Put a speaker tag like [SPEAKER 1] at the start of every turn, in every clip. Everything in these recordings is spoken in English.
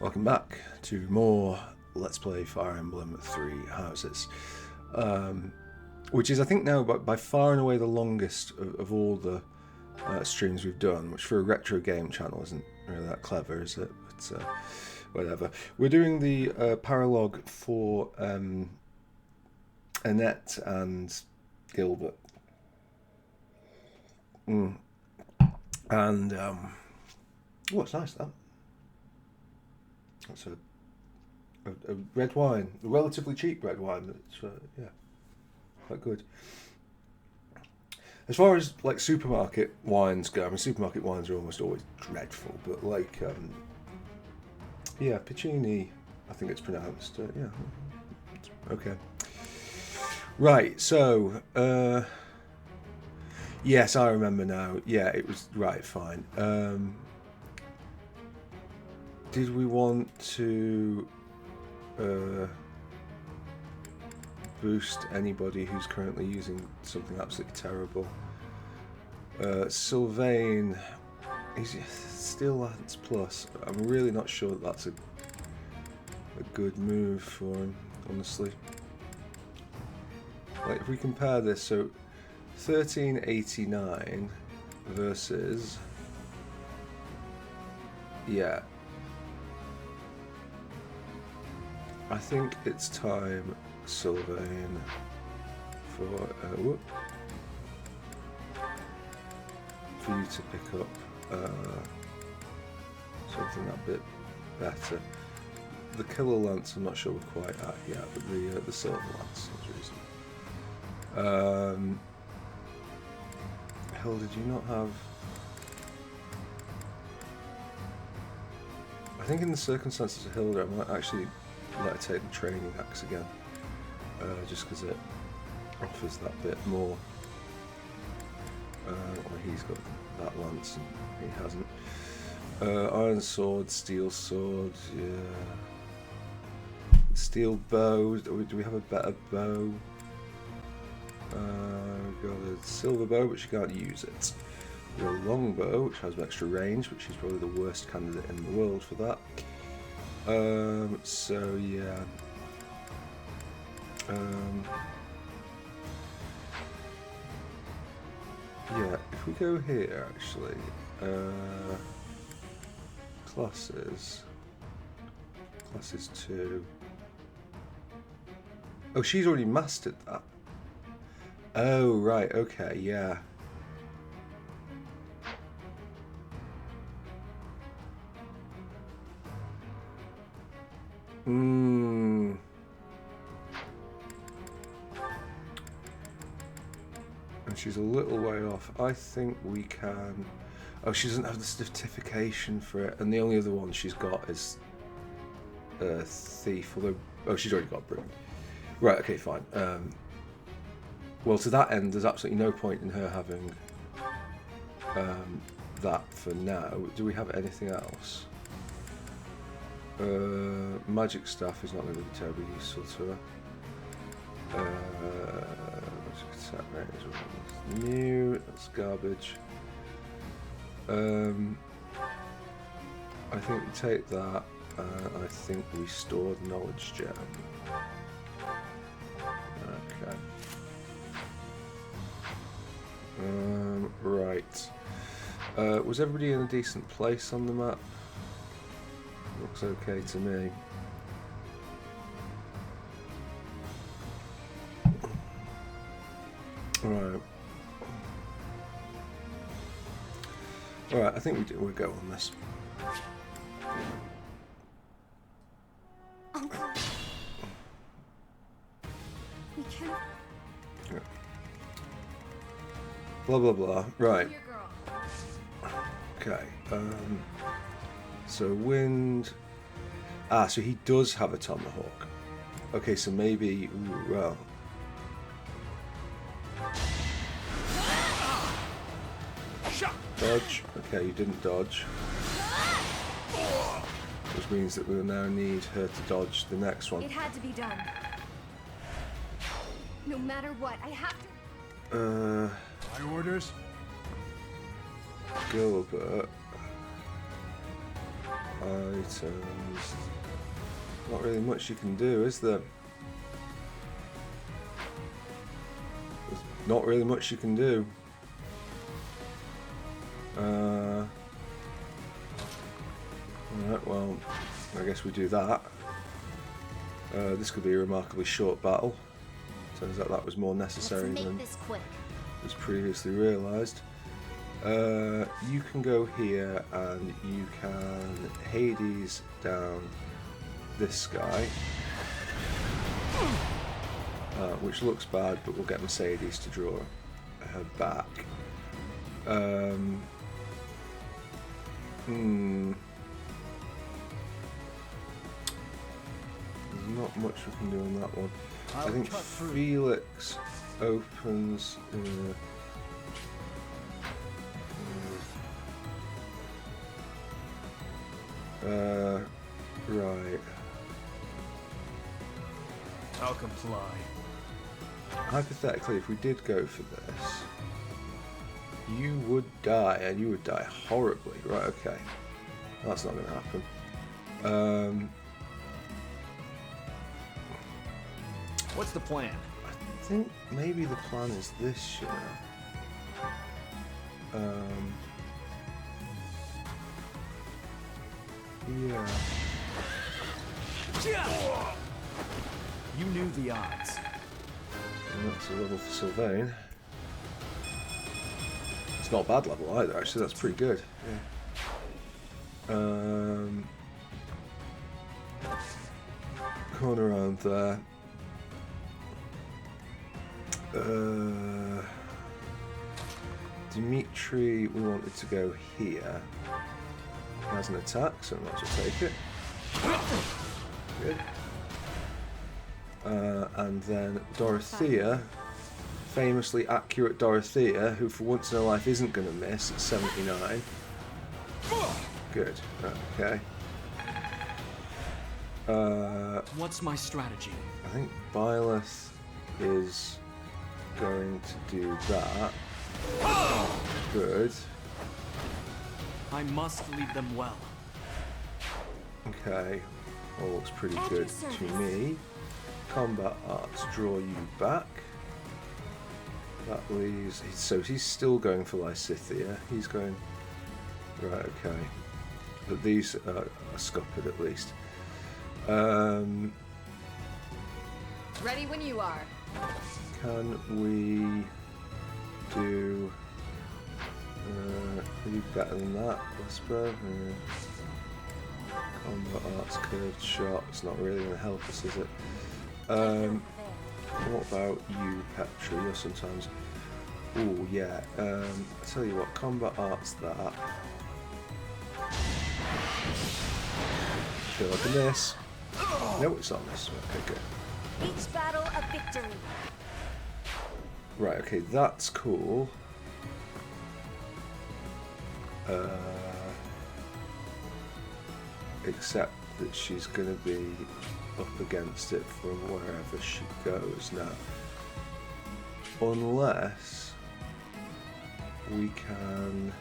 [SPEAKER 1] Welcome back to more Let's Play Fire Emblem Three Houses, which is, I think, now by far and away the longest of all the streams we've done, which for a retro game channel isn't really that clever, is it? But whatever. We're doing the Paralogue for Annette and Gilbert. And, oh, it's nice, that. That's a red wine, a relatively cheap red wine, but it's, yeah, quite good. As far as, like, supermarket wines go, I mean, supermarket wines are almost always dreadful, but, like, yeah, Piccini, I think it's pronounced, yeah, it's okay. Right, so, yes, I remember now, yeah, it was, right, fine. Did we want to boost anybody who's currently using something absolutely terrible? Sylvain, he's still Lance Plus. I'm really not sure that that's a good move for him, honestly. Like, if we compare this, so 1389 versus, yeah. I think it's time, Sylvain, for you to pick up something that bit better. The Killer Lance, I'm not sure we're quite at yet, but the Silver Lance is reasonable. Hell, did you not have? I think in the circumstances of Hilda, I might actually let her take the training axe again, just because it offers that bit more. Well, he's got that lance and he hasn't. Iron sword, steel sword, yeah. Steel bow. Do we have a better bow? We've got a silver bow, but she can't use it. We've got a long bow, which has extra range, but she's probably the worst candidate in the world for that. So yeah. Yeah, if we go here, actually, classes 2. Oh, she's already mastered that. Oh, right, okay, yeah. And she's a little way off. I think we can. Oh, she doesn't have the certification for it, and the only other one she's got is Thief. Although, oh, she's already got Brute. Right. Okay. Fine. Well, to that end, there's absolutely no point in her having that for now. Do we have anything else? Magic Staff is not going to be terribly useful to her. Magic attack range is new, that's garbage. I think we take that, I think we stored Knowledge Gem. Okay. Right. Was everybody in a decent place on the map? Looks okay to me. Alright, I think we'll go on this.
[SPEAKER 2] Uncle. We can't.
[SPEAKER 1] Yeah. Blah blah blah. Right. Okay. So wind. Ah, so he does have a tomahawk. Okay, so maybe. Ooh, well. Dodge. Okay, you didn't dodge. Which means that we'll now need her to dodge the next one.
[SPEAKER 2] It had to be done. No matter what, I have to.
[SPEAKER 3] My orders?
[SPEAKER 1] Gilbert. items. Not really much you can do, is there? There's not really much you can do. Alright, well, I guess we do that. This could be a remarkably short battle. Turns out that was more necessary than was previously realised. You can go here and you can Hades down this guy, which looks bad, but we'll get Mercedes to draw her back. There's not much we can do on that one. I think Felix opens. Right.
[SPEAKER 3] I'll comply.
[SPEAKER 1] Hypothetically, if we did go for this, you would die, and you would die horribly. Right, okay. That's not going to happen.
[SPEAKER 3] What's the plan?
[SPEAKER 1] I think maybe the plan is this, you know. Yeah.
[SPEAKER 3] You knew the odds.
[SPEAKER 1] And that's a level for Sylvain. It's not a bad level either, actually. That's pretty good. Yeah. Going around there. Dimitri, we wanted to go here. He has an attack, so I might as well take it. Good. And then Dorothea, famously accurate Dorothea, who for once in her life isn't going to miss at 79. Good. Okay.
[SPEAKER 3] What's my strategy?
[SPEAKER 1] I think Byleth is going to do that. Good.
[SPEAKER 3] I must lead them well.
[SPEAKER 1] Okay. All looks pretty good to me. Combat arts, draw you back. That leaves. So he's still going for Lysithea. He's going. Right, okay. But these are scuppered at least.
[SPEAKER 2] Ready when you are.
[SPEAKER 1] Can we do better than that, Whisper? Combat arts, curved shot. It's not really going to help us, is it? What about you, Petra? You're sometimes. Oh yeah. I tell you what, combat arts that. Feel like a miss. No, it's on this. Okay, good.
[SPEAKER 2] Each battle a victory.
[SPEAKER 1] Right, okay, that's cool. Except that she's going to be up against it from wherever she goes now. Unless we can...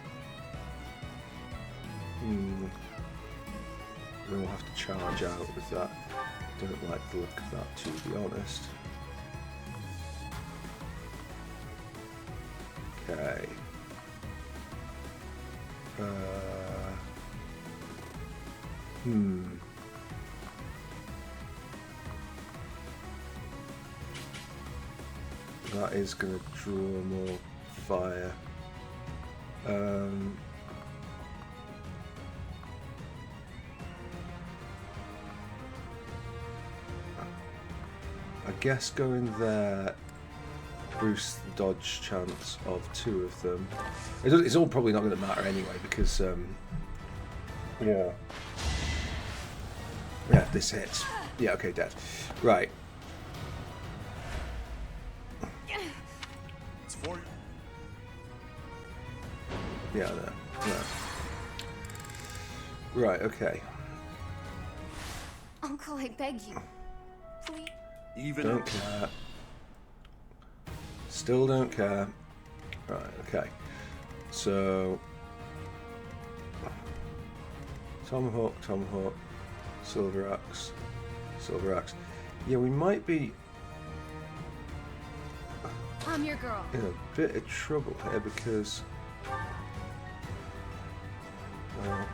[SPEAKER 1] Then we'll have to charge out with that. Don't like the look of that, to be honest. Okay. That is going to draw more fire. I guess going there boosts the dodge chance of two of them. It's all probably not going to matter anyway because yeah, this hits. Yeah, okay, dead. Right.
[SPEAKER 3] It's for you.
[SPEAKER 1] Yeah, no. Right, okay.
[SPEAKER 2] Uncle, I beg you. Please.
[SPEAKER 3] Even
[SPEAKER 1] Don't care. Still don't care. Right, okay. So Tomahawk, tomahawk, silver axe, silver axe. Yeah, we might be
[SPEAKER 2] I'm your girl.
[SPEAKER 1] in a bit of trouble here because well,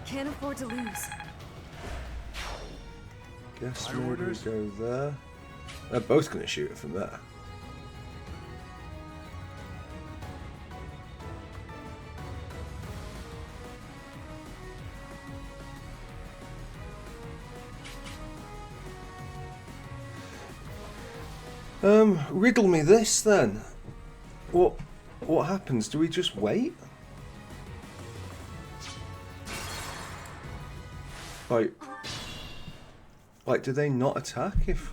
[SPEAKER 2] Can't afford to lose.
[SPEAKER 1] guess
[SPEAKER 3] My
[SPEAKER 1] maybe we
[SPEAKER 3] orders.
[SPEAKER 1] go there. They're both going to shoot it from there. Riddle me this then. What happens? Do we just wait? Like, do they not attack if?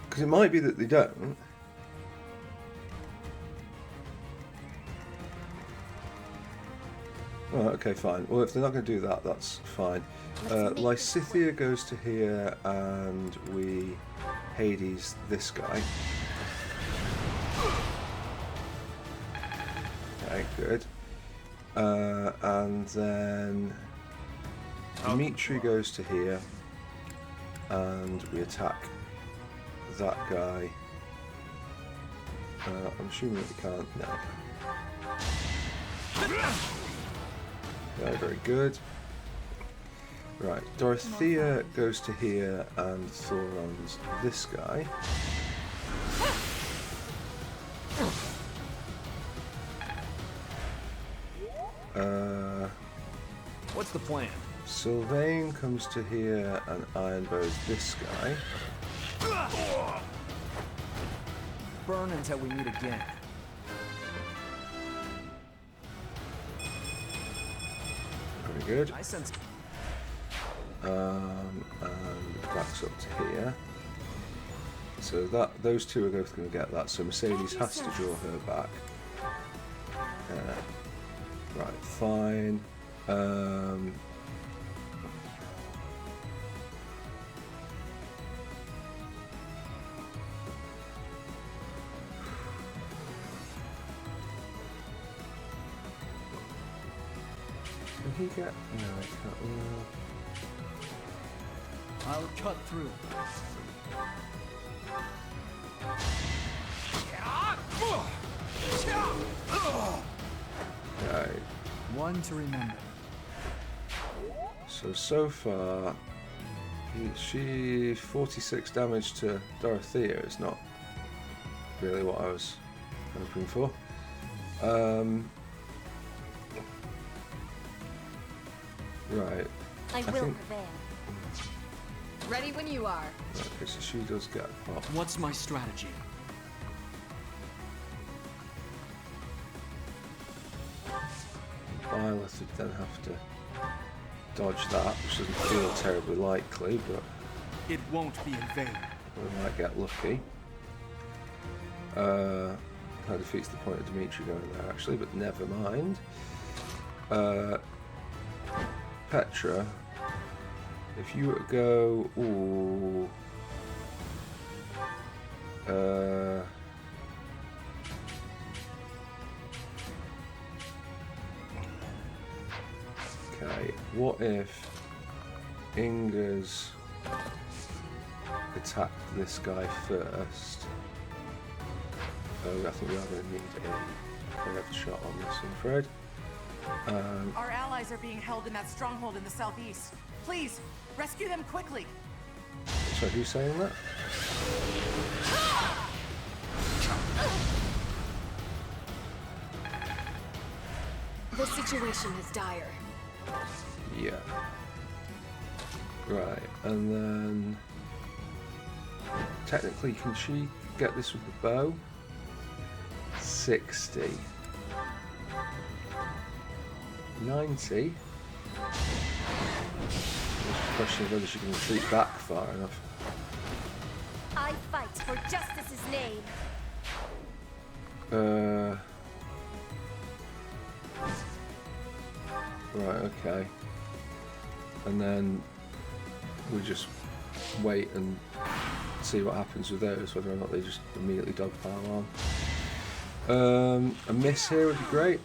[SPEAKER 1] Because it might be that they don't. Oh, okay, fine. Well, if they're not going to do that, that's fine. Lysithea goes to here, and we Hades this guy. Okay, good. And then Dimitri goes to here, and we attack that guy. I'm assuming that we can't. No. Very, very good. Right, Dorothea goes to here and Thoron's this guy.
[SPEAKER 3] What's the plan?
[SPEAKER 1] Sylvain comes to here and Ironbow's this guy.
[SPEAKER 3] Burn until we meet again.
[SPEAKER 1] Very good.
[SPEAKER 3] I sense.
[SPEAKER 1] And backs up to here. So those two are both going to get that. So Mercedes has to draw her back. Right, fine. Can he get? No, he can't.
[SPEAKER 3] I'll cut through.
[SPEAKER 1] Okay.
[SPEAKER 3] One to remember.
[SPEAKER 1] So far, she 46 damage to Dorothea is not really what I was hoping for. Right.
[SPEAKER 2] I will
[SPEAKER 1] think-
[SPEAKER 2] prevail. Ready when you are.
[SPEAKER 1] Okay, so she does get up.
[SPEAKER 3] What's my strategy?
[SPEAKER 1] Violet would then have to dodge that, which doesn't feel terribly likely, but
[SPEAKER 3] It won't be in vain.
[SPEAKER 1] we might get lucky. That defeats the point of Dimitri going there, actually, but never mind. Petra, if you were to go, ooh, okay, what if Inga's attacked this guy first? I think we are going to need a curved shot on this, I'm afraid.
[SPEAKER 4] Our allies are being held in that stronghold in the southeast. Please, rescue them quickly.
[SPEAKER 1] So who's saying that?
[SPEAKER 2] The situation is dire.
[SPEAKER 1] Yeah. Right, and then technically, can she get this with the bow? 60. 90. Question of whether she can retreat back far enough.
[SPEAKER 2] I fight for justice's name.
[SPEAKER 1] Right, okay. And then we just wait and see what happens with those, whether or not they just immediately dogpile on. A miss here would be great.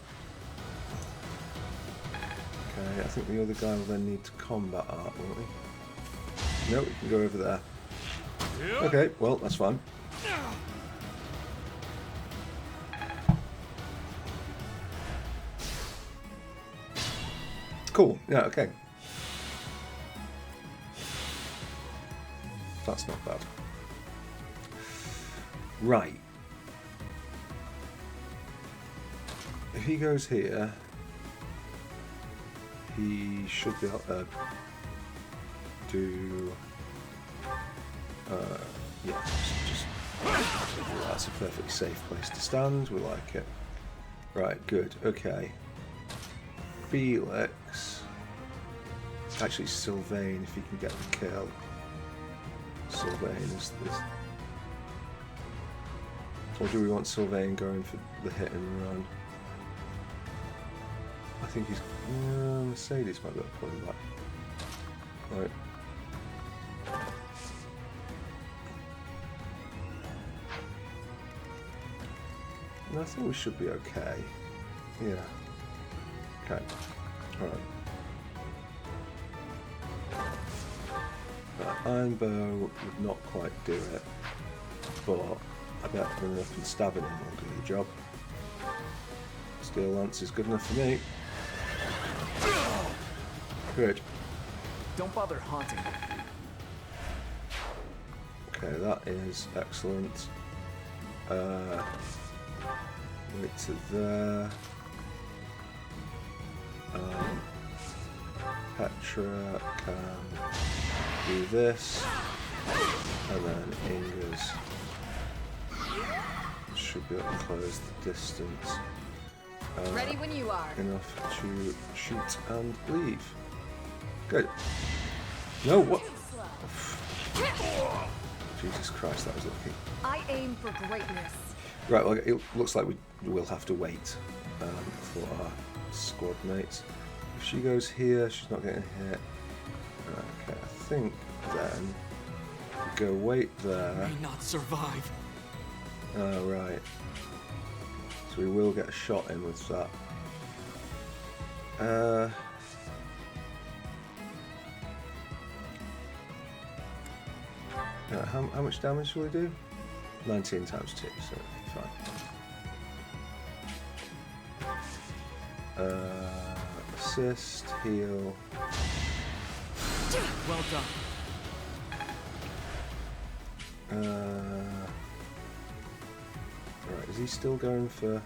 [SPEAKER 1] Okay, I think the other guy will then need to combat art, won't he? No, we can go over there. Okay, well, that's fine. Cool, yeah, okay. That's not bad. Right. If he goes here, he should be able to do... yeah, just that's a perfectly safe place to stand. We like it. Right, good. Okay. Felix. Actually, Sylvain, if he can get the kill. Sylvain is this. Or do we want Sylvain going for the hit and run? I think he's... Mercedes might be able to pull him back. Right. No, I think we should be okay. Yeah. Okay. Alright. Iron Bow would not quite do it, but I bet running up and stabbing him will do the job. Steel Lance is good enough for me. Good.
[SPEAKER 3] Don't bother haunting.
[SPEAKER 1] Okay, that is excellent. Wait to there. Petra can do this, and then Inga's should be able to close the distance.
[SPEAKER 2] Ready when you are.
[SPEAKER 1] Enough to shoot and leave. Good. No, what? Jesus Christ, that was lucky.
[SPEAKER 2] I aim for greatness.
[SPEAKER 1] Right, well, it looks like we will have to wait for our squad mates. If she goes here, she's not getting hit. Okay, I think then we go wait there.
[SPEAKER 3] May not survive.
[SPEAKER 1] Oh, right. So we will get a shot in with that. How much damage will we do? 19 times 2, so fine. Assist, heal.
[SPEAKER 3] Well done.
[SPEAKER 1] Right, is he still going for...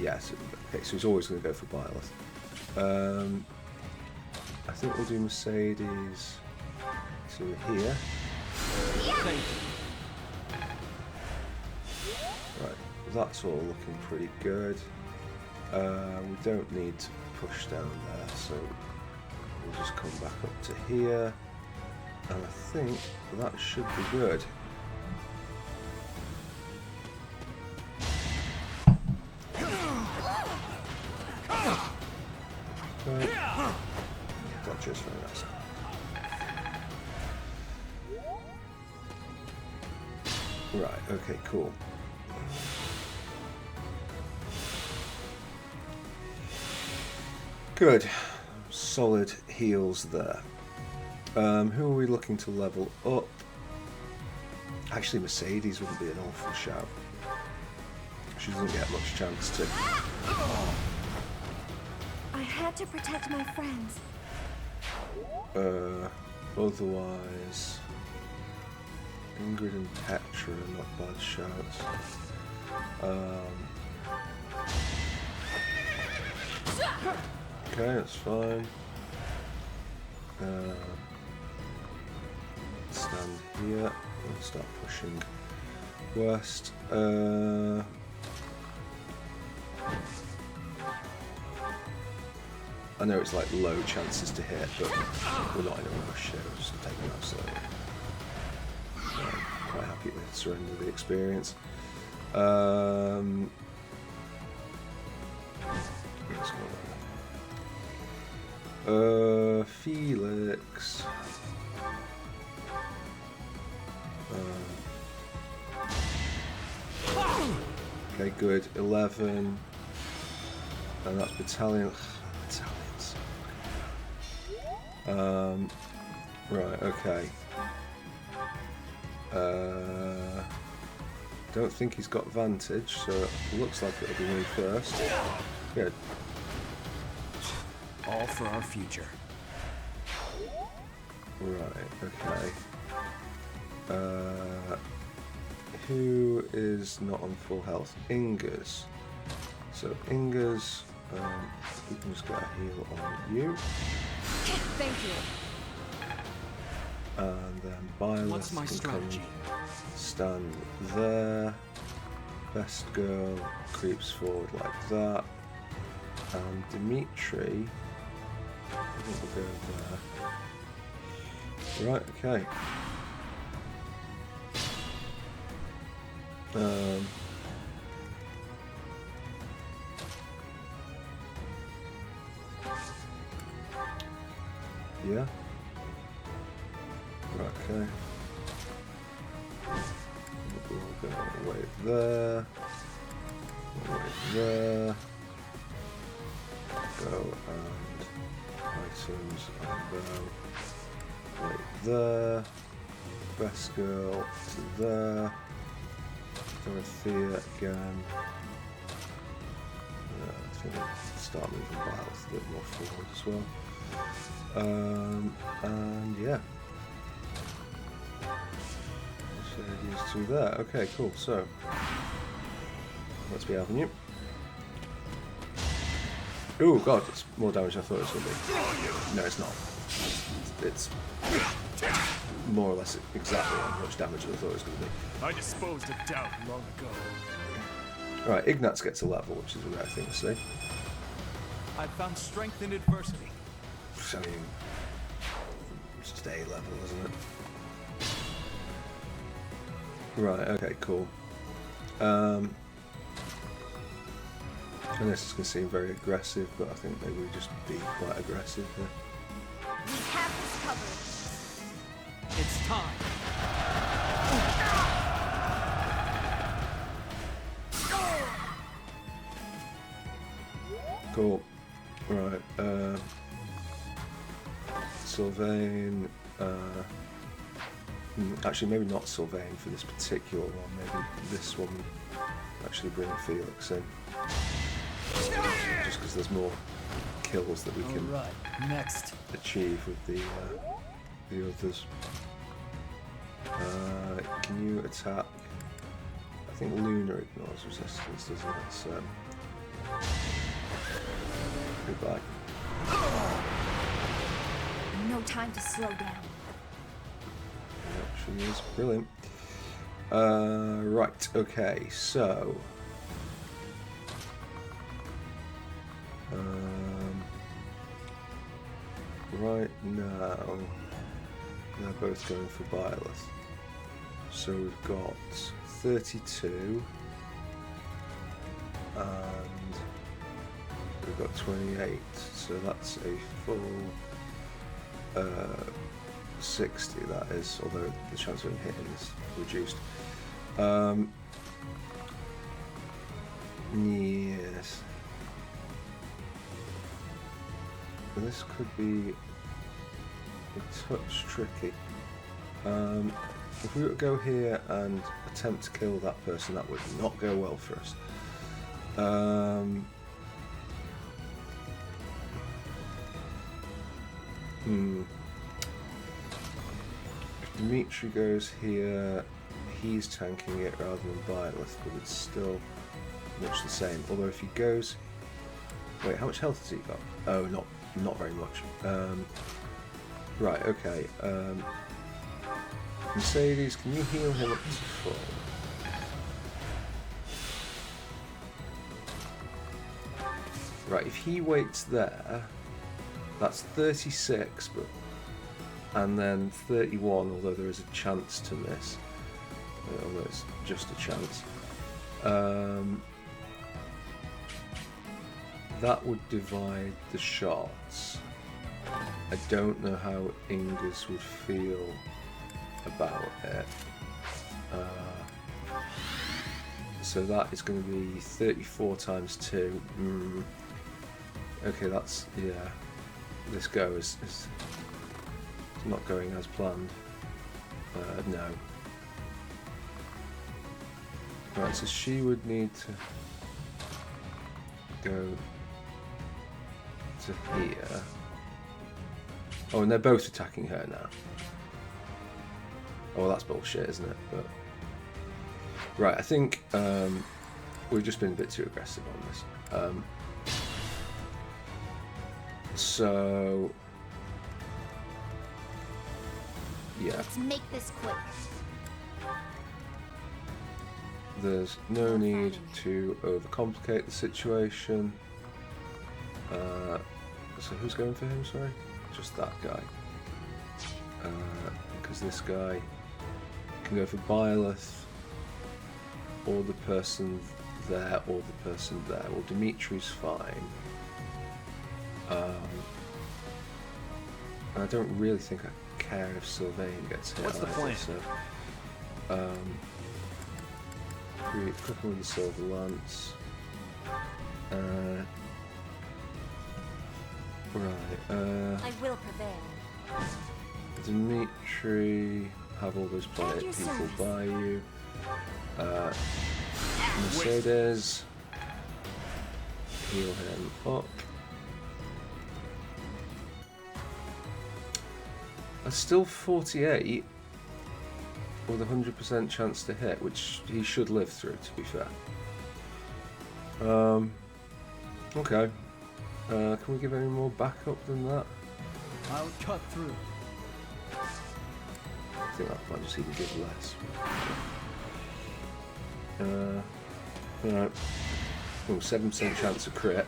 [SPEAKER 1] Yes, okay, so he's always going to go for Byleth. I think we'll do Mercedes to here.
[SPEAKER 3] Thank you.
[SPEAKER 1] Right, that's all looking pretty good. We don't need to push down there, so we'll just come back up to here. And I think that should be good. Gotcha, it's very nice. Right, okay, cool. Good. Solid heals there. Who are we looking to level up? Actually, Mercedes wouldn't be an awful shout. She doesn't get much chance to.
[SPEAKER 2] I had to protect my friends.
[SPEAKER 1] Otherwise, Ingrid and Petra are not bad shouts. Okay, that's fine. Stand here and start pushing west. I know it's like low chances to hit, but we're not in a rush here. We're just taking that slowly. Quite happy to surrender the experience. Felix. Okay, good. 11. And that's battalion. Battalions. Right, okay. Don't think he's got vantage, so it looks like it'll be me first. Good.
[SPEAKER 3] All for our future.
[SPEAKER 1] Right, okay. Who is not on full health? Inga's. So Inga's, we can just get a heal on you.
[SPEAKER 2] Thank you.
[SPEAKER 1] And then Byleth
[SPEAKER 3] What's my strategy?
[SPEAKER 1] Stand there. Best girl creeps forward like that. And Dimitri, I think we'll go there. Right, okay. Yeah. Right, okay. We'll go wait there. Wait there. Go and items and go. Wait there. Best girl to there. Dorothea again. I think I'll start moving Byleth a bit more forward as well. And yeah. So these two there. Okay, cool. So let's be Avenue. Oh god, it's more damage than I thought it was going to be. No, it's not. It's more or less exactly how much damage I thought it was going to be.
[SPEAKER 3] I disposed of doubt long ago.
[SPEAKER 1] Alright, Ignatz gets a level, which is a rare thing to see.
[SPEAKER 3] I found strength in adversity.
[SPEAKER 1] I mean, it's just A level, isn't it? Right, okay, cool. And this is going to seem very aggressive, but I think maybe we just be quite aggressive here.
[SPEAKER 2] We have this covered.
[SPEAKER 3] It's time.
[SPEAKER 1] Cool. Right, Sylvain, actually maybe not Sylvain for this particular one, maybe this one actually bring Felix in. Just because there's more kills that we can
[SPEAKER 3] Next.
[SPEAKER 1] achieve with the others. Can you attack? I think Lunar ignores resistance, doesn't it? So goodbye.
[SPEAKER 2] No time to slow down.
[SPEAKER 1] She is brilliant. Right, okay, so right now they're both going for Byleth. So we've got 32 and we've got 28, so that's a full 60 that is, although the chance of hitting is reduced. Yes. This could be a touch tricky. If we were to go here and attempt to kill that person, that would not go well for us. If Dimitri goes here, he's tanking it rather than Byleth, but it's still much the same. Although if he goes... Wait, how much health has he got? Oh, not very much. Right, okay. Mercedes, can you heal him up to full? Right, if he waits there, that's 36, but and then 31, although there is a chance to miss. Although it's just a chance. That would divide the shots. I don't know how Ingus would feel about it. So that is going to be 34 times 2. Okay, that's, yeah. This go is not going as planned. No. Right, so she would need to go to here. Oh, and they're both attacking her now. Oh, well, that's bullshit, isn't it? But right, I think we've just been a bit too aggressive on this. So yeah,
[SPEAKER 2] Let's make this quick.
[SPEAKER 1] there's no need to overcomplicate the situation. So who's going for him? Sorry, just that guy. Because this guy can go for Byleth, or the person there, or the person there. Well, Dimitri's fine. I don't really think I care if Sylvain gets hit.
[SPEAKER 3] What's the plan?
[SPEAKER 1] So, quick with the Silver Lance. Right.
[SPEAKER 2] I will prevail.
[SPEAKER 1] Dimitri, have all those planet
[SPEAKER 2] your
[SPEAKER 1] people
[SPEAKER 2] service.
[SPEAKER 1] by you. Mercedes, heal him up. That's still 48 with a 100% chance to hit, which he should live through, to be fair. Okay. Can we give any more backup than that?
[SPEAKER 3] I'll cut through.
[SPEAKER 1] I think that might just even give less. Alright. Oh, 7% chance of crit.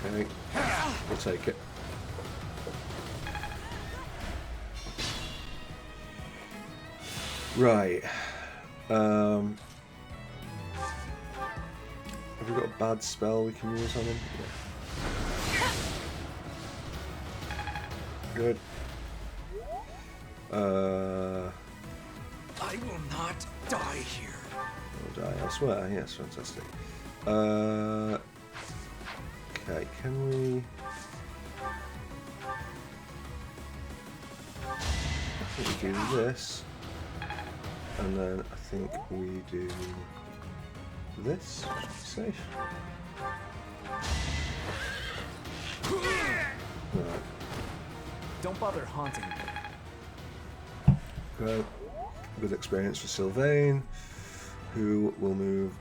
[SPEAKER 1] Okay. We'll take it. Right. Have we got a bad spell we can use on him? Yeah. Good.
[SPEAKER 3] I will not die here.
[SPEAKER 1] I'll die elsewhere. Yes, fantastic. Okay, can we? I think we do this, and then I think we do this. Should be safe. Right.
[SPEAKER 3] Don't bother haunting me.
[SPEAKER 1] Great. Good experience for Sylvain, who will move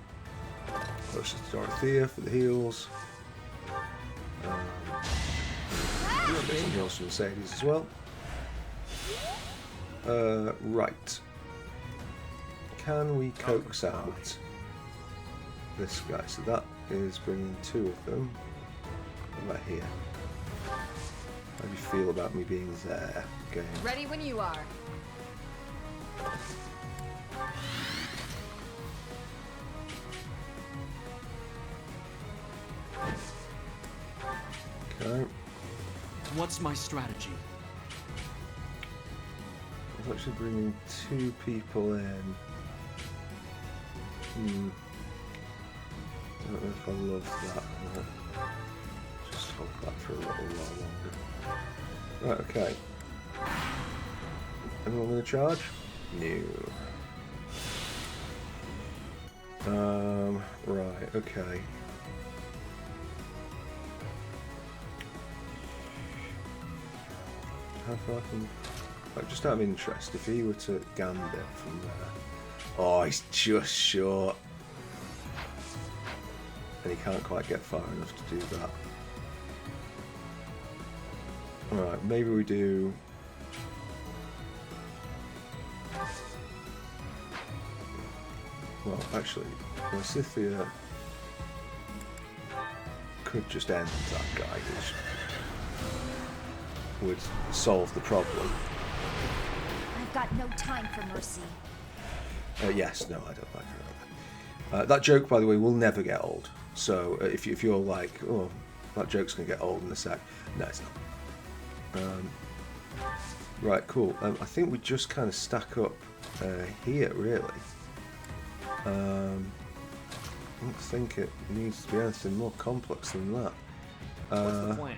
[SPEAKER 1] closer to Dorothea for the heals. Get some heals from Mercedes as well. Right. Can we coax out this guy? So that is bringing 2 of them. What about here? How do you feel about me being there? Game.
[SPEAKER 2] Ready when you are.
[SPEAKER 1] Okay.
[SPEAKER 3] What's my strategy?
[SPEAKER 1] I was actually bringing 2 people in. Don't know if I love that. Just hold that for a little while longer. Right, okay. Anyone going to charge? No. Right, okay. How far can... Like, just out of interest, if he were to gambit from there... Oh, he's just short. And he can't quite get far enough to do that. Alright, maybe we do... Well, actually, Scythia could just end that guy, which would solve the problem.
[SPEAKER 2] I've got no time for mercy.
[SPEAKER 1] Yes, no, I don't like her. That joke, by the way, will never get old. So if you're like, oh, that joke's going to get old in a sec. No, it's not. Right, cool. I think we just kind of stack up here, really. I don't think it needs to be anything more complex than that.
[SPEAKER 3] What's the plan?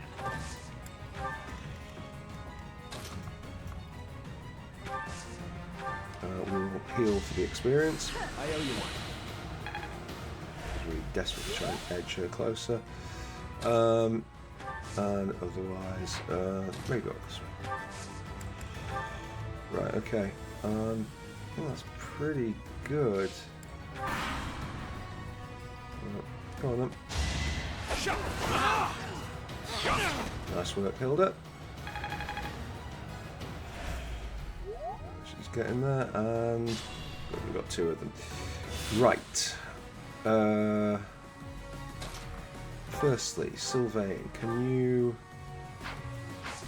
[SPEAKER 1] We'll heal for the experience.
[SPEAKER 3] I owe you one.
[SPEAKER 1] We desperately try and edge her closer. And otherwise, maybe go this way. Right, okay. Well, that's pretty good. Go on then. Nice work, Hilda. She's getting there, and we've got two of them. Right. Firstly, Sylvain, can you...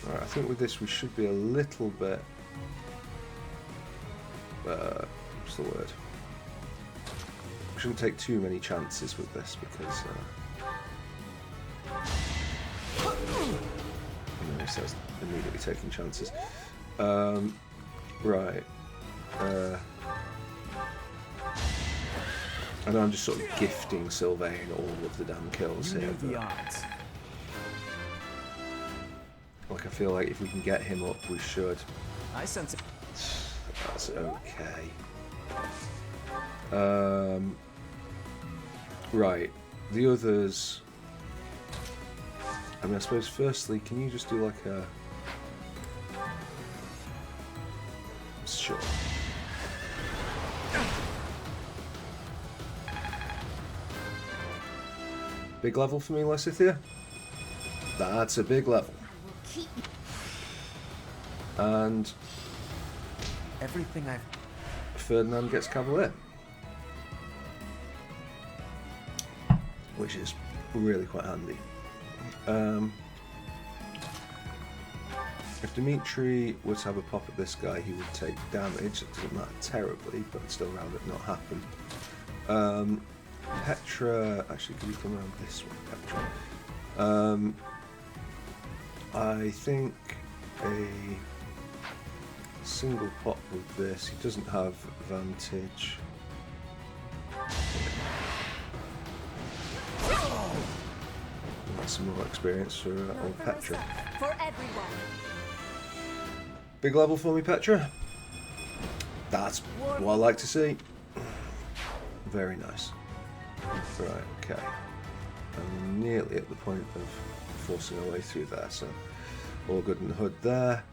[SPEAKER 1] Alright, I think with this we should be a little bit... what's the word? We shouldn't take too many chances with this because... he says immediately taking chances. Right. I know I'm just sort of gifting Sylvain all of the damn kills
[SPEAKER 3] You
[SPEAKER 1] here.
[SPEAKER 3] knew the
[SPEAKER 1] But,
[SPEAKER 3] odds.
[SPEAKER 1] like, I feel like if we can get him up, we should.
[SPEAKER 3] I sense it.
[SPEAKER 1] That's okay. Right. The others... I mean, I suppose firstly, can you just do like a... Sure. Big level for me, Lysithia? That's a big level.
[SPEAKER 2] Keep
[SPEAKER 1] And
[SPEAKER 3] Everything I've...
[SPEAKER 1] Ferdinand gets Cavalier. Which is really quite handy. If Dimitri were to have a pop at this guy, he would take damage. It doesn't matter terribly, but I'd still rather it not happen. Petra... Actually, could you come around this way, Petra? I think a single pop with this. He doesn't have advantage. That's some more experience for old Petra.
[SPEAKER 2] for everyone.
[SPEAKER 1] Big level for me, Petra. That's what I like to see. Very nice. Right, okay. I'm nearly at the point of forcing our way through there, so all good in the hood there.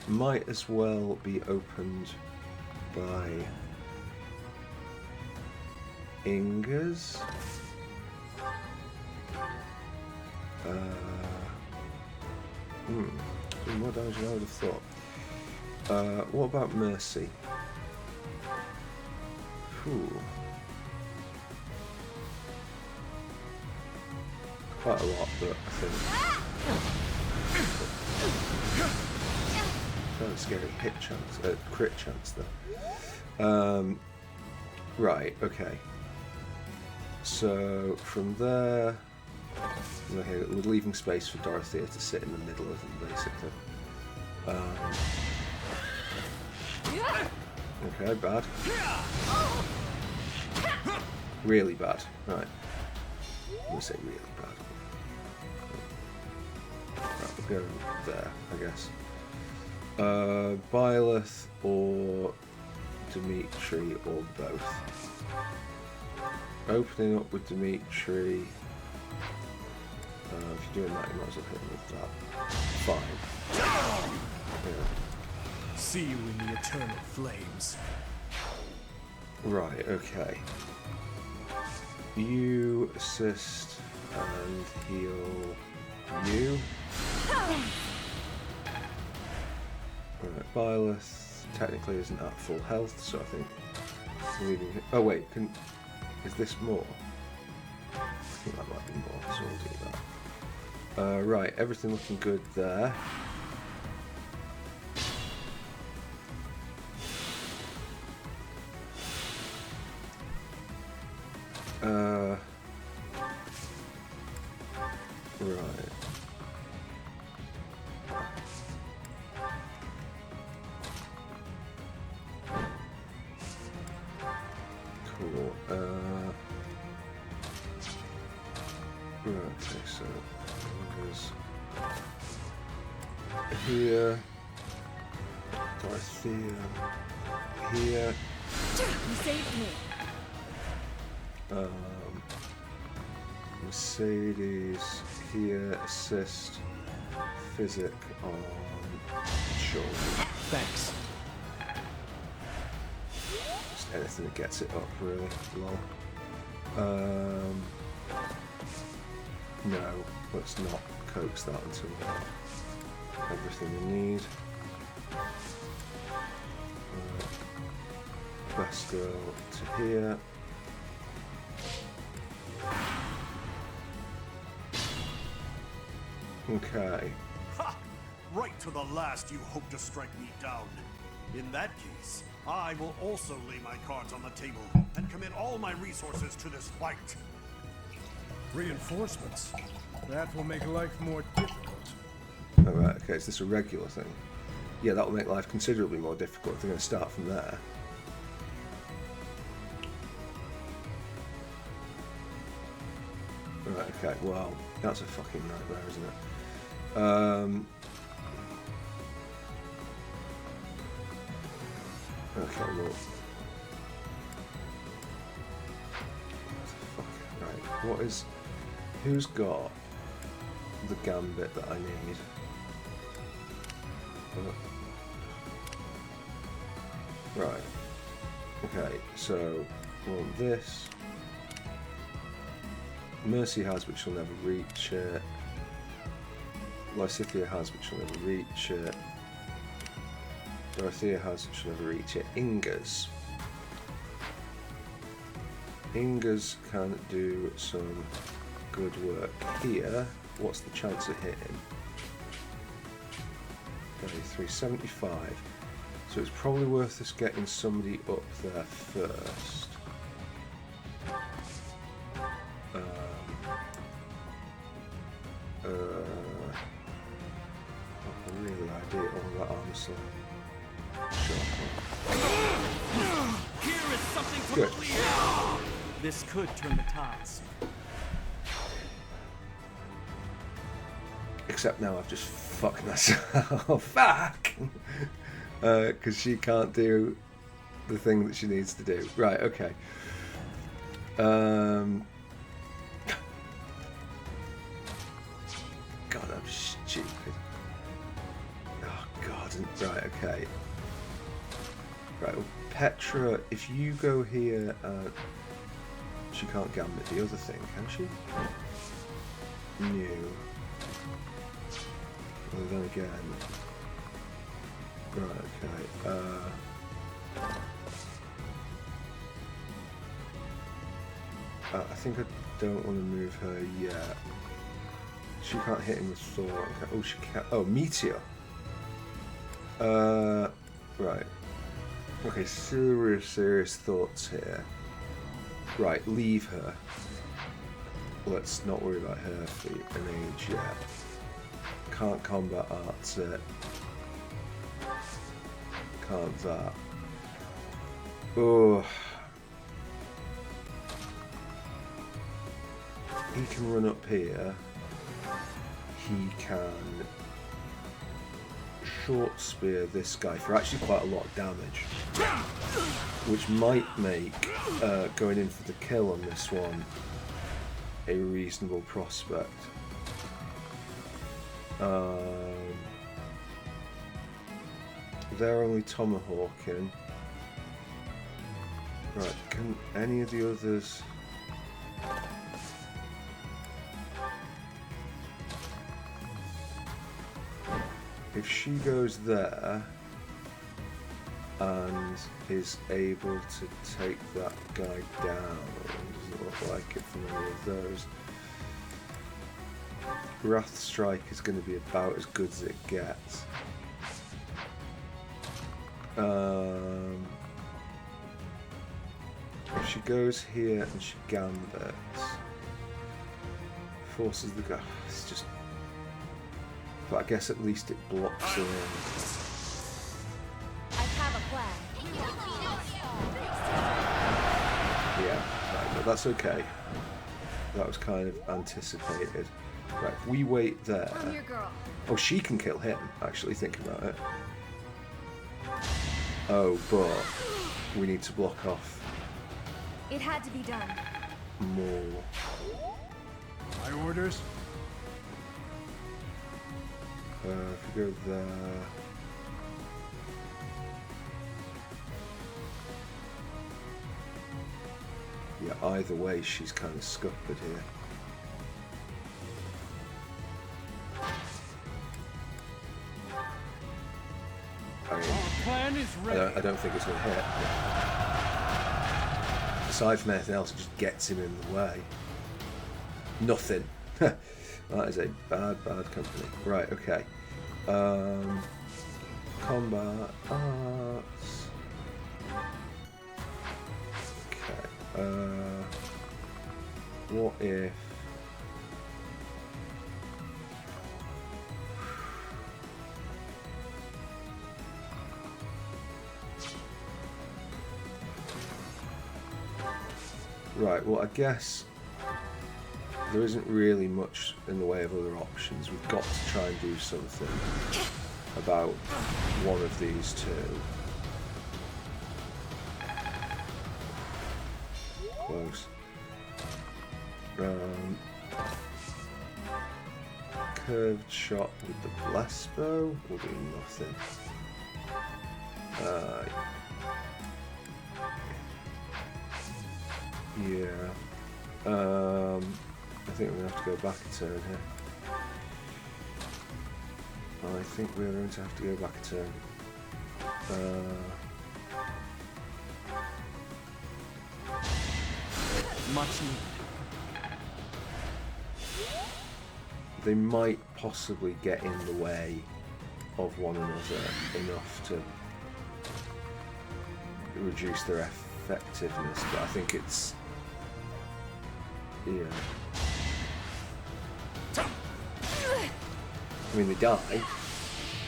[SPEAKER 1] Might as well be opened by Inga's. Doing more damage than I would have thought. What about Mercy? Ooh. Quite a lot, but I think fairly scary hit chance, crit chance there. Right, okay. So from there, okay, we're leaving space for Dorothea to sit in the middle of them, basically. Okay, bad. Really bad. Right. I'm gonna say really bad. Right, we'll go there, I guess. Byleth or Dimitri or both. Opening up with Dimitri. If you're doing that, you might as well hit him with that. Fine. Yeah.
[SPEAKER 3] See you in the eternal flames.
[SPEAKER 1] Right, okay. You assist and heal you. Right, Byleth technically isn't at full health, so I think leaving him. Oh wait, is this more? I think that might be more, so we'll do that. Right, everything looking good there. Right. Cool. Right, okay, so there's here, Dorothea here,
[SPEAKER 2] You saved me.
[SPEAKER 1] Mercedes here, assist, physic on shoulder.
[SPEAKER 3] Thanks.
[SPEAKER 1] Just anything that gets it up, really. Lol. No, let's not coax that until we have everything we need. Best girl to here. Okay.
[SPEAKER 5] Ha! Right to the last you hope to strike me down. In that case, I will also lay my cards on the table and commit all my resources to this fight.
[SPEAKER 6] Reinforcements? That will make life more difficult.
[SPEAKER 1] Alright, okay, is this a regular thing? Yeah, that will make life considerably more difficult if they're going to start from there. Right, okay, well, that's a fucking nightmare, isn't it? Okay, well. Right, what is. Who's got the gambit that I need? Right. Okay, so I want this. Mercy has, but she'll never reach it. Lysithea has, but she'll never reach it. Dorothea has, but she'll never reach it. Inga's. Inga's can do some good work here. What's the chance of hitting? 375. So it's probably worth us getting somebody up there first. Not really ideal, all that arm slam.
[SPEAKER 3] Here is something to
[SPEAKER 1] Good.
[SPEAKER 3] clear. This could turn the tides.
[SPEAKER 1] Except now I've just fucked myself. Fuck! Because she can't do the thing that she needs to do. Right, okay. God, I'm stupid. Oh, God. Right, okay. Right, well, Petra, if you go here, she can't gambit the other thing, can she? No. Well, then again. Right, okay. I think I don't want to move her yet. She can't hit him with Thor. Okay. Oh, she can. Oh, Meteor. Right. Okay, serious thoughts here. Right, leave her. Let's not worry about her for an age yet. Can't combat arts it. Can't that. Oh. He can run up here. He can short spear this guy for actually quite a lot of damage, which might make going in for the kill on this one a reasonable prospect. They're only tomahawking. Right, can any of the others... If she goes there and is able to take that guy down, doesn't look like it from any of those. Wrath Strike is going to be about as good as it gets. If she goes here and she gambits, forces the guy. It's just. But I guess at least it blocks her in.
[SPEAKER 2] I have a plan.
[SPEAKER 1] Yeah, right, but that's okay. That was kind of anticipated. Right, if we wait there...
[SPEAKER 2] I'm your girl.
[SPEAKER 1] Oh, she can kill him, actually, think about it. Oh, but we need to block off
[SPEAKER 2] It had to be done.
[SPEAKER 1] more.
[SPEAKER 6] My orders?
[SPEAKER 1] If we go there... Yeah, either way, she's kind of scuppered here. I mean,
[SPEAKER 6] Plan is ready.
[SPEAKER 1] I don't think it's going to hit. Aside from anything else, it just gets him in the way. Nothing. That is a bad company. Right, okay. Combat arts. Okay. What if... Right, well, I guess there isn't really much in the way of other options. We've got to try and do something about one of these two. Close. Curved shot with the blast bow will do nothing. Yeah. I think we're going to have to go back a turn here. I think we're going to have to go back a turn.
[SPEAKER 3] Much needed.
[SPEAKER 1] They might possibly get in the way of one another enough to reduce their effectiveness, but I think it's... Yeah. I mean, they die.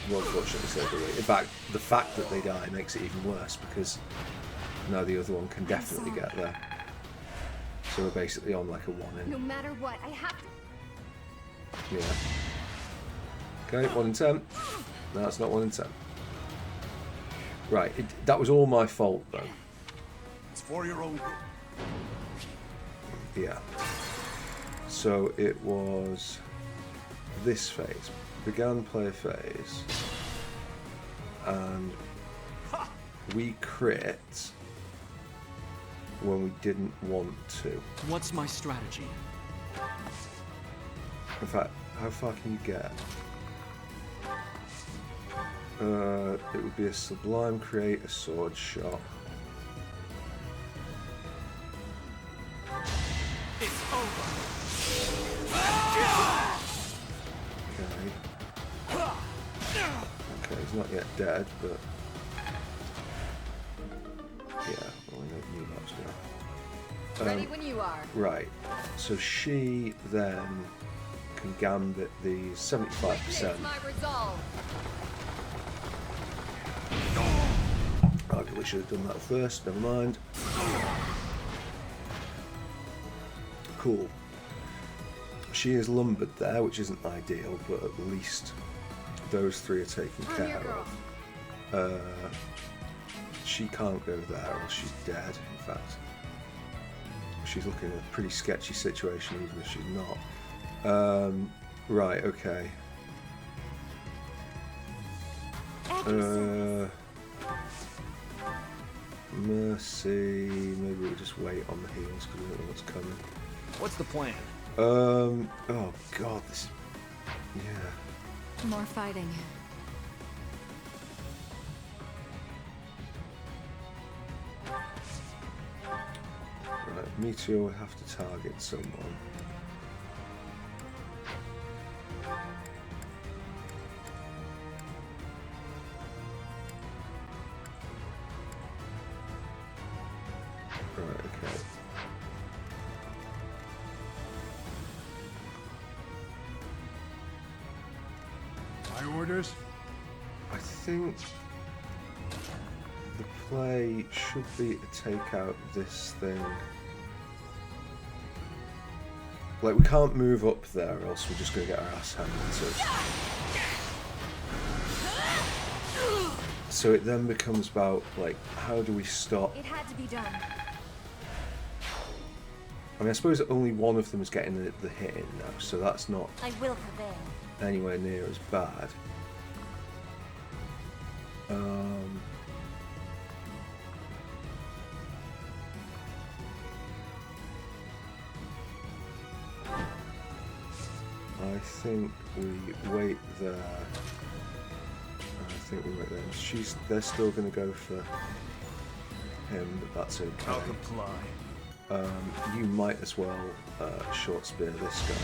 [SPEAKER 1] Well, unfortunately, so do we. In fact, the fact that they die makes it even worse because now the other one can definitely get there. So we're basically on like a 1 in.
[SPEAKER 2] No matter what, I have to.
[SPEAKER 1] Yeah. Okay, 1 in 10. No, it's not 1 in 10. Right, that was all my fault though.
[SPEAKER 5] It's for your own good.
[SPEAKER 1] Yeah. So it was this phase. Began player phase. And we crit when we didn't want to.
[SPEAKER 3] What's my strategy?
[SPEAKER 1] In fact, how far can you get? It would be a sublime create a sword shot.
[SPEAKER 3] It's over.
[SPEAKER 1] Okay, he's not yet dead, but yeah, well, I knew that was gonna.
[SPEAKER 2] Ready when you are.
[SPEAKER 1] Right, so she then can gambit the 75%.
[SPEAKER 2] My resolve.
[SPEAKER 1] Arguably should have done that first, never mind. Cool. She is lumbered there, which isn't ideal, but at least those three are taken care of. She can't go there or she's dead, in fact. She's looking at a pretty sketchy situation even if she's not. Right, okay. Mercy, maybe we'll just wait on the heels because we don't know what's coming.
[SPEAKER 3] What's the plan?
[SPEAKER 1] Oh god, this... Yeah.
[SPEAKER 2] More fighting.
[SPEAKER 1] Right, Meteor will have to target someone. Right, okay.
[SPEAKER 6] My orders?
[SPEAKER 1] I think the play should be to take out this thing. Like, we can't move up there, or else we're just going to get our ass handed to us. So it then becomes about, like, how do we stop?
[SPEAKER 2] It had to be done.
[SPEAKER 1] I mean, I suppose only one of them is getting the hit in now, so that's not
[SPEAKER 2] I will prevail.
[SPEAKER 1] anywhere near as bad. I think we wait there. I think we wait there. They're still going to go for him, but that's okay.
[SPEAKER 3] I'll comply.
[SPEAKER 1] You might as well short spear this guy.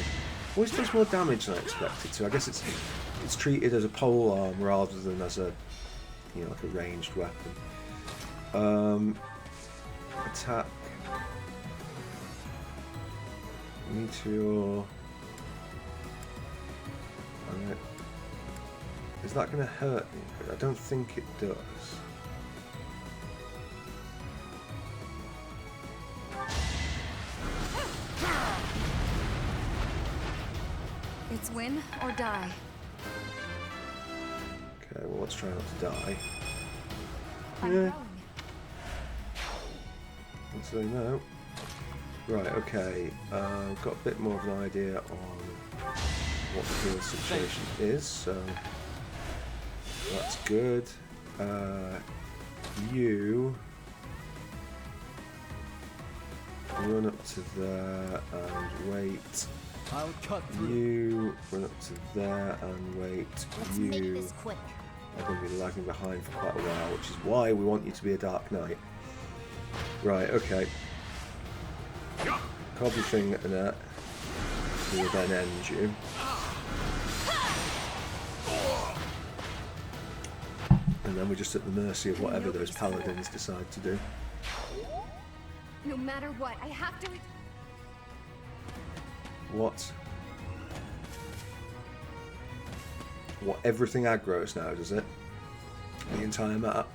[SPEAKER 1] Always does more damage than I expected to. I guess it's treated as a pole arm rather than as a, you know, like a ranged weapon. Attack. Meteor. Is that going to hurt me? I don't think it does.
[SPEAKER 2] It's win or die.
[SPEAKER 1] Okay, well, let's try not to die.
[SPEAKER 2] I'm
[SPEAKER 1] Yeah.
[SPEAKER 2] going.
[SPEAKER 1] Let's say no. Right, okay. I've got a bit more of an idea on what the heal situation is, so that's good. You run up to there and wait.
[SPEAKER 3] I'll cut through.
[SPEAKER 1] You run up to there and wait.
[SPEAKER 2] Let's
[SPEAKER 1] You
[SPEAKER 2] make this quick.
[SPEAKER 1] are going to be lagging behind for quite a while, which is why we want you to be a Dark Knight. Right, okay. Copy thing, Annette. We will then end you. And then we're just at the mercy of whatever those paladins decide to do.
[SPEAKER 2] No matter what, I have to.
[SPEAKER 1] What? What, everything aggroes now, does it? The entire map?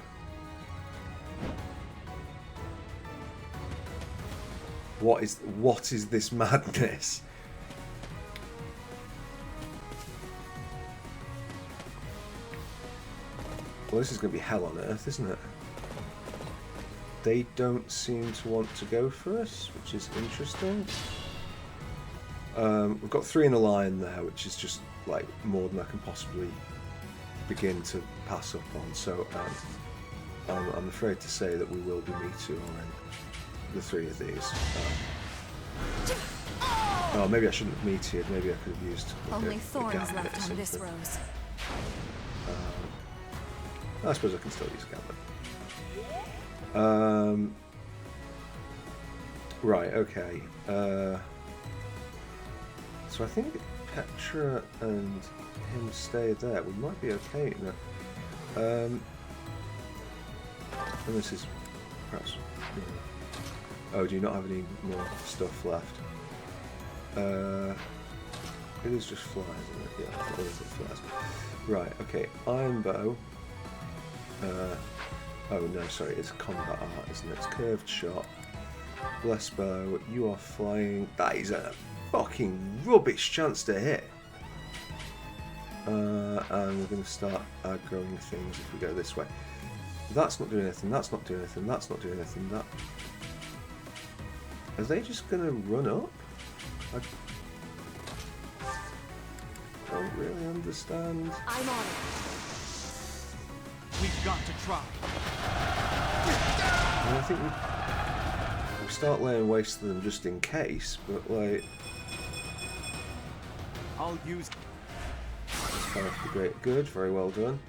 [SPEAKER 1] What is this madness? Well, this is going to be hell on earth, isn't it? They don't seem to want to go for us, which is interesting. We've got 3 in a line there, which is just like more than I can possibly begin to pass up on. So I'm afraid to say that we will be meteoring the 3 of these. Oh, maybe I shouldn't have meteored. Maybe I could have used like
[SPEAKER 2] Only
[SPEAKER 1] a
[SPEAKER 2] thorns
[SPEAKER 1] gambit
[SPEAKER 2] left
[SPEAKER 1] or
[SPEAKER 2] on this
[SPEAKER 1] something.
[SPEAKER 2] rose.
[SPEAKER 1] I suppose I can still use gambit. Right, okay. So I think Petra and him stay there. We might be okay now. And this is perhaps. Oh, do you not have any more stuff left? It is just flies, isn't it? Yeah, all of it flies. Right, okay. Iron bow. Oh no, sorry, it's combat art, isn't it? It's curved shot. Blessed bow, you are flying. That is a fucking rubbish chance to hit. And we're going to start growing things if we go this way. That's not doing anything, that's not doing anything, that's not doing anything, that... Are they just going to run up? I don't really understand.
[SPEAKER 2] I'm on it.
[SPEAKER 3] We've got to try.
[SPEAKER 1] And I think we start laying waste to them just in case, but like...
[SPEAKER 3] I'll use...
[SPEAKER 1] Power for the great good, very well done.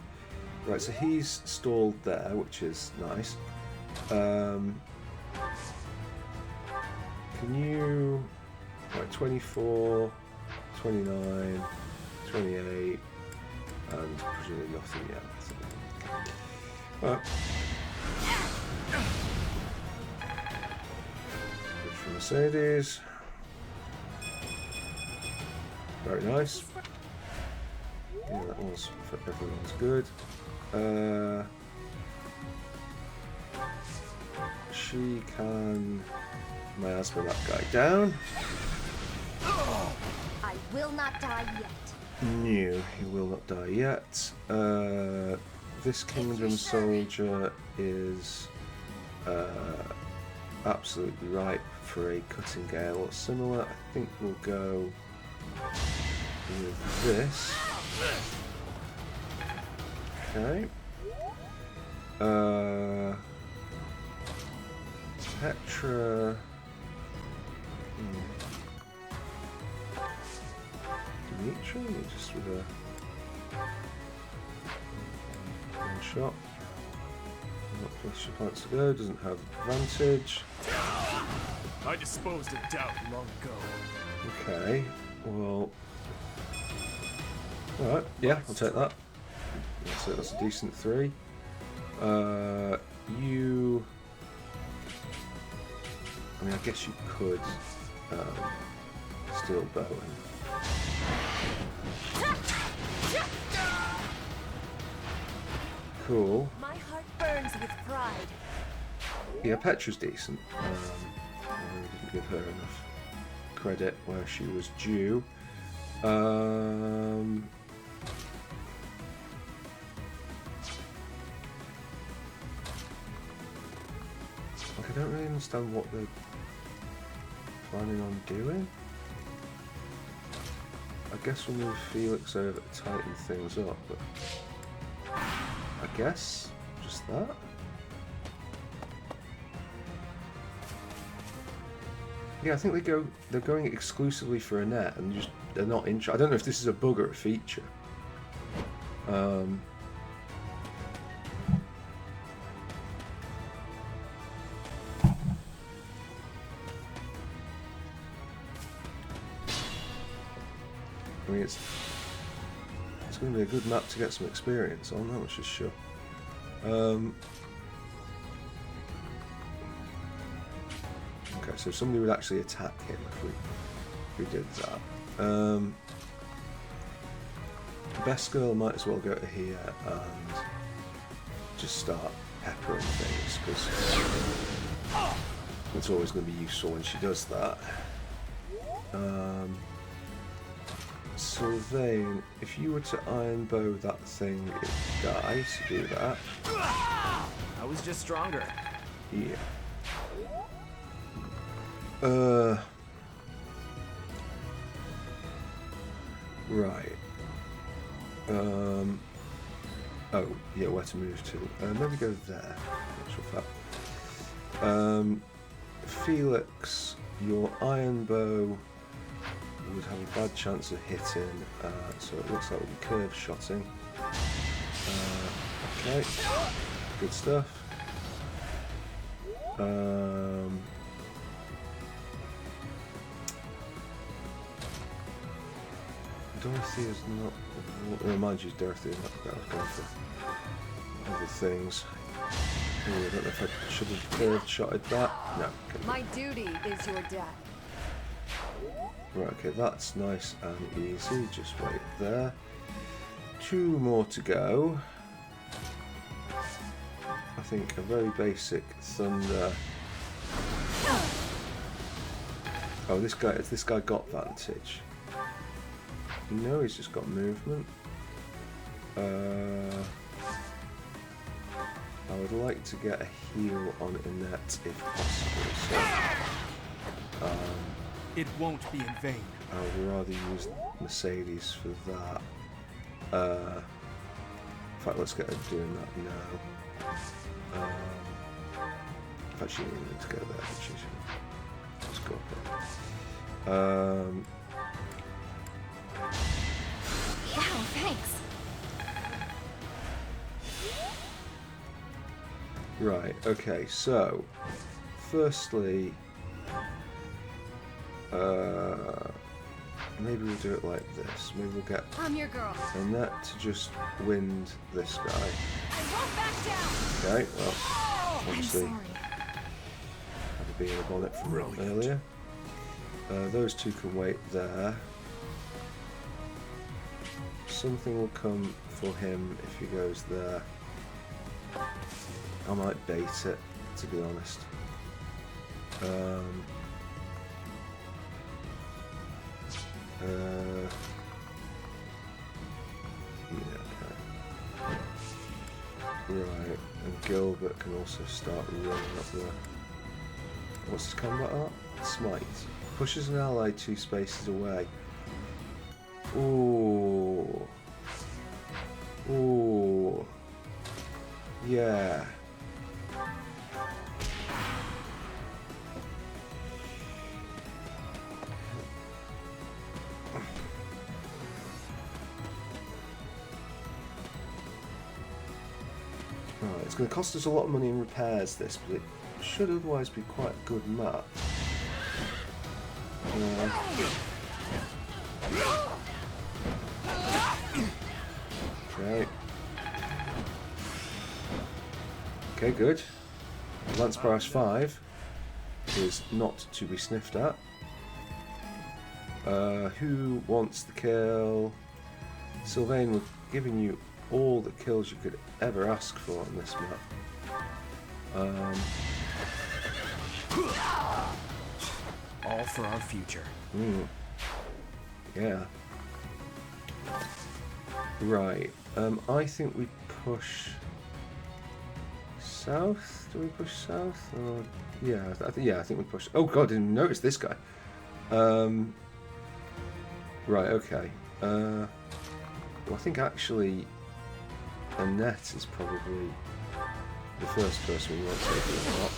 [SPEAKER 1] Right, so he's stalled there, which is nice. Can you... Right, 24, 29, 28, and presumably nothing yet. Right. Good for Mercedes. Very nice. Yeah, that was for everyone's good. She can miasma that guy down.
[SPEAKER 2] I will not die yet.
[SPEAKER 1] No, he will not die yet. This Kingdom Soldier is absolutely ripe for a Cutting Gale or similar. I think we'll go with this. Okay. Petra. Dimitri, just with a one shot. Not plus she wants to go, doesn't have advantage.
[SPEAKER 3] I disposed of doubt long ago.
[SPEAKER 1] Okay, well. Alright, yeah, I'll take that. That's a decent 3. You. I mean, I guess you could steal Bowen. Cool.
[SPEAKER 2] My heart burns with pride.
[SPEAKER 1] Yeah, Petra's decent. I didn't give her enough credit where she was due. Like, I don't really understand what they're planning on doing. I guess we'll move Felix over to tighten things up, but I guess just that. Yeah, I think they're going exclusively for Annette, and they're not interested. I don't know if this is a bug or a feature. I mean, it's going to be a good map to get some experience on, that much is sure. Okay, so somebody would actually attack him if we did that. Best girl might as well go to here and just start peppering things, because it's always going to be useful when she does that. Sylvain, if you were to iron bow that thing, it dies to do that.
[SPEAKER 3] I was just stronger.
[SPEAKER 1] Yeah. Right. Oh, yeah, where to move to? Maybe go there. Actual fact. Felix, your iron bow would have a bad chance of hitting, so it looks like we'll be curve shotting. Okay, good stuff. Dorothy is not. Remind you, Dorothy is not going for other things. Ooh, I don't know if I should have curve shotted that. No. Okay.
[SPEAKER 2] My duty is your death.
[SPEAKER 1] Right, okay, that's nice and easy. Just wait there. 2 more to go. I think a very basic thunder. Oh, has this guy got vantage? No, he's just got movement. I would like to get a heal on Annette if possible. So,
[SPEAKER 3] it won't be in vain.
[SPEAKER 1] I would rather use Mercedes for that. In fact, let's get her doing that now. In fact, she didn't need to go there, but she should. Let's go up there.
[SPEAKER 2] Wow, thanks.
[SPEAKER 1] Right, okay, so firstly, maybe we'll do it like this. Maybe we'll get
[SPEAKER 2] I'm your girl.
[SPEAKER 1] Annette to just wind this guy.
[SPEAKER 2] I won't back down.
[SPEAKER 1] Okay, well,
[SPEAKER 2] I'm
[SPEAKER 1] obviously
[SPEAKER 2] sorry.
[SPEAKER 1] had to be in a bonnet from earlier. Those 2 can wait there. Something will come for him if he goes there. I might bait it, to be honest. Yeah, okay. Right, and Gilbert can also start running up there. What's his combat art? Smite. Pushes an ally 2 spaces away. Ooh. Ooh. Yeah. Right, it's going to cost us a lot of money in repairs, this, but it should otherwise be quite a good map. Okay. Okay, good. Lance Price 5 is not to be sniffed at. Who wants the kill? Sylvain, we're giving you all the kills you could ever ask for on this map.
[SPEAKER 3] All for our future.
[SPEAKER 1] Yeah. Right. I think we push south. Do we push south? Or yeah, I think we push. Oh god, I didn't notice this guy. Right. Okay. Well, I think actually Annette is probably the first person we want to take a look at.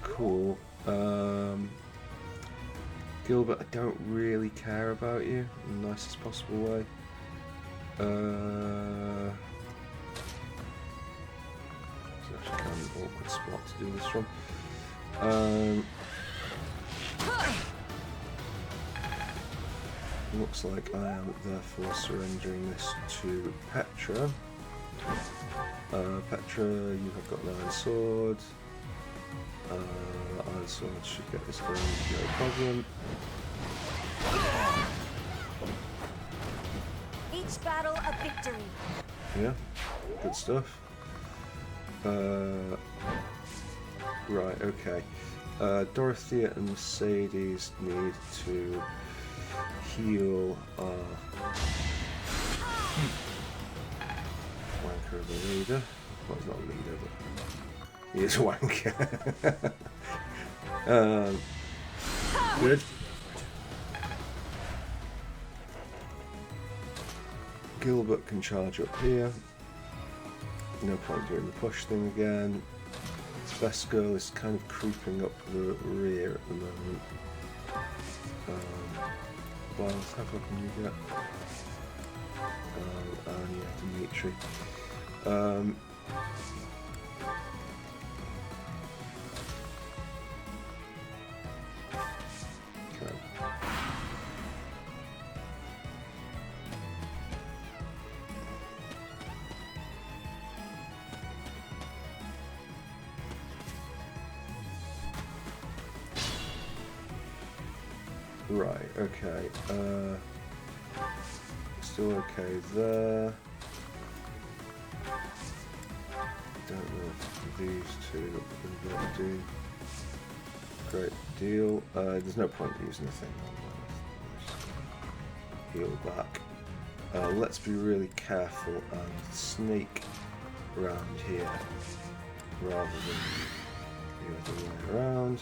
[SPEAKER 1] Cool. Gilbert, I don't really care about you in the nicest possible way. It's actually kind of an awkward spot to do this from. Looks like I am therefore surrendering this to Petra. Petra, you have got an iron sword. Iron sword should get this done, no problem.
[SPEAKER 2] Each battle a victory.
[SPEAKER 1] Yeah, good stuff. Right, okay. Dorothea and Mercedes need to heal our wanker of a leader. Well, he's not a leader, but he is a wanker. Good. Gilbert can charge up here. No point doing the push thing again. Best girl is kind of creeping up the rear at the moment. Well, how far can you get? And yeah, Dimitri. Okay. Right, okay. Still okay there. Don't know if these two are going to do great deal. There's no point using the thing on heal back. Let's be really careful and sneak around here rather than the other way around.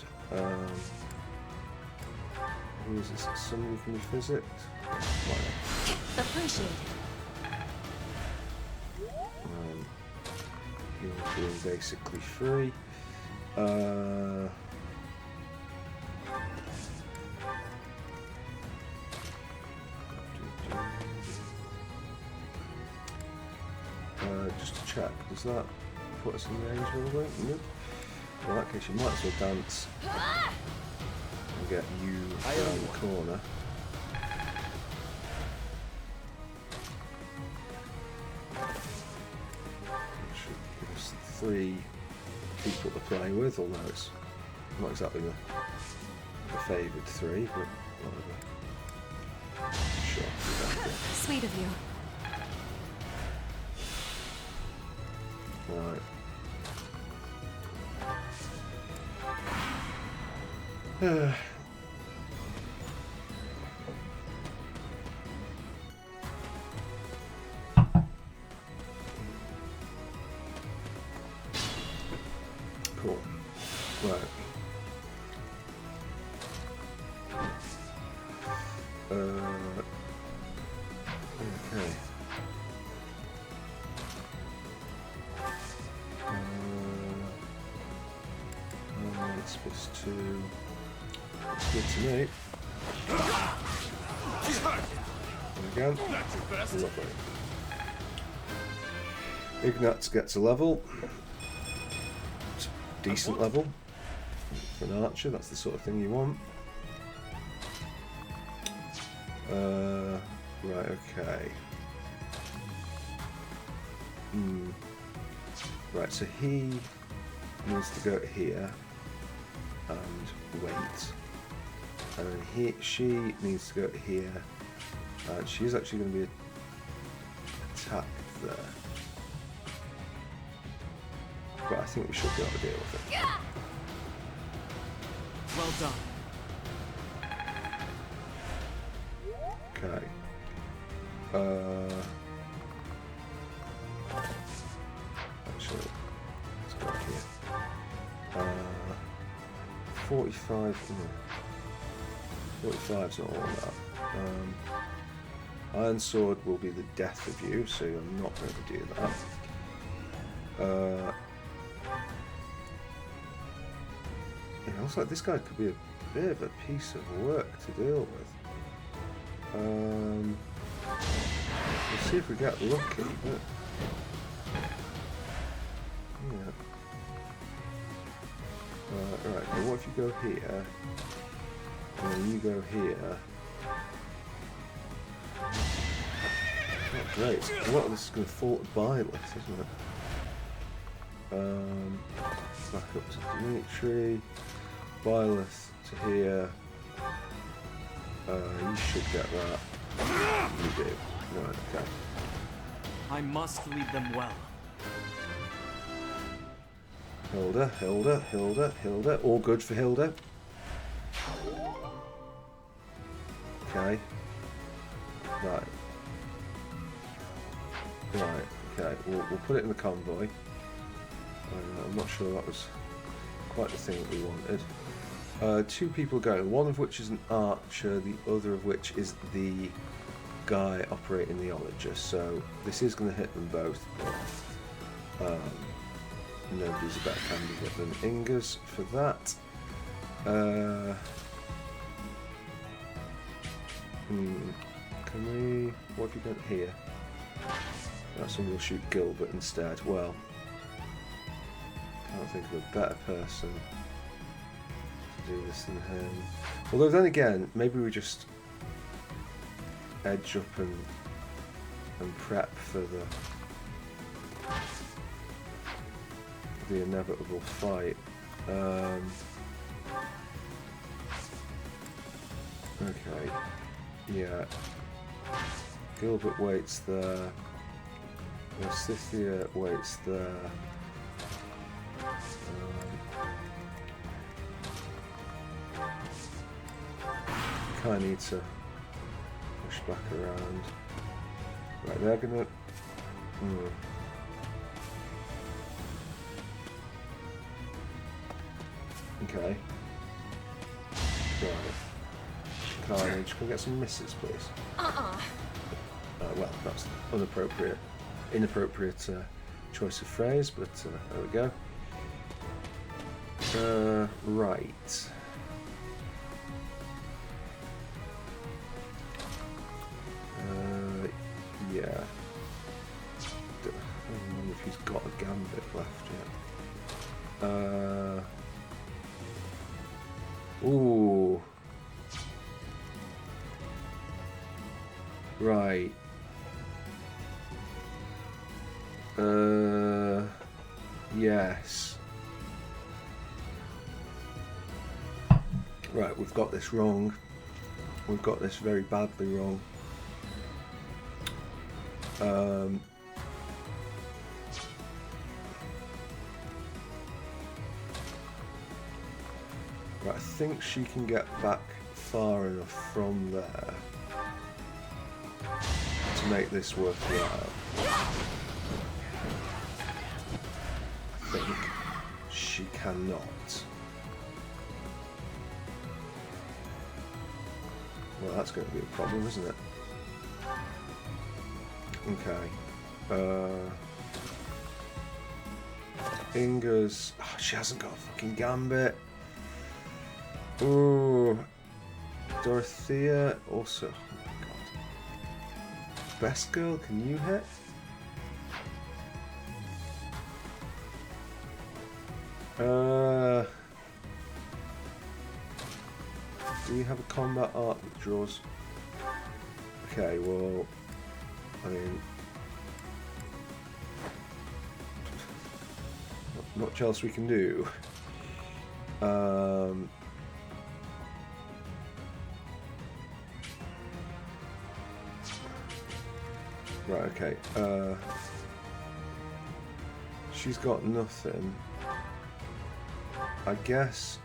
[SPEAKER 1] Who is this? Somebody from the physics?
[SPEAKER 2] Appreciate
[SPEAKER 1] You're being basically free. Just to check, does that put us in range all the way? Nope. In that case, you might as well dance and get you around the corner. Should give us 3 people to play with, although it's not exactly the favoured 3, but whatever. Sure.
[SPEAKER 2] Sweet of you.
[SPEAKER 1] Right. Okay. It's supposed to. It's good to me. There we go. Lovely. Ignatz gets a level. It's a decent level for an archer. That's the sort of thing you want. Right. Okay. Right. So he needs to go here and wait, and then she needs to go here, and she's actually going to be attacked there, but I think we should be able to deal with it.
[SPEAKER 3] Well done.
[SPEAKER 1] Okay. Actually, let's go here. 45. 45's not all that. Iron Sword will be the death of you, so I'm not going to do that. It looks like this guy could be a bit of a piece of work to deal with. We'll see if we get lucky, but yeah. Right, now what if you go here, and then you go here? Oh, great. A lot of this is going to fall to Byleth, isn't it? Back up to Dimitri. Byleth to here. You should get that. You do. Right, okay.
[SPEAKER 3] I must lead them well.
[SPEAKER 1] Hilda. All good for Hilda. Okay. Right. Okay. We'll put it in the convoy. I'm not sure that was quite the thing that we wanted. Two people going, one of which is an archer, the other of which is the guy operating the Onager. So this is going to hit them both, but nobody's a better candidate than Inga's for that. Can we... What have you got here? That's when we'll shoot Gilbert instead. Well, can't think of a better person to do this than him. Although then again, maybe we just edge up and prep for the inevitable fight. Okay, yeah. Gilbert waits there. Scythia waits there. Kind of need to push back around. Right, they're gonna. Okay. Right. Carnage, can we get some misses, please? Well, that's inappropriate choice of phrase, but there we go. Right. Yeah. I don't know if he's got a gambit left yet. Ooh. Right. Yes. Right, we've got this wrong. We've got this very badly wrong. Right, I think she can get back far enough from there to make this worthwhile. I think she cannot. Well, that's going to be a problem, isn't it? Okay. Inga's... Oh, she hasn't got a fucking gambit. Ooh. Dorothea also... Oh my god. Best girl, can you hit? Do we have a combat art that draws? Okay, well... I mean... Not much else we can do. Right, okay. She's got nothing. I guess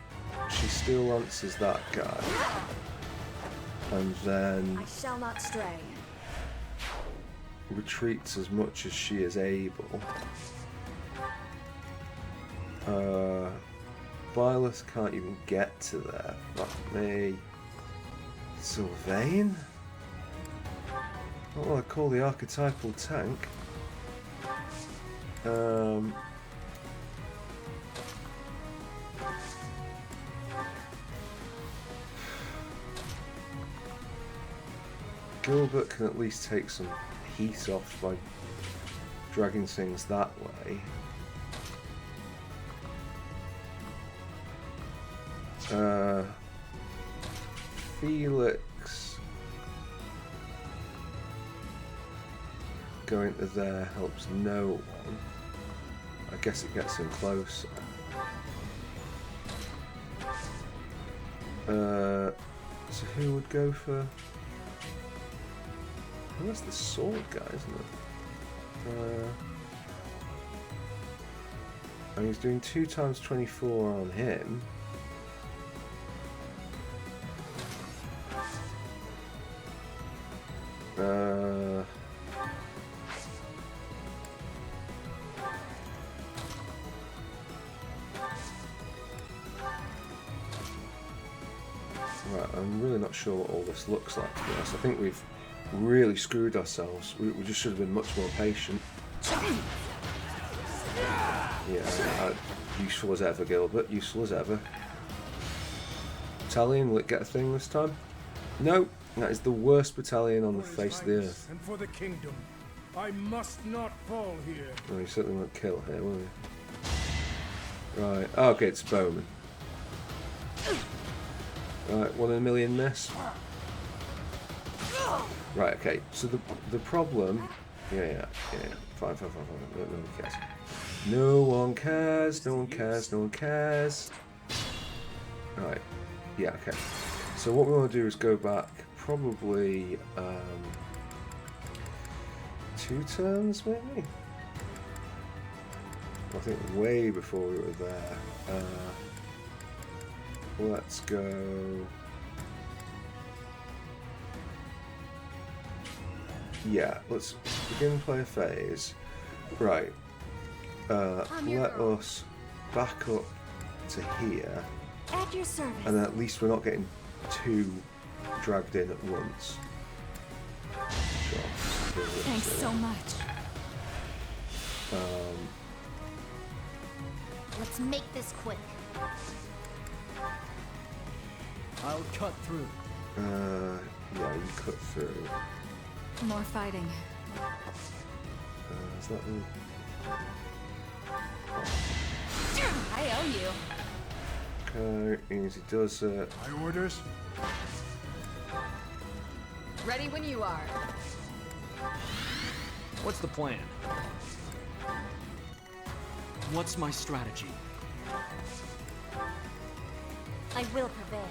[SPEAKER 1] she still answers that guy. And then
[SPEAKER 2] I shall not stray.
[SPEAKER 1] retreats as much as she is able. Byleth can't even get to there. Fuck me. Sylvain? What will I call the archetypal tank? Gilbert can at least take some heat off by dragging things that way. Felix going to there helps no one. I guess it gets him closer. So who would go for... Well, that's the sword guy, isn't it? And he's doing 2 times 24 on him. Right, I'm really not sure what all this looks like, to be honest. I think we've really screwed ourselves. We just should have been much more patient. Yeah, useful as ever, Gilbert. Useful as ever. Battalion, will it get a thing this time? No, that is the worst battalion on the face of the earth.
[SPEAKER 6] And for the kingdom, I must not fall here.
[SPEAKER 1] No, you certainly won't kill here, will you? Right, okay, it's Bowman. Right, 1 in a million miss. Right, okay, so the problem... Yeah, fine. No one cares. No one cares. Right, yeah, okay. So what we want to do is go back probably 2 turns, maybe? I think way before we were there. Let's go... Yeah, let's begin player phase. Right. Let us back up to here.
[SPEAKER 2] At your service.
[SPEAKER 1] And then at least we're not getting 2 dragged in at once.
[SPEAKER 2] Thanks so much. Let's make this quick.
[SPEAKER 3] I'll cut through.
[SPEAKER 1] Yeah, you cut through.
[SPEAKER 2] More fighting.
[SPEAKER 1] Is that the...
[SPEAKER 2] I owe you.
[SPEAKER 1] Okay, easy does it.
[SPEAKER 6] My orders?
[SPEAKER 2] Ready when you are.
[SPEAKER 3] What's the plan? What's my strategy?
[SPEAKER 2] I will prevail.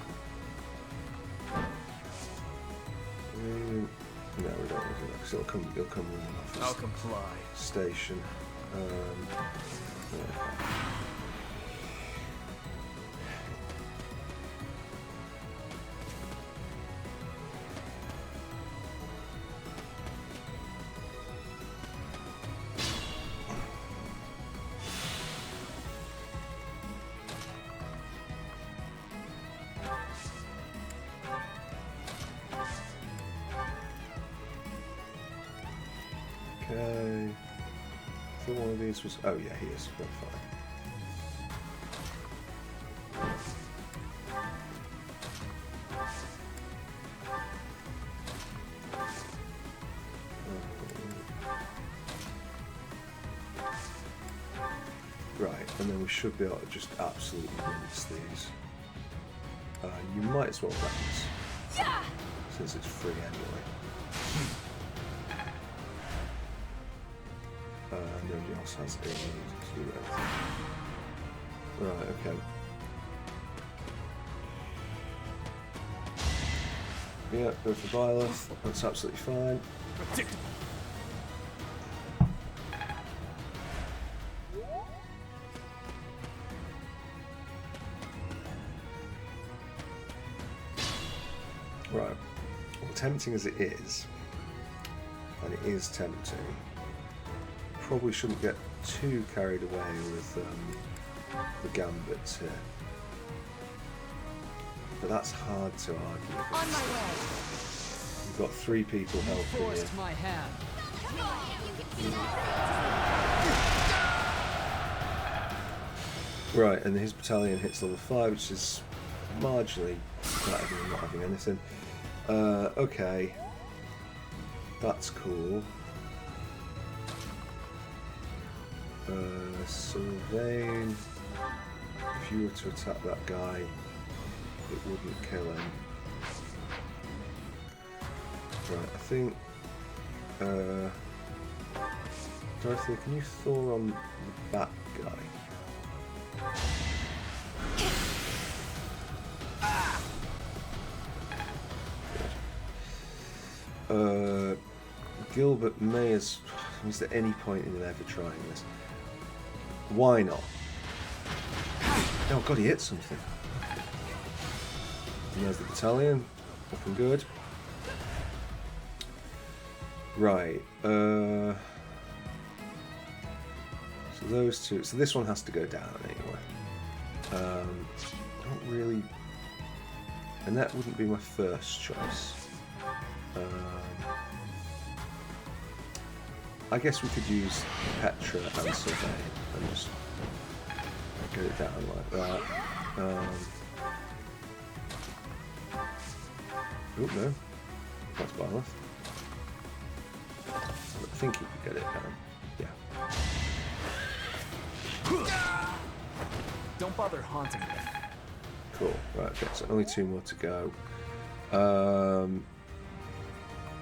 [SPEAKER 1] No, we don't want to do that because he'll come off his
[SPEAKER 3] I'll comply.
[SPEAKER 1] station. Yeah. Okay. I thought one of these was... Oh yeah, he is. Well, fine. Right, and then we should be able to just absolutely mince these. You might as well bounce, since it's free anyway. Nobody else has a need to do anything. Right, okay. Yeah, go for Violet. That's absolutely fine. Right. Well, tempting as it is, and it is tempting, probably shouldn't get too carried away with the gambits here. But that's hard to argue against.
[SPEAKER 2] On my way.
[SPEAKER 1] We've got 3 people helping you.
[SPEAKER 3] Forced my hand.
[SPEAKER 1] Right, and his battalion hits level 5, which is marginally better than not having anything. Okay. That's cool. Sylvain, if you were to attack that guy, it wouldn't kill him. Right, I think... Dorothy, can you Thor on the bat guy? Gilbert may as... Is there any point in ever trying this? Why not? Oh god, he hit something. And there's the battalion. Looking good. Right. So those two... So this one has to go down anyway. Not really... And that wouldn't be my first choice. I guess we could use Petra and Sylvain and just get it down like that. Oh no, that's Violet. I think you could get it down. Yeah.
[SPEAKER 3] Don't bother haunting me.
[SPEAKER 1] Cool. Right. Okay. So only 2 more to go.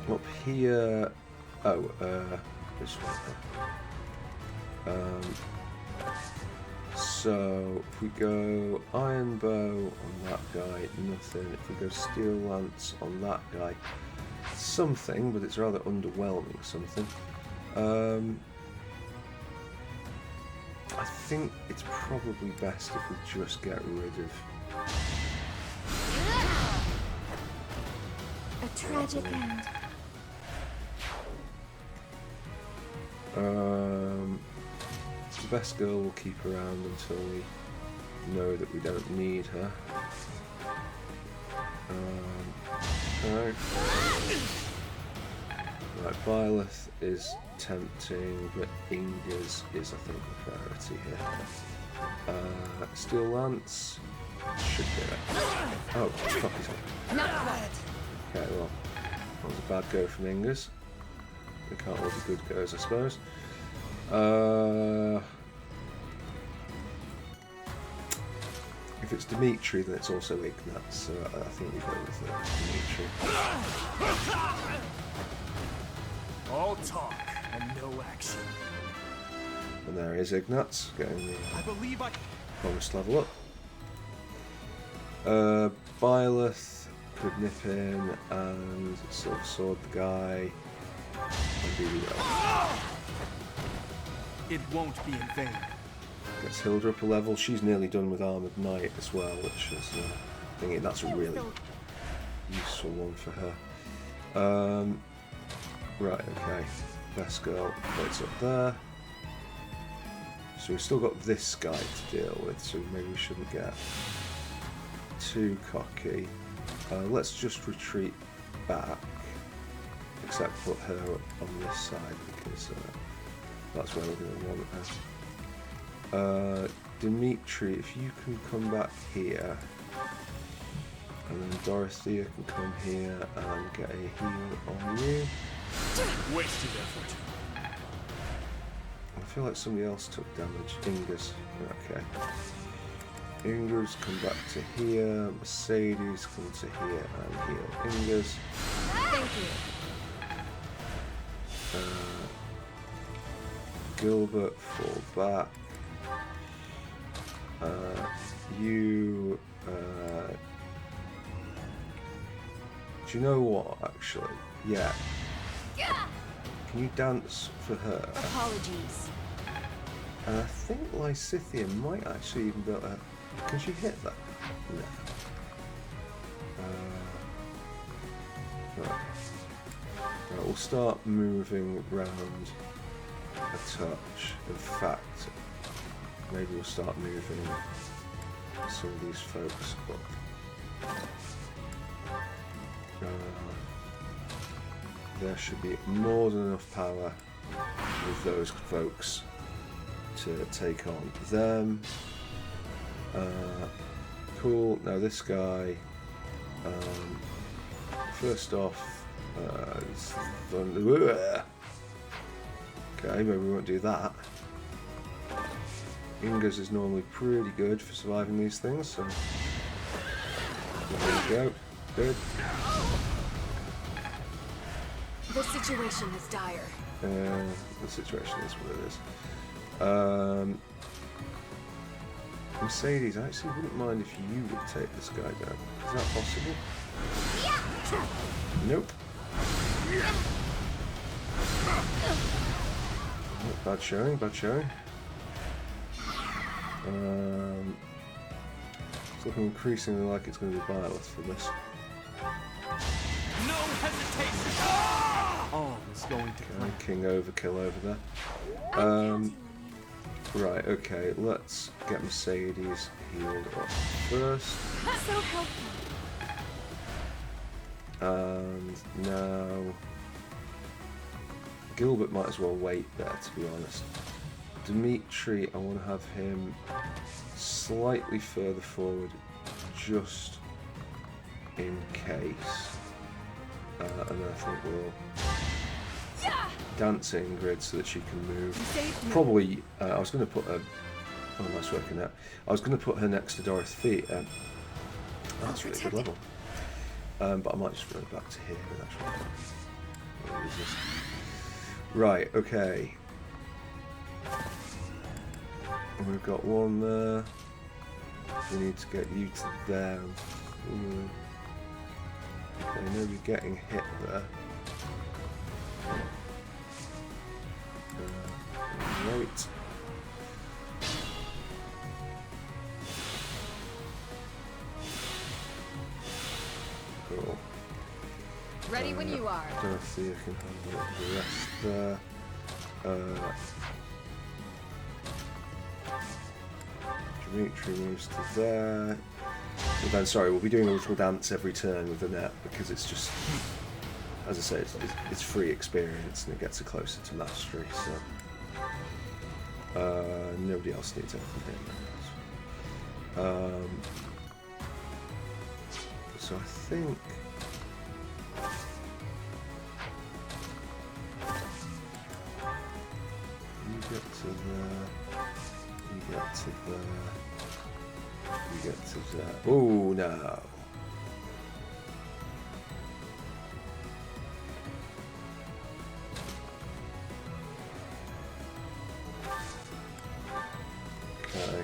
[SPEAKER 1] Up here. Oh. This one. So if we go Iron Bow on that guy, nothing. If we go Steel Lance on that guy, something, but it's rather underwhelming something. I think it's probably best if we just get rid of...
[SPEAKER 2] A tragic end.
[SPEAKER 1] The best girl will keep around until we know that we don't need her. Alright. Right, Violet is tempting, but Inga's is, I think, the priority here. Steel Lance should do it. Oh, fuck it.
[SPEAKER 2] Not quite.
[SPEAKER 1] Okay, well, that was a bad go from Inga's. We can't all be good goes, I suppose. If it's Dimitri, then it's also Ignat, so I think we go with Dimitri.
[SPEAKER 3] All talk and no action.
[SPEAKER 1] And there is Ignat, getting the
[SPEAKER 3] I believe I
[SPEAKER 1] bonus level up. Byleth could nip in and sort of sword the guy. And do the
[SPEAKER 3] It won't be in vain.
[SPEAKER 1] Gets Hilda up a level. She's nearly done with Armoured Knight as well, which is I think that's a really useful one for her. Right, okay. Best girl waits up there. So we've still got this guy to deal with, so maybe we shouldn't get too cocky. Let's just retreat back. except put her on this side because that's where we're going to want her. Dimitri, if you can come back here, and then Dorothea can come here and get a heal on you.
[SPEAKER 5] Wasted effort.
[SPEAKER 1] I feel like somebody else took damage. Inga's. Okay. Inga's come back to here. Mercedes come to here and heal Inga's.
[SPEAKER 2] Thank you.
[SPEAKER 1] Gilbert, fall back. You. Do you know what? Actually, yeah. Can you dance for her?
[SPEAKER 2] Apologies.
[SPEAKER 1] And I think Lysithea might actually even be able to... Can she hit that? No. Right. Right, we'll start moving round a touch. In fact, maybe we'll start moving some of these folks up. There should be more than enough power with those folks to take on them. Cool. Now this guy. First off, okay, maybe we won't do that. Inga's is normally pretty good for surviving these things, so there we go. Good.
[SPEAKER 2] The situation is dire.
[SPEAKER 1] The situation is what it is. Mercedes, I actually wouldn't mind if you would take this guy down. Is that possible? Nope. Oh, bad showing, bad showing. It's looking increasingly like it's going to be Byleth for this.
[SPEAKER 3] No hesitation! All is going to plan.
[SPEAKER 1] King overkill over there. Right, okay, let's get Mercedes healed up first.
[SPEAKER 2] So helpful.
[SPEAKER 1] And now Gilbert might as well wait there, to be honest. Dimitri, I want to have him slightly further forward, just in case. And then I think we'll dance Ingrid so that she can move. Probably, I was going to put her. Oh, nice working that. I was going to put her next to Dorothea. That's really good level. But I might just run it back to here. Actually. Right. Okay. We've got one there. We need to get you to there. Okay, nobody getting hit there. Right. Cool.
[SPEAKER 2] Ready when you are.
[SPEAKER 1] Dorothea can handle the rest there. Dimitri moves to there. Well, then, sorry, we'll be doing a little dance every turn with Annette because it's just, as I say, it's free experience and it gets her closer to mastery. So nobody else needs anything here. So I think. You get to there. You get to there. You get to there. Oh no. Okay.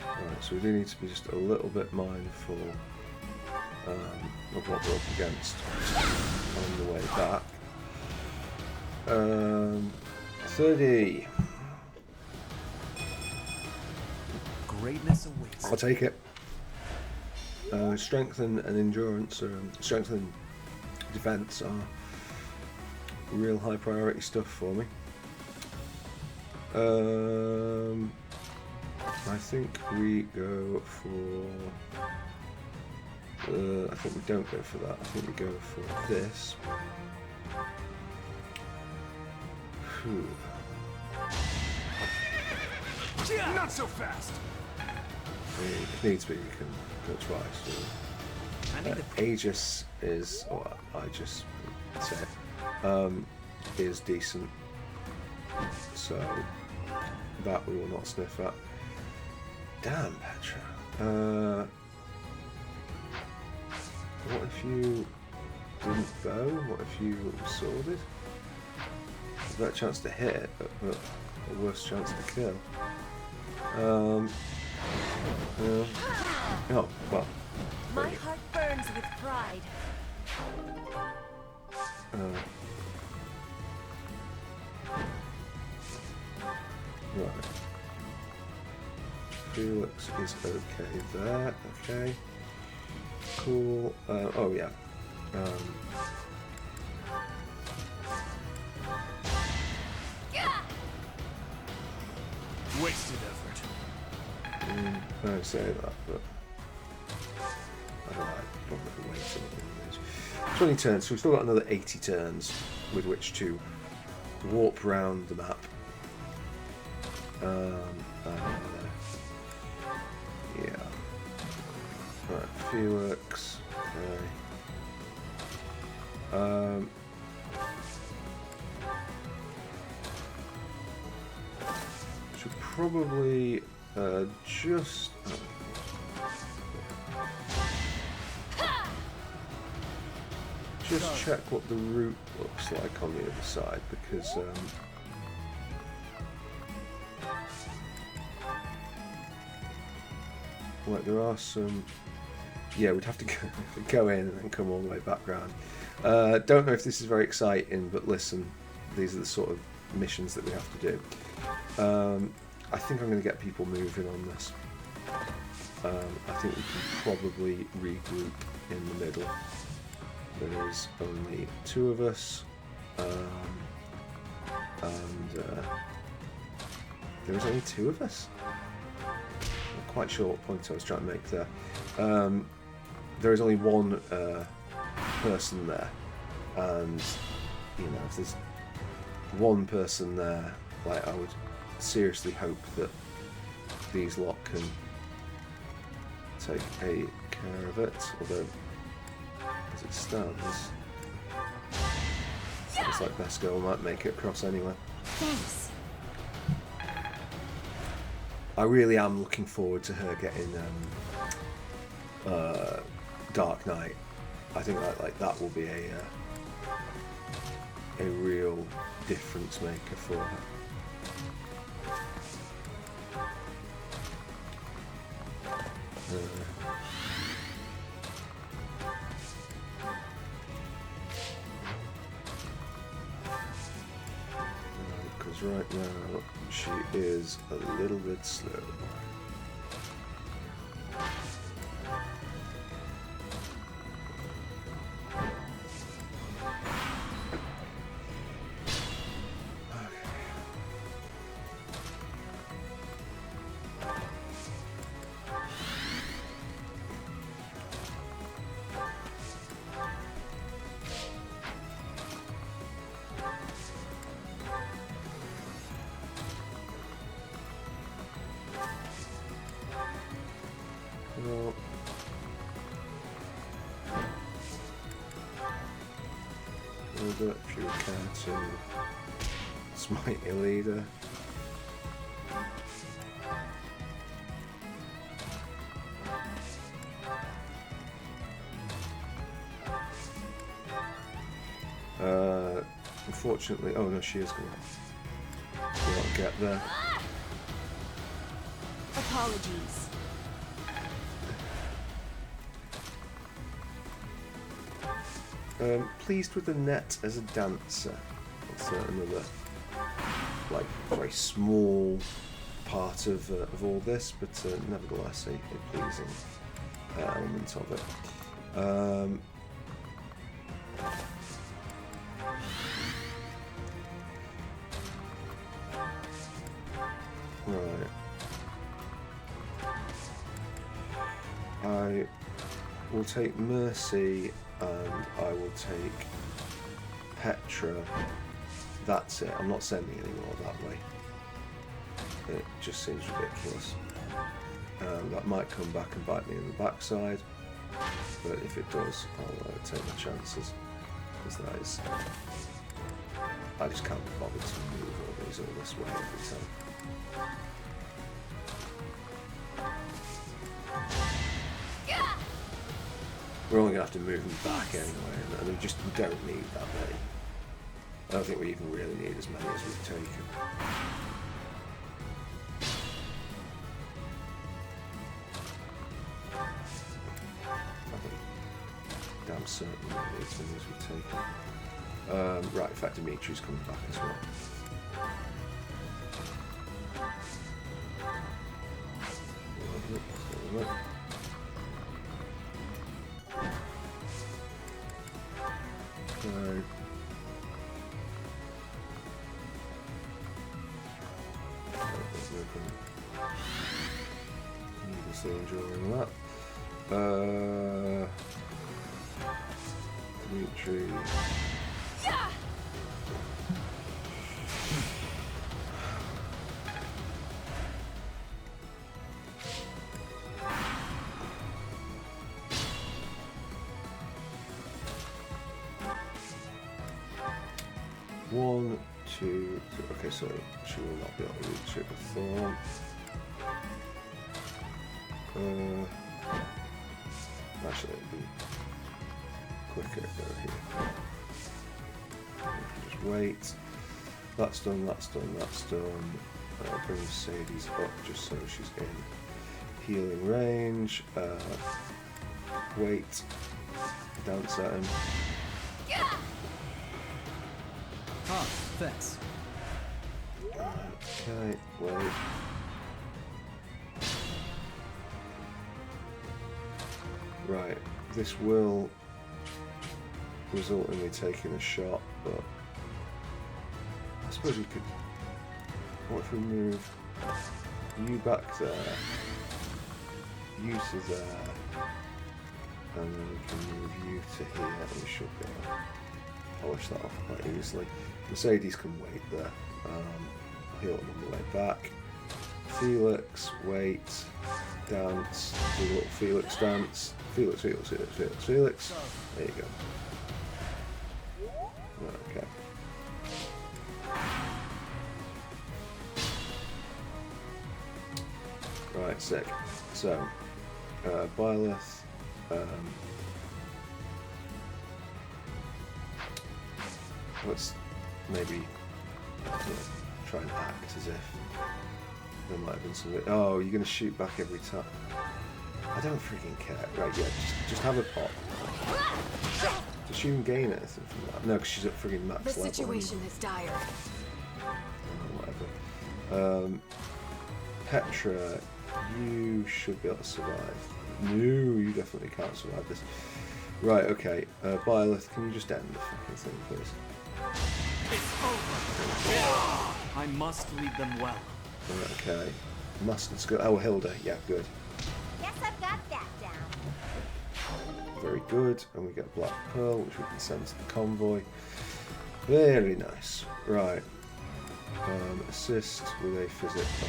[SPEAKER 1] Right, so we do need to be just a little bit mindful of what we're up against on the way back. 30.
[SPEAKER 3] Greatness awaits.
[SPEAKER 1] I'll take it. Strength and endurance, or strength and defense are real high priority stuff for me. I think we go for... I think we don't go for that. I think we go for this. Whew.
[SPEAKER 5] Not so fast!
[SPEAKER 1] If needs be, we can go twice.
[SPEAKER 3] I need to
[SPEAKER 1] Aegis is, or I just say, is decent. So that we will not sniff at. Damn, Petra. What if you didn't bow? What if you sworded? A better chance to hit, but a worse chance to kill. Oh, well.
[SPEAKER 2] My heart burns with pride.
[SPEAKER 1] Right. Felix is okay there. Okay. Cool. Oh yeah.
[SPEAKER 5] Wasted effort.
[SPEAKER 1] I don't say that, but I don't like probably waiting. 20 turns, so we've still got another 80 turns with which to warp round the map. Yeah. Right, Felix. Okay. Should probably just. Just check what the route looks like on the other side, because like there are some. Yeah, we'd have to go in and then come all the way back round. Don't know if this is very exciting, but listen, these are the sort of missions that we have to do. I think I'm going to get people moving on this. I think we can probably regroup in the middle. There is only 2 of us, and there is only 2 of us. Not quite sure what point I was trying to make there. There is only 1 person there, and you know, if there's 1 person there, like, I would seriously hope that these lot can take care of it. Although, as it stands, looks like Best Girl might make it across anyway.
[SPEAKER 2] Thanks.
[SPEAKER 1] I really am looking forward to her getting Dark Knight. I think like that will be a real difference maker for her. Because right now she is a little bit slow. Well, Gilbert, if you can to smite your leader. Unfortunately, oh no, she is going to get there.
[SPEAKER 2] Apologies.
[SPEAKER 1] Pleased with Annette as a dancer. That's another, like, very small part of all this, but nevertheless a pleasing element of it. Right. we'll take Mercy, and I will take Petra. That's it. I'm not sending any more that way. It just seems ridiculous. That might come back and bite me in the backside, but if it does, I'll take my chances. Because that is... I just can't be bothered to move all these all this way every time. We're only going to have to move them back anyway, and we just don't need that many. I don't think we even really need as many as we've taken. I think damn certain we need as many as we've taken. Right, in fact, Dimitri's coming back as well. Still enjoying that. Dimitri. One, two, three. Okay, so she will not be able to reach it with Thorn. Actually, it'd be quicker to go here. Just wait. That's done, that's done, that's done. Bring Mercedes up just so she's in healing range. Wait. Dance at him.
[SPEAKER 3] Ah, thanks.
[SPEAKER 1] Okay, wait. Right, this will result in me taking a shot, but I suppose we could... What if we move you back there, you to there, and then we can move you to here, and we should be able to polish that off quite easily. Mercedes can wait there. Heal them on the way back. Felix, wait, dance, do a little Felix dance. Felix. There you go. Okay. Right, sick. So, Byleth, let's maybe try and act as if there might have been something. Oh, you're going to shoot back every time. I don't freaking care. Right, yeah, just have a pop. Does she even gain anything from that? No, because she's at freaking max level.
[SPEAKER 2] The situation is dire.
[SPEAKER 1] Whatever. Petra, you should be able to survive. No, you definitely can't survive this. Right, okay. Byleth, can you just end the fucking thing, please?
[SPEAKER 3] It's over. I must lead them well.
[SPEAKER 1] Right, okay. Mustard skill. Oh, Hilda. Yeah, good.
[SPEAKER 2] Guess I've got that down.
[SPEAKER 1] Very good. And we get Black Pearl, which we can send to the convoy. Very nice. Right. Assist with a physic on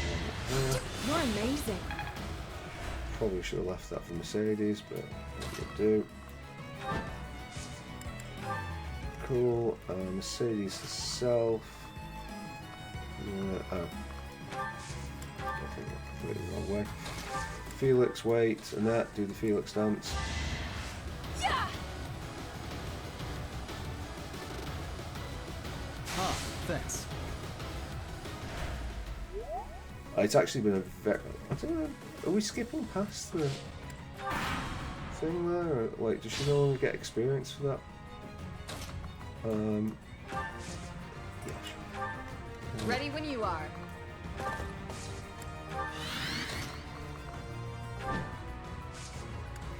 [SPEAKER 1] her.
[SPEAKER 2] You're amazing.
[SPEAKER 1] Probably should have left that for Mercedes, but what we'll do. Cool. Mercedes herself. Oh. I think I put it the wrong way. Felix, wait. Annette, do the Felix dance.
[SPEAKER 2] Yeah.
[SPEAKER 3] Ah, thanks.
[SPEAKER 1] It's actually been a very... I don't know, are we skipping past the thing there? Or, like, does she no longer get experience for that? Yeah, sure.
[SPEAKER 2] Ready when you are.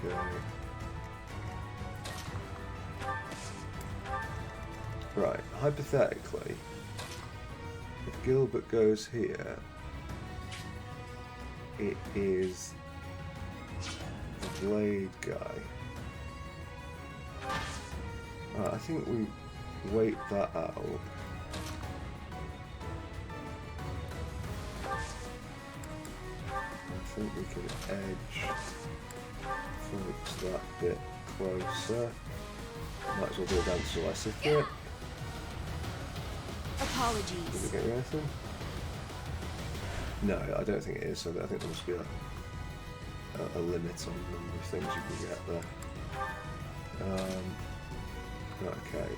[SPEAKER 1] Okay. Right, hypothetically, if Gilbert goes here, it is the blade guy. I think we wait that out. I think we can edge folks that bit closer. Might as well do a dance to Leslie for it.
[SPEAKER 2] Apologies.
[SPEAKER 1] Did it get you anything? No, I don't think it is. So I think there must be a limit on the number of things you can get there. Okay.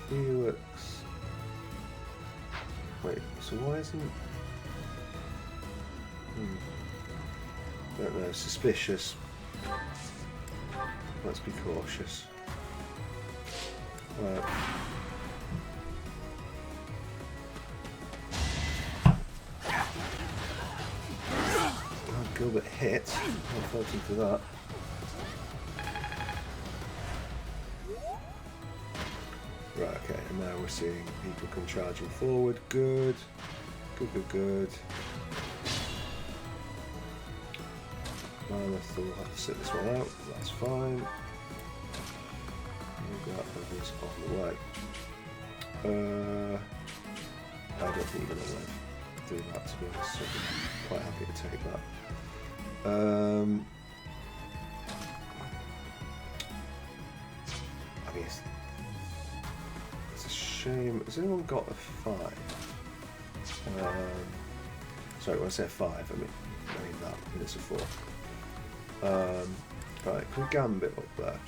[SPEAKER 1] Felix. Wait. So why isn't? Don't know. Suspicious. Let's be cautious. Right. Oh, Gilbert hit. Not faulting for that. Right, okay, and now we're seeing people come charging forward. Good. Good. Mammoth will have to sit this one out. That's fine. We've got others on the way. I don't think you're going to live through that, to be honest, so I'm quite happy to take that. I mean, it's a shame. Has anyone got a 5? Sorry, when I say 5, I mean that. I mean it's a 4. Right, can we gambit up there?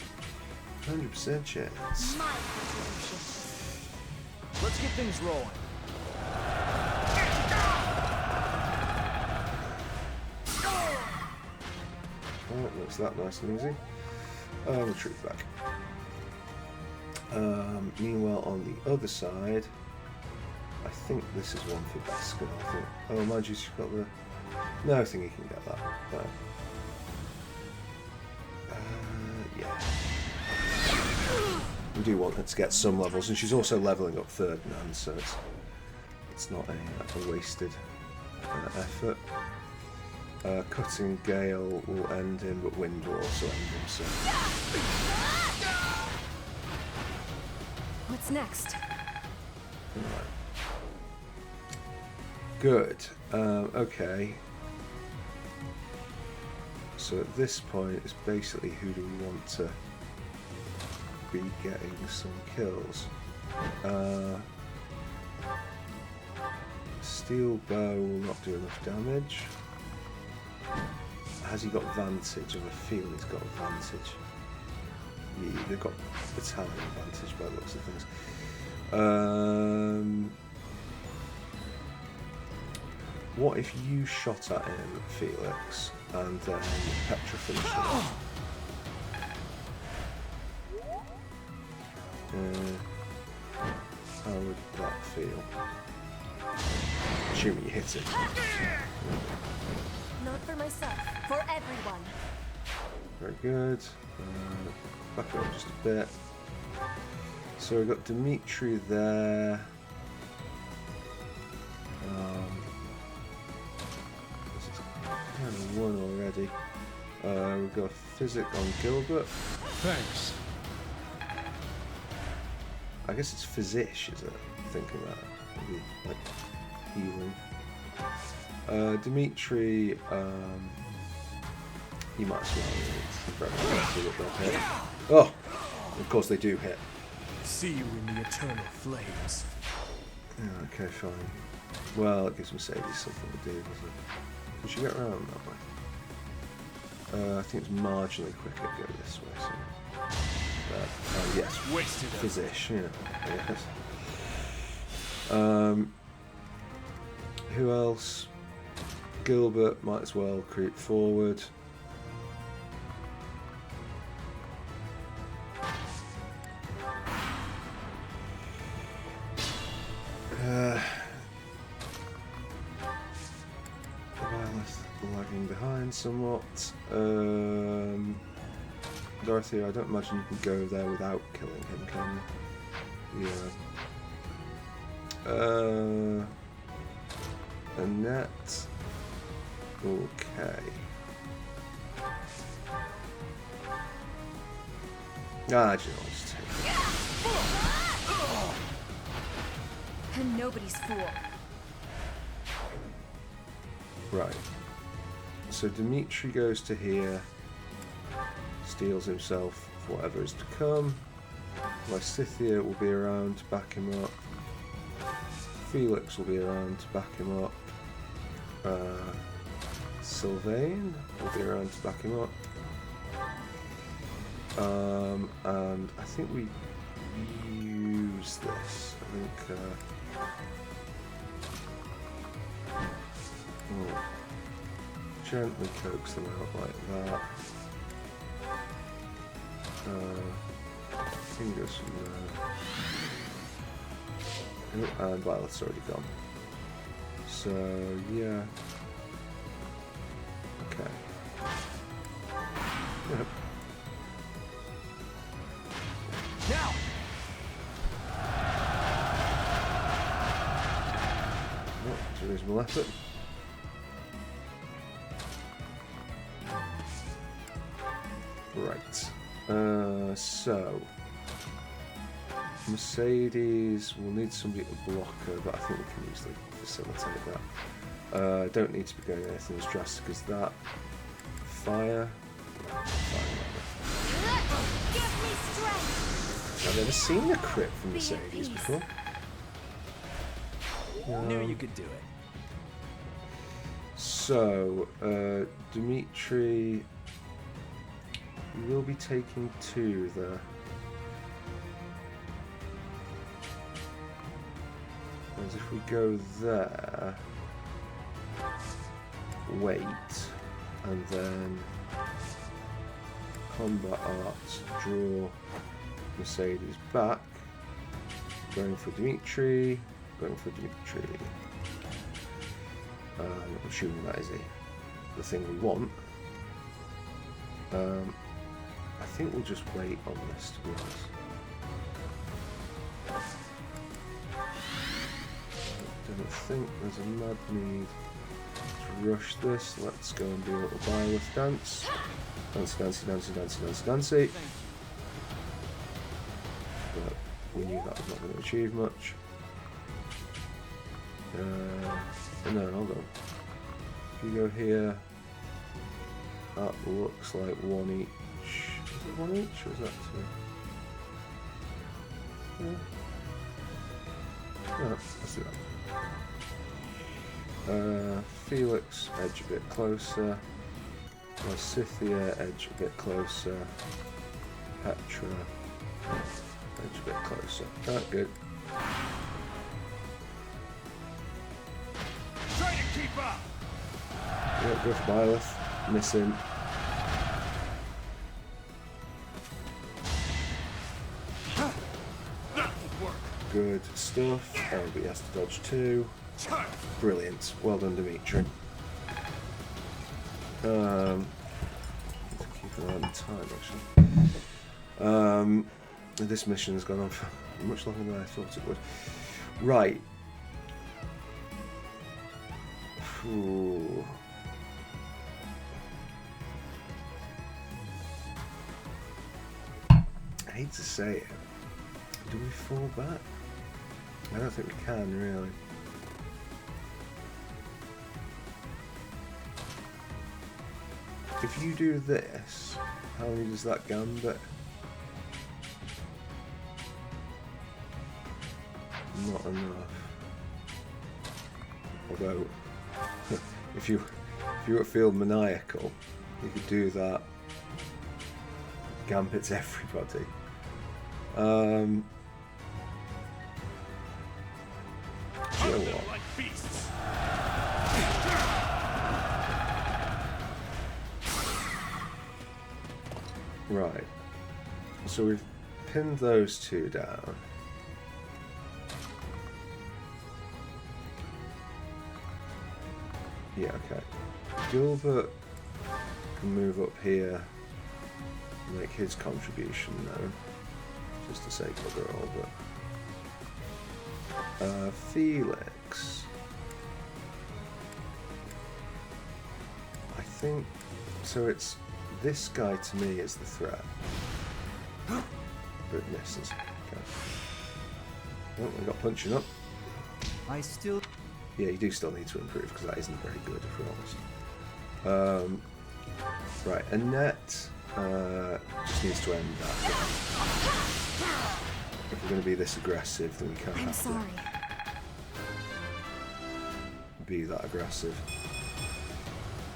[SPEAKER 1] 100% chance.
[SPEAKER 2] My contribution.
[SPEAKER 3] Let's get things rolling.
[SPEAKER 1] Alright, looks that nice and easy. Retreat back. Meanwhile, on the other side, I think this is one for Baskin, I think. Oh, mind you, she's got the... No, I think you can get that. Right. Yeah. We do want her to get some levels, and she's also levelling up third man, so it's not a wasted effort. Cutting Gale will end him, but Wind will also end him, so...
[SPEAKER 2] What's next?
[SPEAKER 1] Right. Good. Okay. So at this point, it's basically who do we want to be getting some kills. Steel Bow will not do enough damage. Has he got Vantage? I have a feeling he's got Vantage. Yeah, they've got battalion advantage by the looks of things. What if you shot at him, Felix, and then Petra finished him? How would that feel? Assuming you hit him.
[SPEAKER 2] Not for myself, for everyone.
[SPEAKER 1] Very good. Back up just a bit. So we've got Dimitri there. This is kind of one already. We've got Physic on Gilbert.
[SPEAKER 6] Thanks.
[SPEAKER 1] I guess it's Physish, is it? Thinking about it. Maybe like healing. Dimitri, you might as well see what they'll hit. Oh! Of course they do hit.
[SPEAKER 3] See you in the eternal flames.
[SPEAKER 1] Yeah, okay, fine. Well, it gives Mercedes something to do, doesn't it? Can she get around that way? I think it's marginally quicker to go this way, so... yes,
[SPEAKER 3] Wasted
[SPEAKER 1] Physish, you know, yes. Who else? Gilbert might as well creep forward. Lagging behind somewhat. Dorothy, I don't imagine you can go there without killing him, can you? Yeah. Annette. Okay. Ah, do you know what? Just take it.
[SPEAKER 2] I'm nobody's fool.
[SPEAKER 1] Right. So Dimitri goes to here, steals himself for whatever is to come. Lysithea will be around to back him up. Felix will be around to back him up. Sylvain will be around to back him up. And I think we use this. I think. Gently coax them out like that. Fingers from there. Oh, and Violet's already gone. So yeah. Okay. Yep.
[SPEAKER 3] Now.
[SPEAKER 1] Oh, it's a reasonable effort. Right. So Mercedes will need somebody to block her, but I think we can easily facilitate that. Don't need to be going anything as drastic as that. Fire.
[SPEAKER 2] Give me strength.
[SPEAKER 1] I've never seen a crit from Mercedes before.
[SPEAKER 3] Knew you could do it.
[SPEAKER 1] So, Dimitri, we will be taking 2 there. As if we go there, wait, and then combat art, draw Mercedes back, going for Dimitri, going for Dimitri. I'm assuming that is the thing we want. I think we'll just wait on this, to be honest. I don't think there's a mad need to rush this. Let's go and do a little Byleth dance. Dancey, dancey, dancey, dancey, dancey, dancey. But we knew that was not going to achieve much. No, hold on. If you go here, that looks like 1 each. Is it 1 each or is that 2? Yeah. No, let's do that. Felix, edge a bit closer. Lysithea, edge a bit closer. Petra, edge a bit closer. That good.
[SPEAKER 5] Try to keep up.
[SPEAKER 1] Yep, go for Byleth. Miss him.
[SPEAKER 5] That will work.
[SPEAKER 1] Good stuff. But he has to dodge 2. Brilliant. Well done, Dimitri. Keep an eye on the time, actually. This mission has gone on for much longer than I thought it would. Right. Ooh. I hate to say it. Do we fall back? I don't think we can, really. If you do this, how many does that gambit? Not enough. Although, if you feel maniacal, you could do that. Gambits everybody. Do you know what?
[SPEAKER 5] Like beasts.
[SPEAKER 1] Right. So we've pinned those 2 down. Yeah, okay. Gilbert can move up here and make his contribution known. Just to say bugger all, but... Felix... I think... So it's... This guy to me is the threat. But it misses. Okay. Oh, we got punching up.
[SPEAKER 3] I still...
[SPEAKER 1] Yeah, you do still need to improve because that isn't very good, if we're honest. Right, Annette just needs to end that. If we're going to be this aggressive, then we can't
[SPEAKER 2] I'm
[SPEAKER 1] have
[SPEAKER 2] sorry.
[SPEAKER 1] to be that aggressive.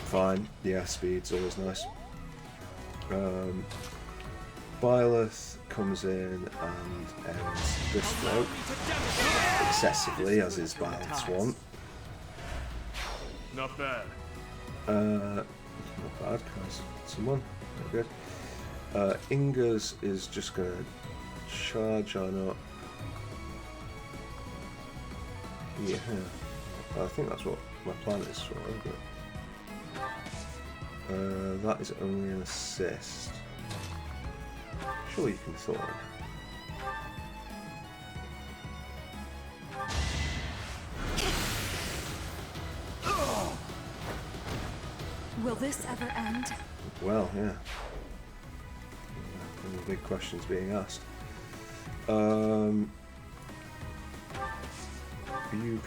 [SPEAKER 1] Fine, yeah, speed's always nice. Byleth comes in and ends this float excessively, as is Byleth's want.
[SPEAKER 6] Not bad.
[SPEAKER 1] Not bad, guys. Someone, very good. Inga's is just going to charge on up. Yeah, I think that's what my plan is for, isn't it? That is only an assist. Surely you can thorn.
[SPEAKER 2] Will this ever end?
[SPEAKER 1] Well, yeah. Any big questions being asked. You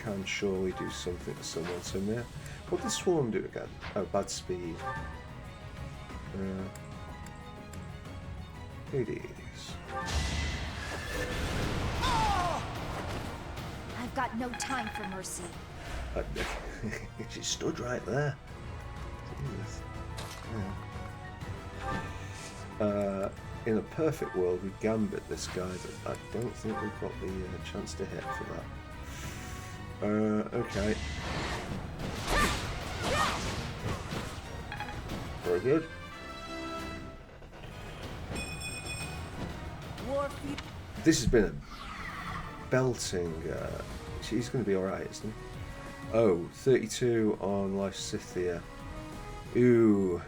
[SPEAKER 1] can surely do something to someone, so yeah. What does Swarm do again? Oh, bad speed. Hades.
[SPEAKER 2] I've got no time for mercy.
[SPEAKER 1] She stood right there. Jesus. Yeah. In a perfect world, we gambit this guy, but I don't think we've got the chance to hit for that. Okay. Very good. This has been a belting. He's going to be alright, isn't he? Oh, 32 on Lysithia. Ooh.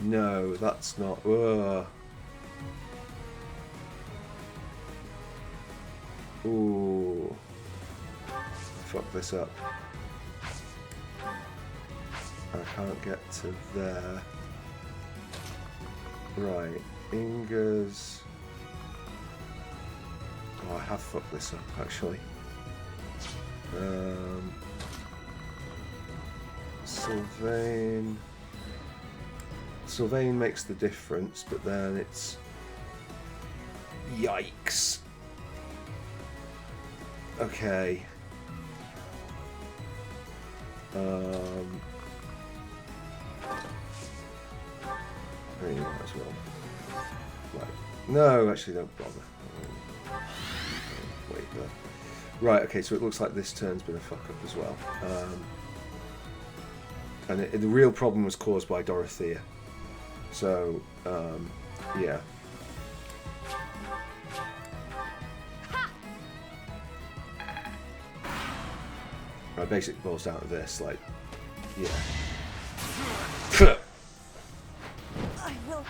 [SPEAKER 1] No, that's not. Ugh. Ooh. Fuck this up. I can't get to there. Right. Inga's. Oh, I have fucked this up, actually. Sylvain. Sylvain makes the difference, but then it's... Yikes. Okay. I mean, you might as well. Right. No, actually, don't bother. Wait there. Right, okay, so it looks like this turn's been a fuck up as well. And the real problem was caused by Dorothea. So, yeah. It basically boils down to this, like, yeah.
[SPEAKER 2] I will.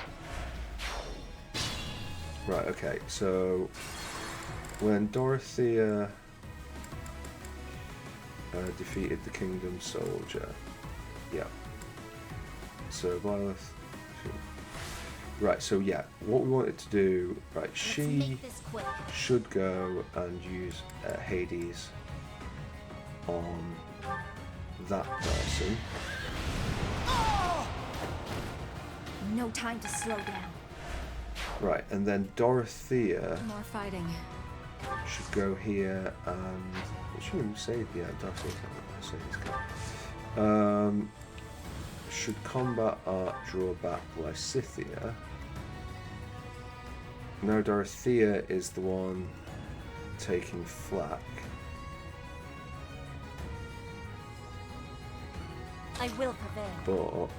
[SPEAKER 1] Right, okay, so when Dorothea defeated the Kingdom Soldier, yeah. So Byleth, right, so yeah, what we wanted to do, right, she should go and use Hades on that person.
[SPEAKER 2] No time to slow down.
[SPEAKER 1] Right, and then Dorothea
[SPEAKER 2] More fighting.
[SPEAKER 1] should go here and what should we say? Yeah, Dorothea can say his guy. Should combat art draw back Lysithia. No, Dorothea is the one taking flak.
[SPEAKER 2] I will prevail.
[SPEAKER 1] But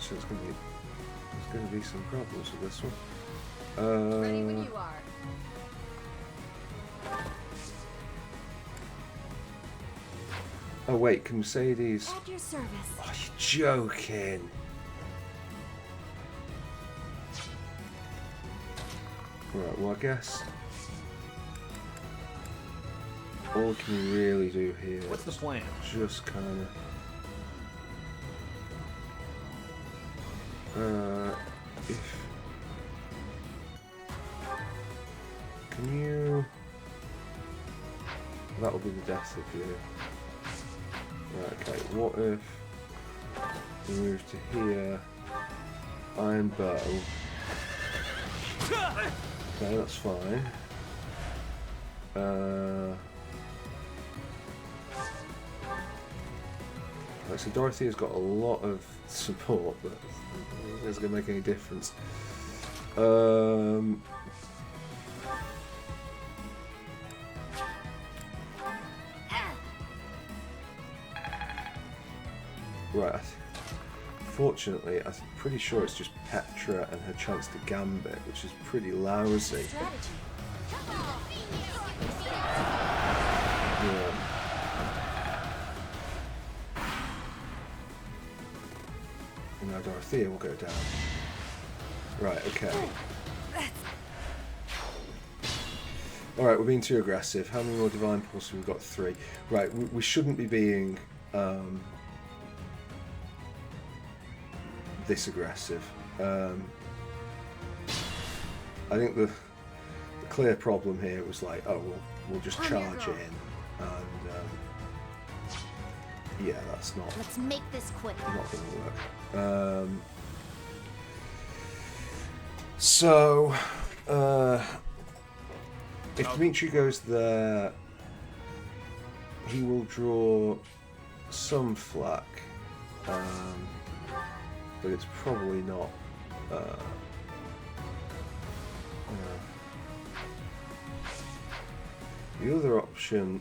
[SPEAKER 1] so there's going to be some problems with this one.
[SPEAKER 2] Ready when you are.
[SPEAKER 1] Oh wait, can Mercedes?
[SPEAKER 2] At your service.
[SPEAKER 1] Oh, you're joking. Right, well I guess all we can really do here
[SPEAKER 3] What's the plan?
[SPEAKER 1] just kind of If can you? That will be the death of you. Right. Okay. What if we move to here? Iron bow. Okay, that's fine. Right, so Dorothea's got a lot of support, but it's going to make any difference. Right. Fortunately, I'm pretty sure it's just Petra and her chance to gambit, which is pretty lousy. Yeah. And now Dorothea will go down. Right, okay. Alright, we're being too aggressive. How many more Divine Pulse have we got? 3. Right, we shouldn't be being this aggressive. I think the clear problem here was like, oh, we'll just charge in, and yeah, that's not.
[SPEAKER 2] Let's make this quick.
[SPEAKER 1] Not going to work. So, if Dimitri goes there, he will draw some flak. But it's probably not. The other option.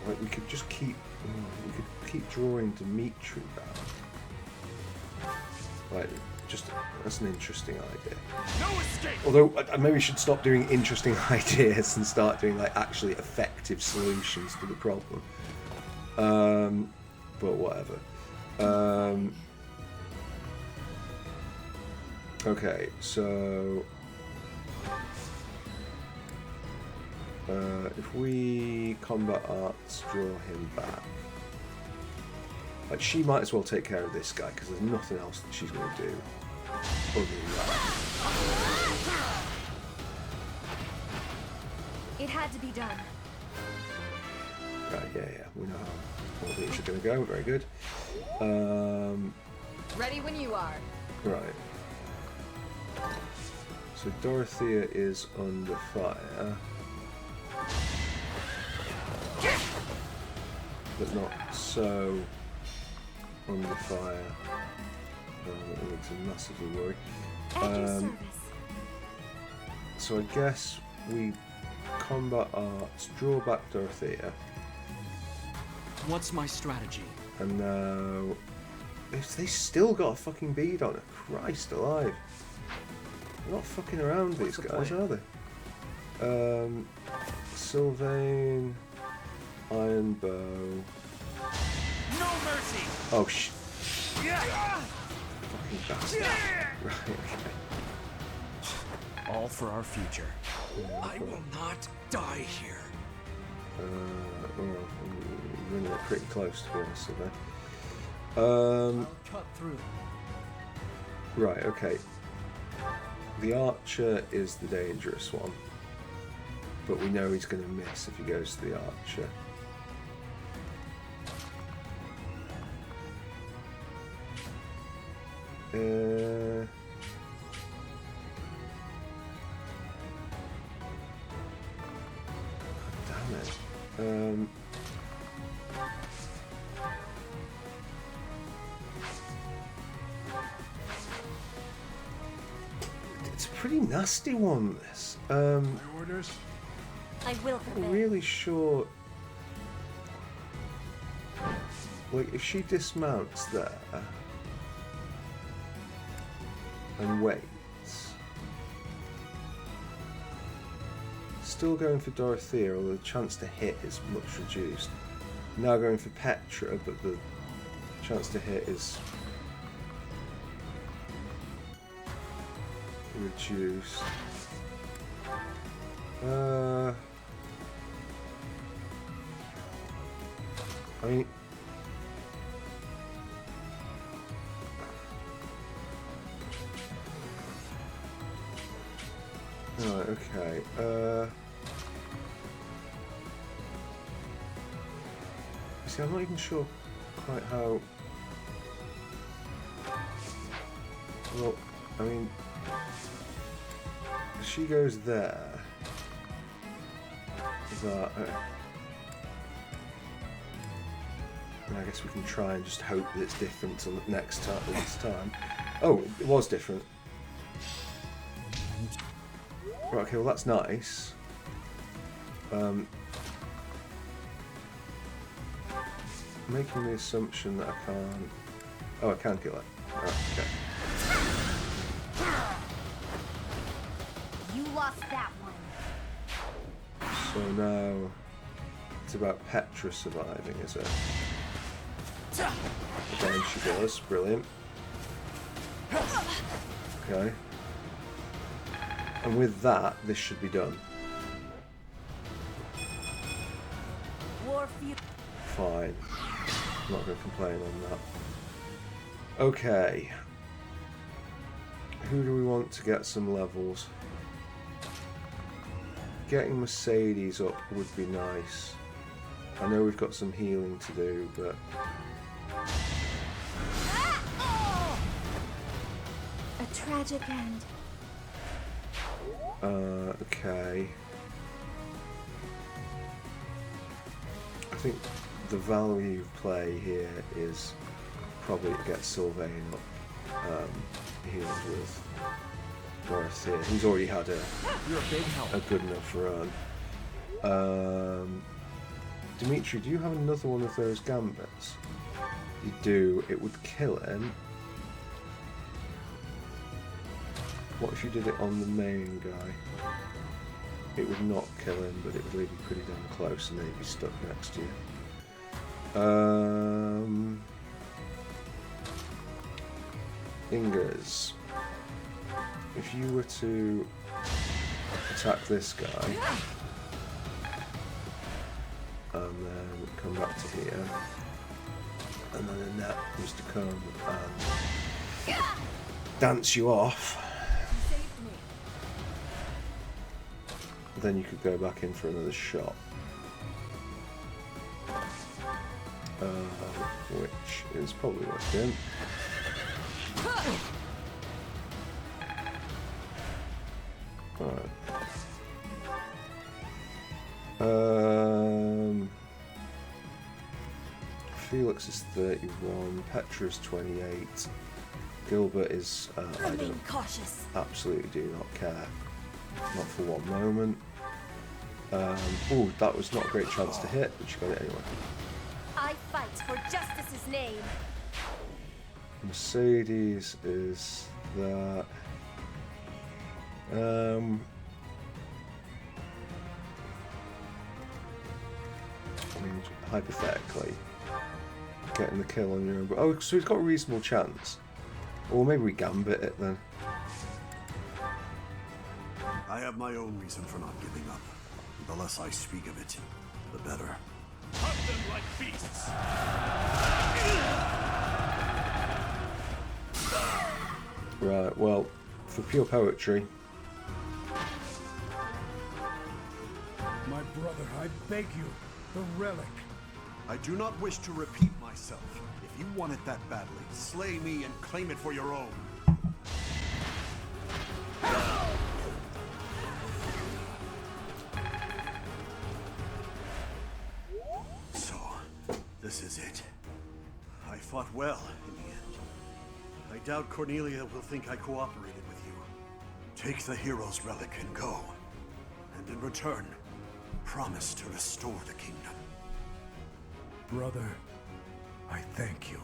[SPEAKER 1] Like we could just keep. We could keep drawing Dimitri back. Like, just that's an interesting idea.
[SPEAKER 3] No escape.
[SPEAKER 1] Although I maybe should stop doing interesting ideas and start doing like actually effective solutions to the problem. But whatever. Okay, so if we combat arts, draw him back. Like, she might as well take care of this guy because there's nothing else that she's going to do other than that.
[SPEAKER 2] It had to be done.
[SPEAKER 1] Right, yeah, we know how all these are going to go. Very good.
[SPEAKER 2] Ready when you are.
[SPEAKER 1] Right. So Dorothea is under fire, but not so under fire. It looks massively worried.
[SPEAKER 2] At your service.
[SPEAKER 1] So I guess we combat arts, draw back Dorothea.
[SPEAKER 3] What's my strategy?
[SPEAKER 1] And now, if they still got a fucking bead on her, Christ alive. They're not fucking around, these guys, are they? Sylvain, Iron Bow.
[SPEAKER 3] No mercy!
[SPEAKER 1] Oh, fucking bastard. Right, okay.
[SPEAKER 3] All for our future. I will not die here.
[SPEAKER 1] Well, we're running it pretty close, to be honest with you.
[SPEAKER 3] I'll cut through.
[SPEAKER 1] Right, okay. The archer is the dangerous one, but we know he's going to miss if he goes to the archer. Damn it. It's a pretty nasty one, this.
[SPEAKER 6] Orders?
[SPEAKER 2] I will
[SPEAKER 1] I'm
[SPEAKER 2] fulfill.
[SPEAKER 1] really sure. Like, if she dismounts there and waits, still going for Dorothea, although the chance to hit is much reduced. Now going for Petra, but the chance to hit is reduced. I mean, Right, okay. See, I'm not even sure quite how... Well, I mean... She goes there. That... and I guess we can try and just hope that it's different to next time, last time. Oh, it was different. Right, okay, well that's nice. Making the assumption that I can't... Oh, I can kill it. Right, okay.
[SPEAKER 2] You lost that one.
[SPEAKER 1] So now it's about Petra surviving, is it? Again, she does. Brilliant. Okay. And with that, this should be done. Fine. I'm not going to complain on that. Okay. Who do we want to get some levels? Getting Mercedes up would be nice. I know we've got some healing to do, but...
[SPEAKER 2] A tragic end.
[SPEAKER 1] Okay. I think the value of play here is probably to get Sylvain up healed with Dorothea. He's already had a good enough run. Dimitri, do you have another one of those gambits? You do. It would kill him. What if you did it on the main guy? It would not kill him, but it would leave you pretty damn close and then he'd be stuck next to you. Ingers. If you were to attack this guy and then come back to here, and then Annette was to come and dance you off, then you could go back in for another shot. Which is probably worth doing. Alright. Felix is 31, Petra is 28, Gilbert is I don't absolutely do not care. Not for one moment. Oh, that was not a great chance to hit, but she got it anyway.
[SPEAKER 2] I fight for justice's name.
[SPEAKER 1] Mercedes is that. I mean, hypothetically, getting the kill on your own. But oh, so he's got a reasonable chance. Or maybe we gambit it then.
[SPEAKER 5] I have my own reason for not giving up. The less I speak of it, the better.
[SPEAKER 6] Hunt them like beasts!
[SPEAKER 1] Right, well, for pure poetry.
[SPEAKER 6] My brother, I beg you, the relic.
[SPEAKER 5] I do not wish to repeat myself. If you want it that badly, slay me and claim it for your own. So, this is it. I fought well in the end. I doubt Cornelia will think I cooperated with you. Take the hero's relic and go. And in return, promise to restore the kingdom.
[SPEAKER 6] Brother, I thank you.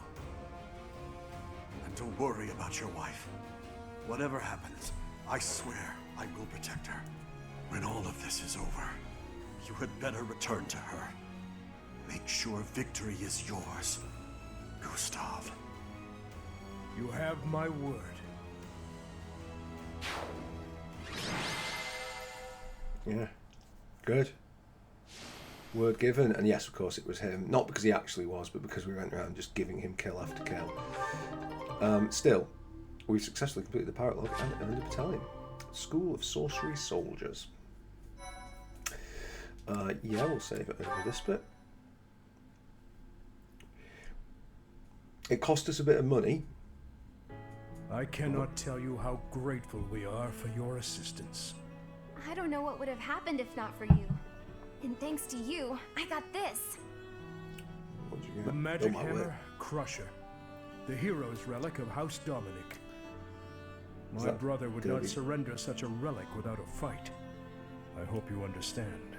[SPEAKER 5] And don't worry about your wife. Whatever happens, I swear I will protect her. When all of this is over, you had better return to her. Make sure victory is yours, Gustav.
[SPEAKER 6] You have my word.
[SPEAKER 1] Yeah, good. Word given, and yes, of course, it was him. Not because he actually was, but because we went around just giving him kill after kill. Still, we've successfully completed the Paralogue and earned a battalion. School of Sorcery Soldiers. Yeah, we'll save it over this bit. It cost us a bit of money.
[SPEAKER 6] I cannot tell you how grateful we are for your assistance.
[SPEAKER 2] I don't know what would have happened if not for you. And thanks to you, I got this.
[SPEAKER 1] What'd you get?
[SPEAKER 6] The magic
[SPEAKER 1] Oh, my
[SPEAKER 6] hammer,
[SPEAKER 1] word.
[SPEAKER 6] Crusher. The hero's relic of House Dominic.
[SPEAKER 1] Is
[SPEAKER 6] My
[SPEAKER 1] that
[SPEAKER 6] brother would
[SPEAKER 1] dirty?
[SPEAKER 6] not surrender such a relic without a fight. I hope you understand.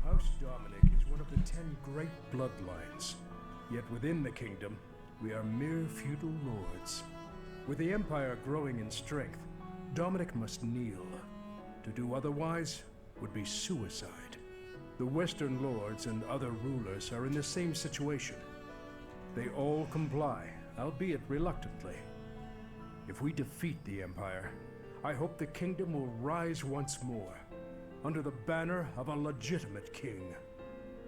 [SPEAKER 6] House Dominic is one of the 10 great bloodlines. Yet within the kingdom, we are mere feudal lords. With the empire growing in strength, Dominic must kneel. To do otherwise would be suicide. The Western lords and other rulers are in the same situation. They all comply, albeit reluctantly. If we defeat the empire, I hope the kingdom will rise once more, under the banner of a legitimate king.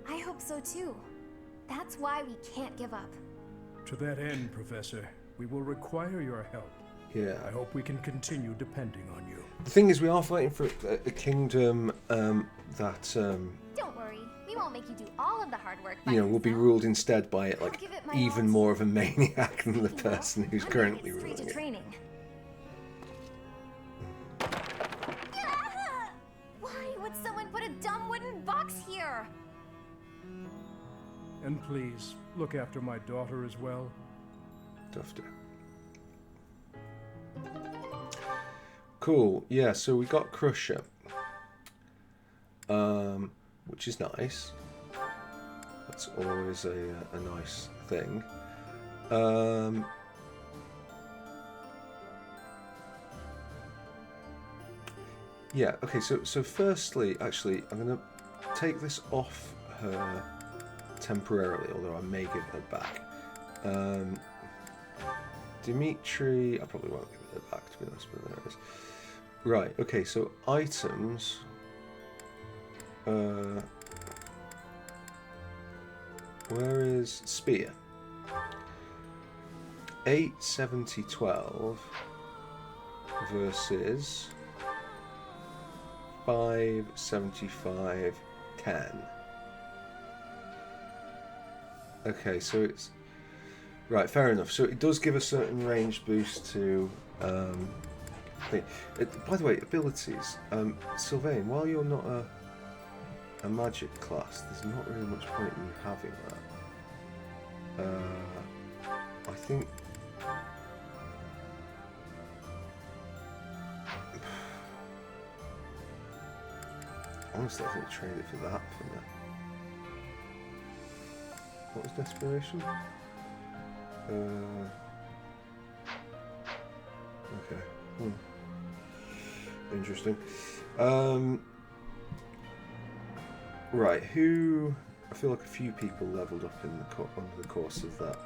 [SPEAKER 2] I hope so too. That's why we can't give up.
[SPEAKER 6] To that end, Professor, we will require your help.
[SPEAKER 1] Yeah.
[SPEAKER 6] I hope we can continue depending on you.
[SPEAKER 1] The thing is, we are fighting for a kingdom that
[SPEAKER 2] Don't worry, we won't make you do all of the hard work.
[SPEAKER 1] you know, will be ruled instead by
[SPEAKER 2] I'll give it my
[SPEAKER 1] even
[SPEAKER 2] all.
[SPEAKER 1] more of a maniac than the person who's
[SPEAKER 2] I'm gonna
[SPEAKER 1] currently
[SPEAKER 2] get straight
[SPEAKER 1] ruling
[SPEAKER 2] to
[SPEAKER 1] it.
[SPEAKER 2] training. Why would someone put a dumb wooden box here?
[SPEAKER 6] And please, look after my daughter as well.
[SPEAKER 1] Dufter. Cool. Yeah, so we got Crusher, which is nice. That's always a nice thing. Yeah. Okay. So firstly, actually, I'm gonna take this off her temporarily, although I may give her back. Dimitri, I probably won't give it back to be honest, but there it is. Right, okay, so items. Where is Spear? 870-12 versus 575-10. Okay, so it's right. Fair enough. So it does give a certain range boost to. By the way, abilities. Sylvain, while you're not a magic class, there's not really much point in you having that. I think. Honestly, I think trade it for that for now. What was desperation? Okay. Interesting. Right. Who? I feel like a few people leveled up in the over the course of that.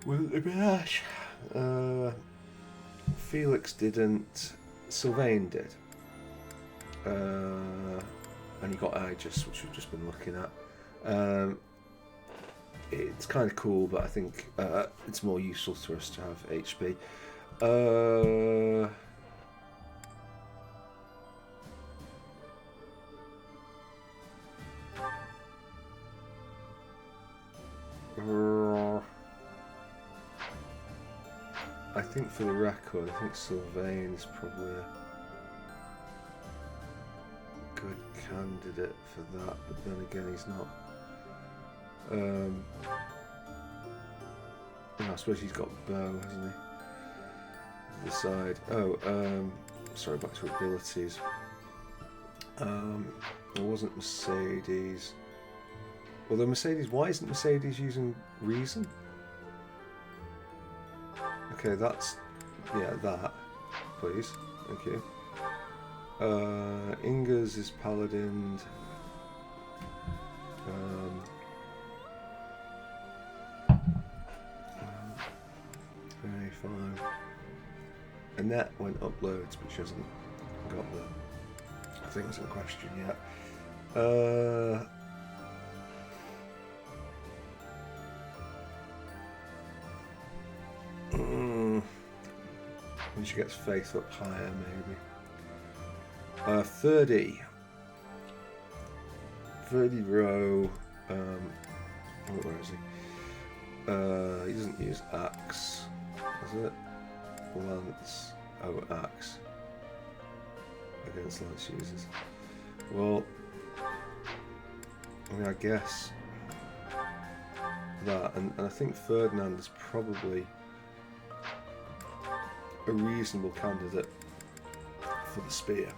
[SPEAKER 1] Will it be Ash? Felix didn't. Sylvain did. And you got Aegis, which we've just been looking at. It's kind of cool, but I think it's more useful to us to have HP. I think for the record, I think Sylvain is probably a good candidate for that, but then again he's not. I suppose he's got bow, hasn't he? The side. Oh, sorry, back to abilities. It wasn't Mercedes. Although Mercedes, why isn't Mercedes using reason? Okay, that's that. Please, thank you. Inga's is paladin. Very fine. Annette went up loads, but she hasn't got the things in question yet. When she gets faith up higher, maybe. 30. 30 row. Where is he? He doesn't use axe, is it? Lance. Oh, axe. Against lance users. Well, I mean, I guess that, and I think Ferdinand is probably a reasonable candidate for the spear,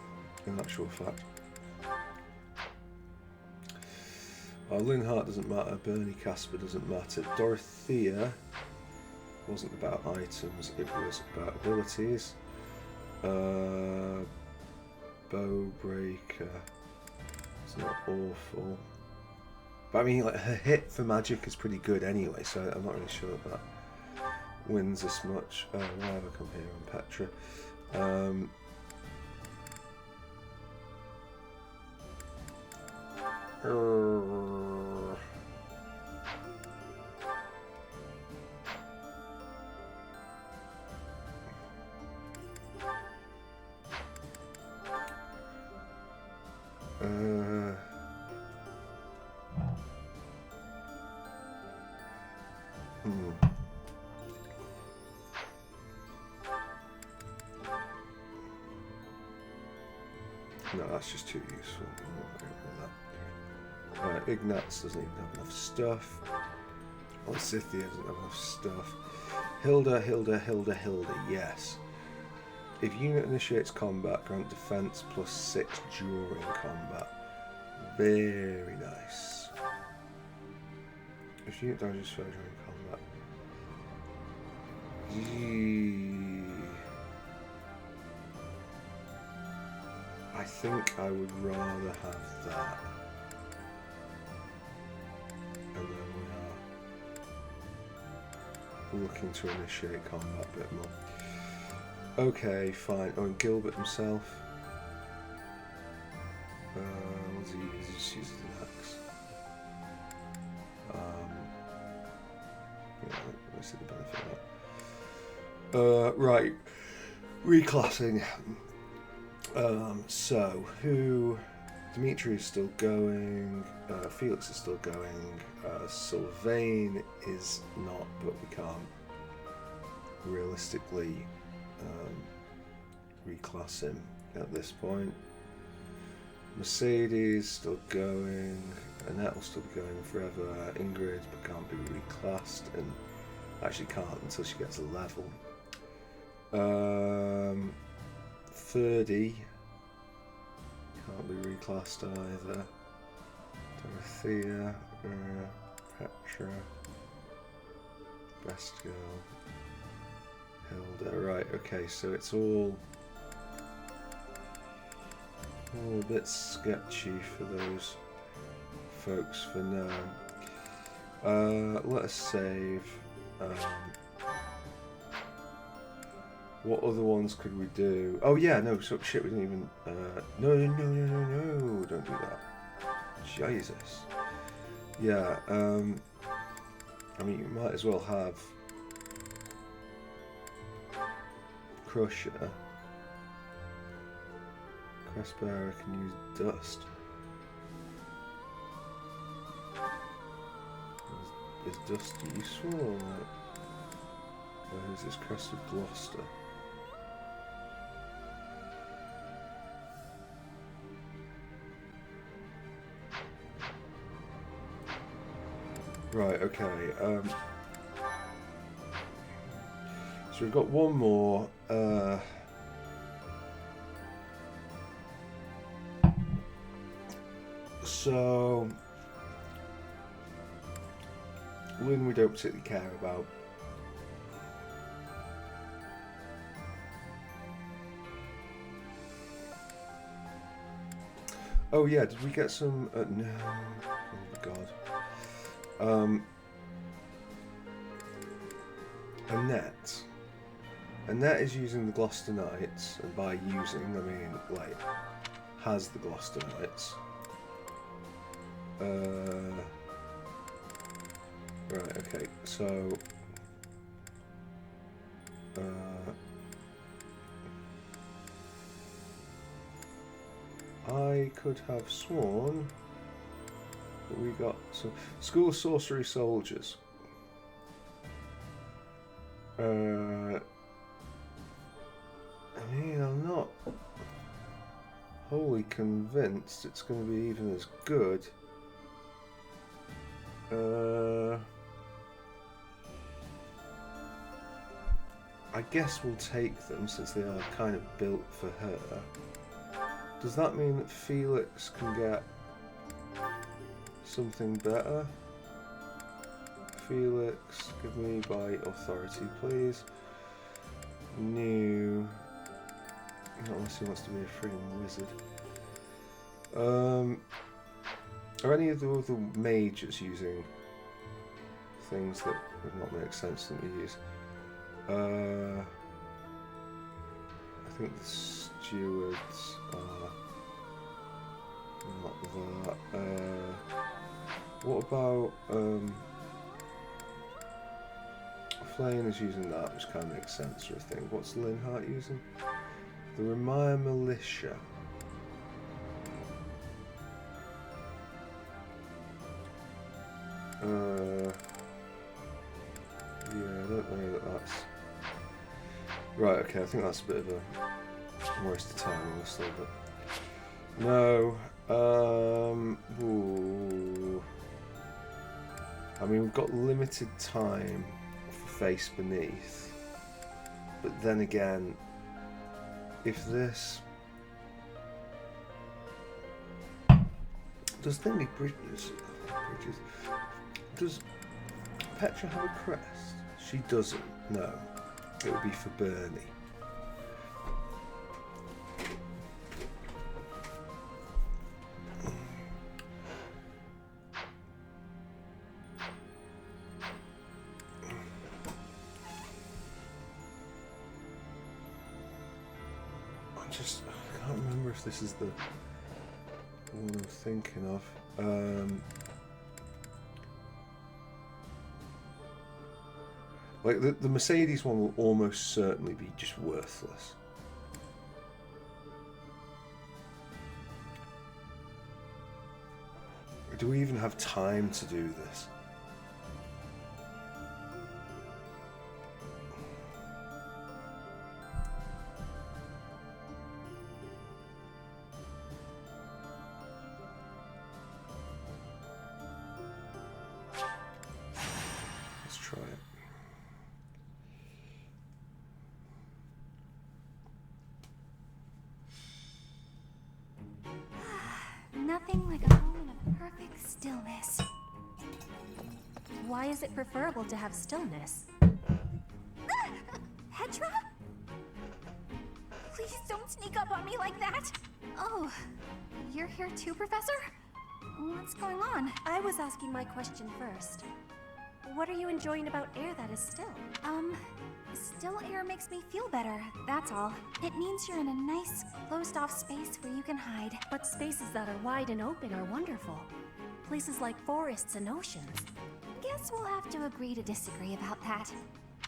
[SPEAKER 1] in actual fact. Linhart doesn't matter, Bernie Casper doesn't matter. Dorothea wasn't about items, it was about abilities. Bow Breaker, it's not awful. But I mean, like, her hit for magic is pretty good anyway, so I'm not really sure that wins as much. Why have I come here on Petra? No, that's just too useful. Ignatz doesn't even have enough stuff. Scythia doesn't have enough stuff. Hilda, yes. If unit initiates combat, grant defense +6 during combat. Very nice. If unit damages fail during combat. I think I would rather have that. And then we are looking to initiate combat a bit more. Okay, fine. Oh, and Gilbert himself. What does he use? He just uses an axe. Yeah, let's see the benefit of that. Right. Reclassing. So, who... Dimitri is still going, Felix is still going, Sylvain is not, but we can't realistically reclass him at this point. Mercedes still going, Annette will still be going forever, Ingrid but can't be reclassed, and actually can't until she gets a level. 30 can't be reclassed either. Dorothea, Petra, Best Girl, Hilda. Right, okay, so it's all a bit sketchy for those folks for now. Let us save. What other ones could we do? Oh yeah, no, so shit, we didn't even... No, don't do that. Jesus. Yeah, I mean, you might as well have... Crusher. Crestbearer can use dust. Is dust useful or not? Where is this Crest of Gloucester? Right, okay. So we've got one more. So Lynn we don't particularly care about. Oh yeah, did we get some... no. Oh god. Annette is using the Gloucester Knights, and by using I mean like has the Gloucester Knights. Right, okay, so I could have sworn that we got some School of Sorcery Soldiers. I mean, I'm not wholly convinced it's going to be even as good. I guess we'll take them since they are kind of built for her. Does that mean that Felix can get something better? Felix, give me by authority, please. New. Not unless he wants to be a freaking wizard. Are any of the other mages using things that would not make sense that we use? I think the stewards are not that. What about Flame is using that, which kind of makes sense, I think. What's Linhart using? The Remire Militia. Yeah, I don't know that that's... Right, okay, I think that's a bit of a waste of time, honestly, but... No, ooh. I mean, we've got limited time for Face Beneath, but then again, if this... Does Thingy Bridges... Does Petra have a crest? She doesn't, no. It would be for Bernie. I can't remember if this is the one I'm thinking of. Like, the Mercedes one will almost certainly be just worthless. Do we even have time to do this? Let's try it.
[SPEAKER 2] Nothing like a moment of perfect stillness.
[SPEAKER 7] Why is it preferable to have stillness?
[SPEAKER 2] Petra? Please don't sneak up on me like that! Oh, you're here too, Professor? What's going on?
[SPEAKER 7] I was asking my question first. What are you enjoying about air that is still?
[SPEAKER 2] Still air makes me feel better, that's all. It means you're in a nice, closed-off space where you can hide.
[SPEAKER 7] But spaces that are wide and open are wonderful. Places like forests and oceans.
[SPEAKER 2] Guess we'll have to agree to disagree about that.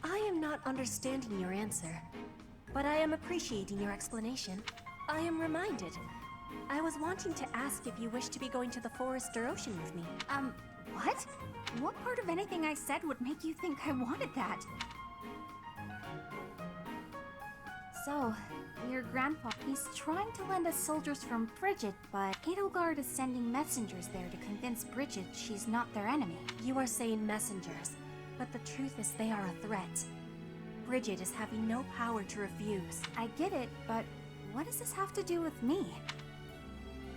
[SPEAKER 7] I am not understanding your answer, but I am appreciating your explanation. I am reminded. I was wanting to ask if you wish to be going to the forest or ocean with me.
[SPEAKER 2] What? What part of anything I said would make you think I wanted that? So, your grandpa, he's trying to lend us soldiers from Bridget, but Edelgard is sending messengers there to convince Bridget she's not their enemy.
[SPEAKER 7] You are saying messengers, but the truth is they are a threat. Bridget is having no power to refuse.
[SPEAKER 2] I get it, but what does this have to do with me?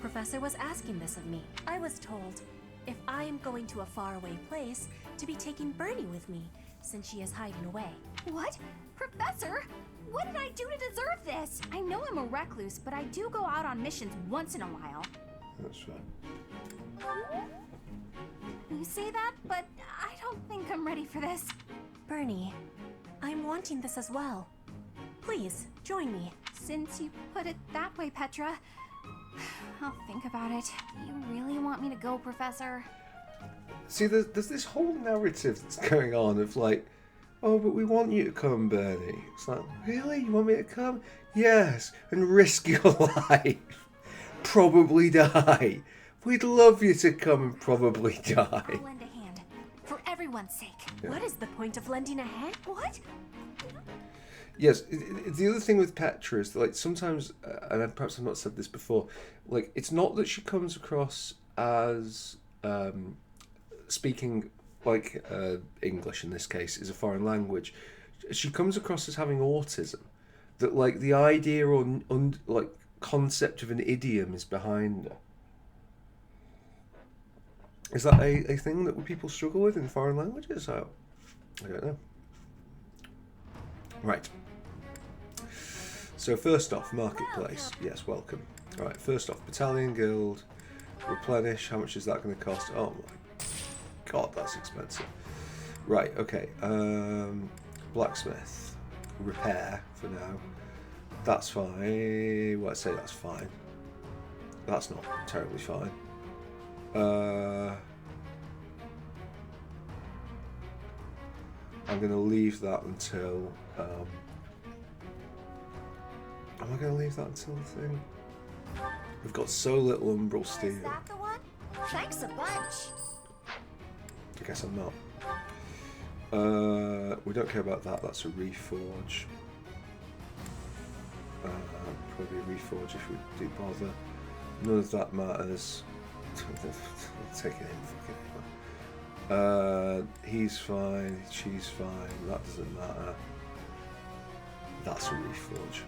[SPEAKER 7] Professor was asking this of me. I was told, if I am going to a faraway place, to be taking Bernie with me, since she is hiding away.
[SPEAKER 2] What? Professor? What did I do to deserve this? I know I'm a recluse, but I do go out on missions once in a while.
[SPEAKER 1] That's right.
[SPEAKER 2] You say that, but I don't think I'm ready for this.
[SPEAKER 7] Bernie, I'm wanting this as well. Please, join me.
[SPEAKER 2] Since you put it that way, Petra, I'll think about it. You really want me to go, Professor?
[SPEAKER 1] See, there's this whole narrative that's going on of like, oh, but we want you to come, Bernie. It's like, really? You want me to come? Yes, and risk your life. Probably die. We'd love you to come and probably die.
[SPEAKER 2] I'll lend a hand. For everyone's sake.
[SPEAKER 1] Yeah.
[SPEAKER 7] What is the point of lending a hand?
[SPEAKER 2] What?
[SPEAKER 1] Yes, the other thing with Petra is that, like, sometimes, and perhaps I've not said this before, like, it's not that she comes across as speaking, like, English in this case is a foreign language. She comes across as having autism. That, like, the idea or like concept of an idiom is behind her. Is that a thing that people struggle with in foreign languages? I don't know. Right. So first off, marketplace. Yes, welcome. Right, first off, battalion guild, replenish. How much is that going to cost? Oh my god, that's expensive. Right, okay. Blacksmith, repair for now. That's fine. Well, I'd say that's fine. That's not terribly fine. I'm going to leave that until. Am I going to leave that until the thing? We've got so little umbral steel.
[SPEAKER 2] Is that the one? Thanks a bunch.
[SPEAKER 1] I guess I'm not. We don't care about that. That's a reforge. Probably a reforge if we do bother. None of that matters. Take it in. He's fine. She's fine. That doesn't matter. That's a reforge.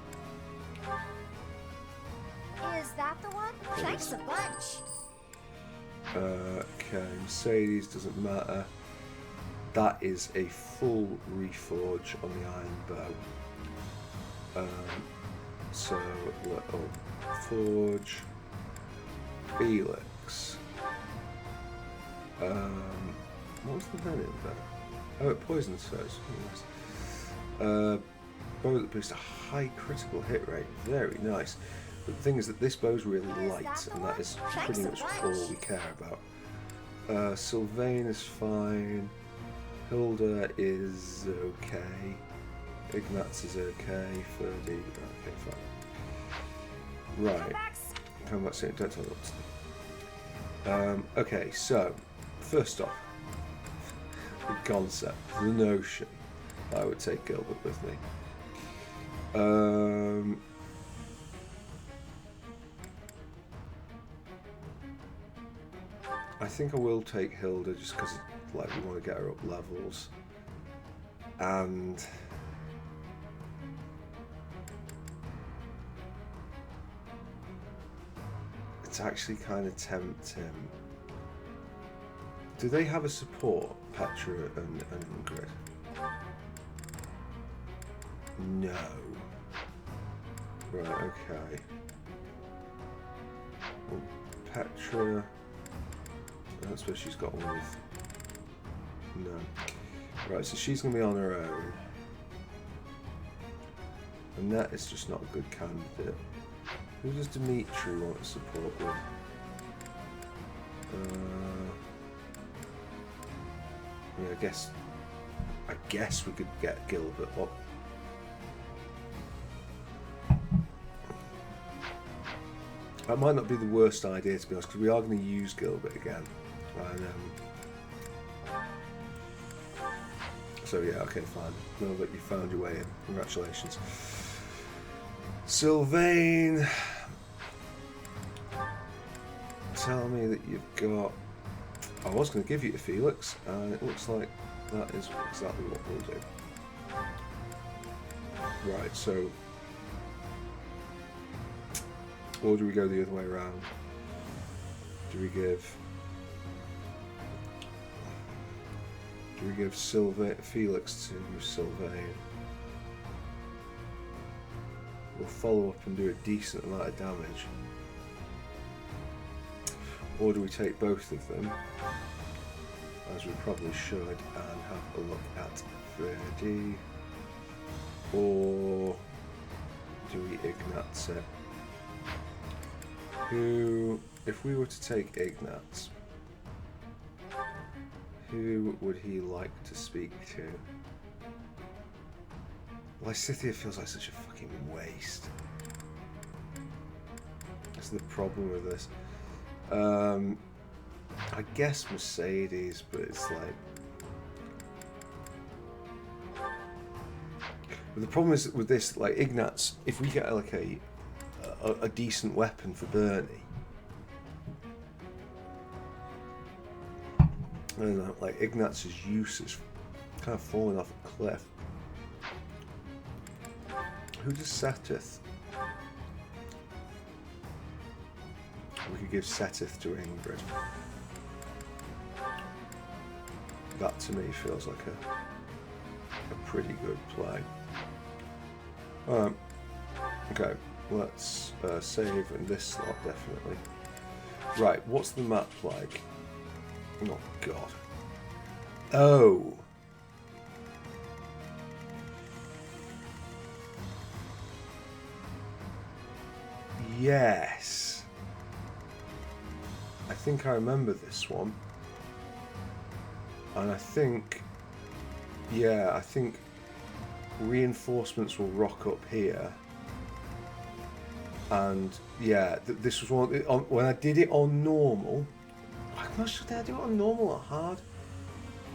[SPEAKER 2] Is that the one? Thanks a bunch.
[SPEAKER 1] Okay, Mercedes doesn't matter. That is a full reforge on the iron bow. So forge Felix. What was the venom there? Oh, it poisons first. Bow that boosts a high critical hit rate. Very nice. But the thing is that this bow's really light, and that is pretty much all we care about. Sylvain is fine. Hilda is okay. Ignatz is okay. Ferdy, okay, fine. Right. Come back soon. Don't tell me what to do. Okay, so first off, the concept, the notion. I would take Gilbert with me. I think I will take Hilda just because, like, we want to get her up levels, and it's actually kind of tempting. Do they have a support, Petra and Ingrid? No. Right, okay. Well, Petra. I suppose she's got one with. No. Right, so she's going to be on her own. Annette is just not a good candidate. Who does Dimitri want to support with? Yeah, I guess we could get Gilbert up. That might not be the worst idea, to be honest, because we are going to use Gilbert again. And, so yeah, okay, fine. Know that you found your way in. Congratulations. Sylvain, tell me that you've got. I was going to give you to Felix, and it looks like that is exactly what we'll do. Right, so. Or do we go the other way around? Do we give Felix to Sylvain? We'll follow up and do a decent amount of damage. Or do we take both of them, as we probably should, and have a look at Verdi? Or do we Ignatz it? Who, if we were to take Ignatz, who would he like to speak to? Lysithea feels like such a fucking waste. That's the problem with this. I guess Mercedes, but it's like... But the problem is with this, like Ignatz, if we get like a decent weapon for Bernie, I don't know, like Ignatz's use is kind of falling off a cliff. Who does Setith? We could give Setith to Ingrid. That to me feels like a pretty good play. Okay, let's save in this slot definitely. Right, what's the map like? Oh god. Oh! Yes! I think I remember this one. And I think... Yeah, I think reinforcements will rock up here. And yeah, this was one... when I did it on normal... I'm not sure, did I do it on normal or hard?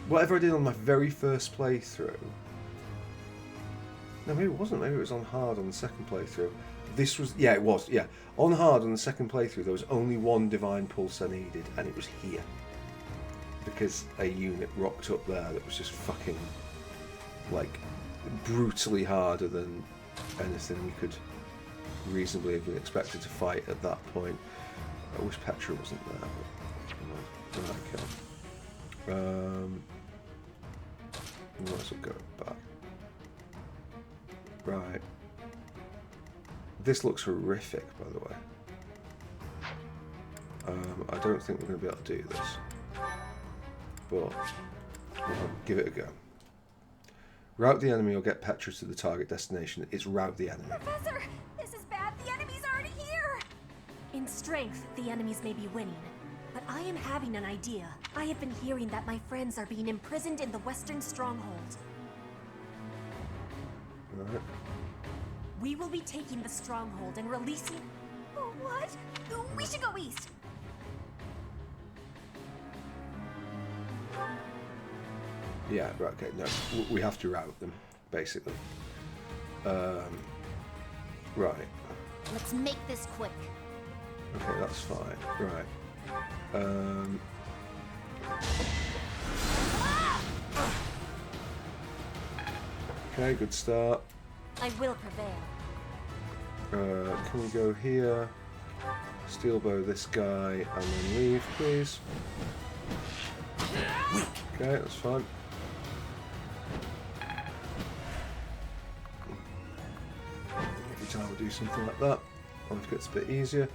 [SPEAKER 1] Whatever I did on my very first playthrough. No, maybe it wasn't. Maybe it was on hard on the second playthrough. This was... Yeah, it was. Yeah. On hard on the second playthrough, there was only one Divine Pulse I needed, and it was here. Because a unit rocked up there that was just fucking... like, brutally harder than anything you could reasonably have been expected to fight at that point. I wish Petra wasn't there, but... okay. Might as well go back. Right. This looks horrific, by the way. I don't think we're going to be able to do this. But we'll give it a go. Route the enemy or get Petra to the target destination. It's route the enemy.
[SPEAKER 2] Professor, this is bad. The enemy's already here.
[SPEAKER 7] In strength, the enemies may be winning. But I am having an idea. I have been hearing that my friends are being imprisoned in the Western Stronghold.
[SPEAKER 1] Alright.
[SPEAKER 7] We will be taking the Stronghold and releasing...
[SPEAKER 2] What? We should go east.
[SPEAKER 1] Yeah, right, okay, no. We have to route them, basically. Right.
[SPEAKER 2] Let's make this quick.
[SPEAKER 1] Okay, that's fine. Right. Okay, good start.
[SPEAKER 7] I will prevail.
[SPEAKER 1] Can we go here? Steel bow this guy and then leave, please. Okay, that's fine. Every time we do something like that, life gets a bit easier.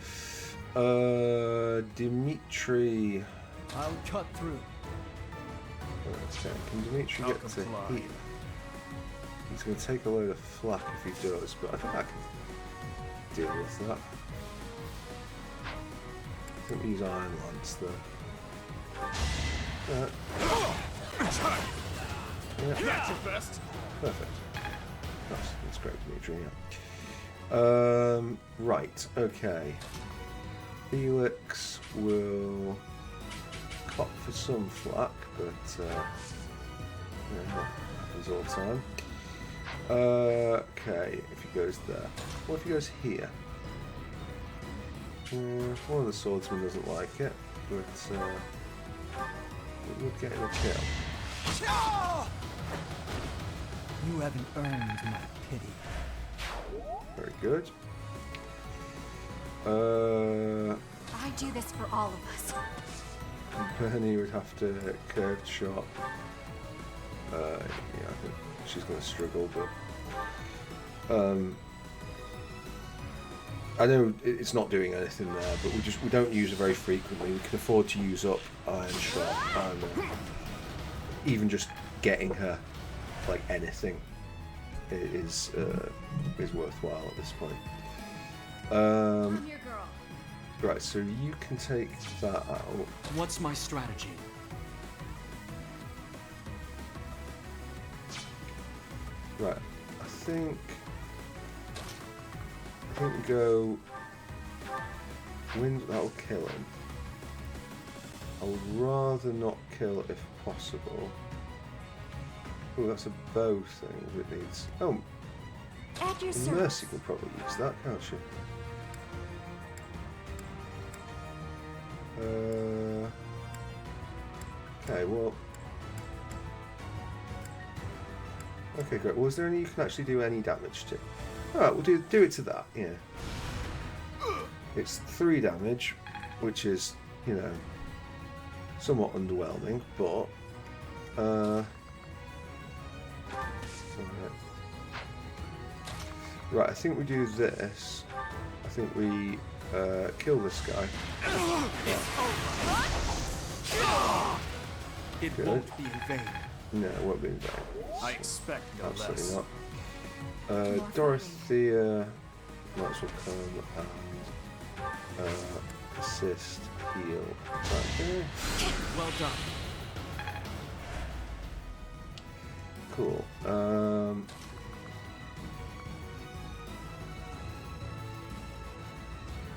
[SPEAKER 1] Dimitri.
[SPEAKER 3] I'll cut through.
[SPEAKER 1] Okay, can Dimitri get to here? He's going to take a load of flak if he does, but I think I can deal with that. I think we use Iron Lance though. Yeah.
[SPEAKER 3] That's your best.
[SPEAKER 1] Perfect. That's great, Dimitri, yeah. Right, okay. Felix will cop for some flak, but yeah, happens all the time. Okay, if he goes there. What if he goes here? One of the swordsmen doesn't like it, but it would get him a kill.
[SPEAKER 3] You haven't earned my pity.
[SPEAKER 1] Very good.
[SPEAKER 2] I do this for all of us.
[SPEAKER 1] Bernie would have to curved shot. Yeah, I think she's going to struggle, but I know it's not doing anything there, but we don't use it very frequently. We can afford to use up Iron Shot, and even just getting her like anything is worthwhile at this point.
[SPEAKER 2] I'm your girl.
[SPEAKER 1] Right, so you can take that out.
[SPEAKER 3] What's my strategy?
[SPEAKER 1] Right, I think we go wind. That'll kill him. I would rather not kill if possible. Oh, that's a bow thing that needs. Oh,
[SPEAKER 7] At your
[SPEAKER 1] Mercy
[SPEAKER 7] service.
[SPEAKER 1] will probably use that, can't she? Okay, well. Okay, great. Well, is there any you can actually do any damage to? Alright, we'll do it to that, yeah. It's 3 damage, which is, you know, somewhat underwhelming, but right, I think we do this. I think we kill this guy.
[SPEAKER 3] It
[SPEAKER 1] Good.
[SPEAKER 3] won't be in vain.
[SPEAKER 1] No, it won't be in vain.
[SPEAKER 3] I expect no
[SPEAKER 1] Absolutely
[SPEAKER 3] less.
[SPEAKER 1] not. Dorothea might as well come and assist, heal. Okay.
[SPEAKER 3] Well done.
[SPEAKER 1] Cool.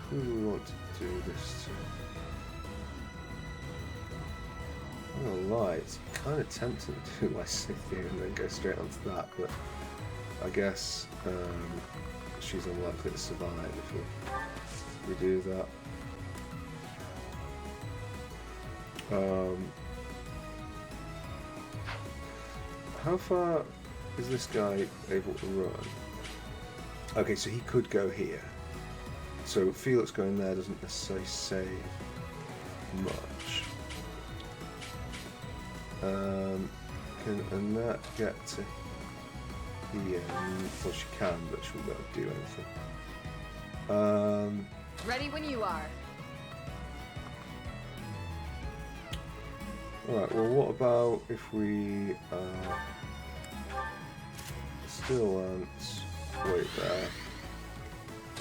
[SPEAKER 1] Who do we want to do this to? I'm not gonna lie, it's kind of tempting to do Lysithea and then go straight onto that, but I guess she's unlikely to survive if we do that. How far is this guy able to run? Okay, so he could go here. So Felix going there doesn't necessarily save much. Can Annette get to here? Well, she can, but she won't be able to do anything.
[SPEAKER 8] Ready when you are.
[SPEAKER 1] Alright, well, what about if we still wait there?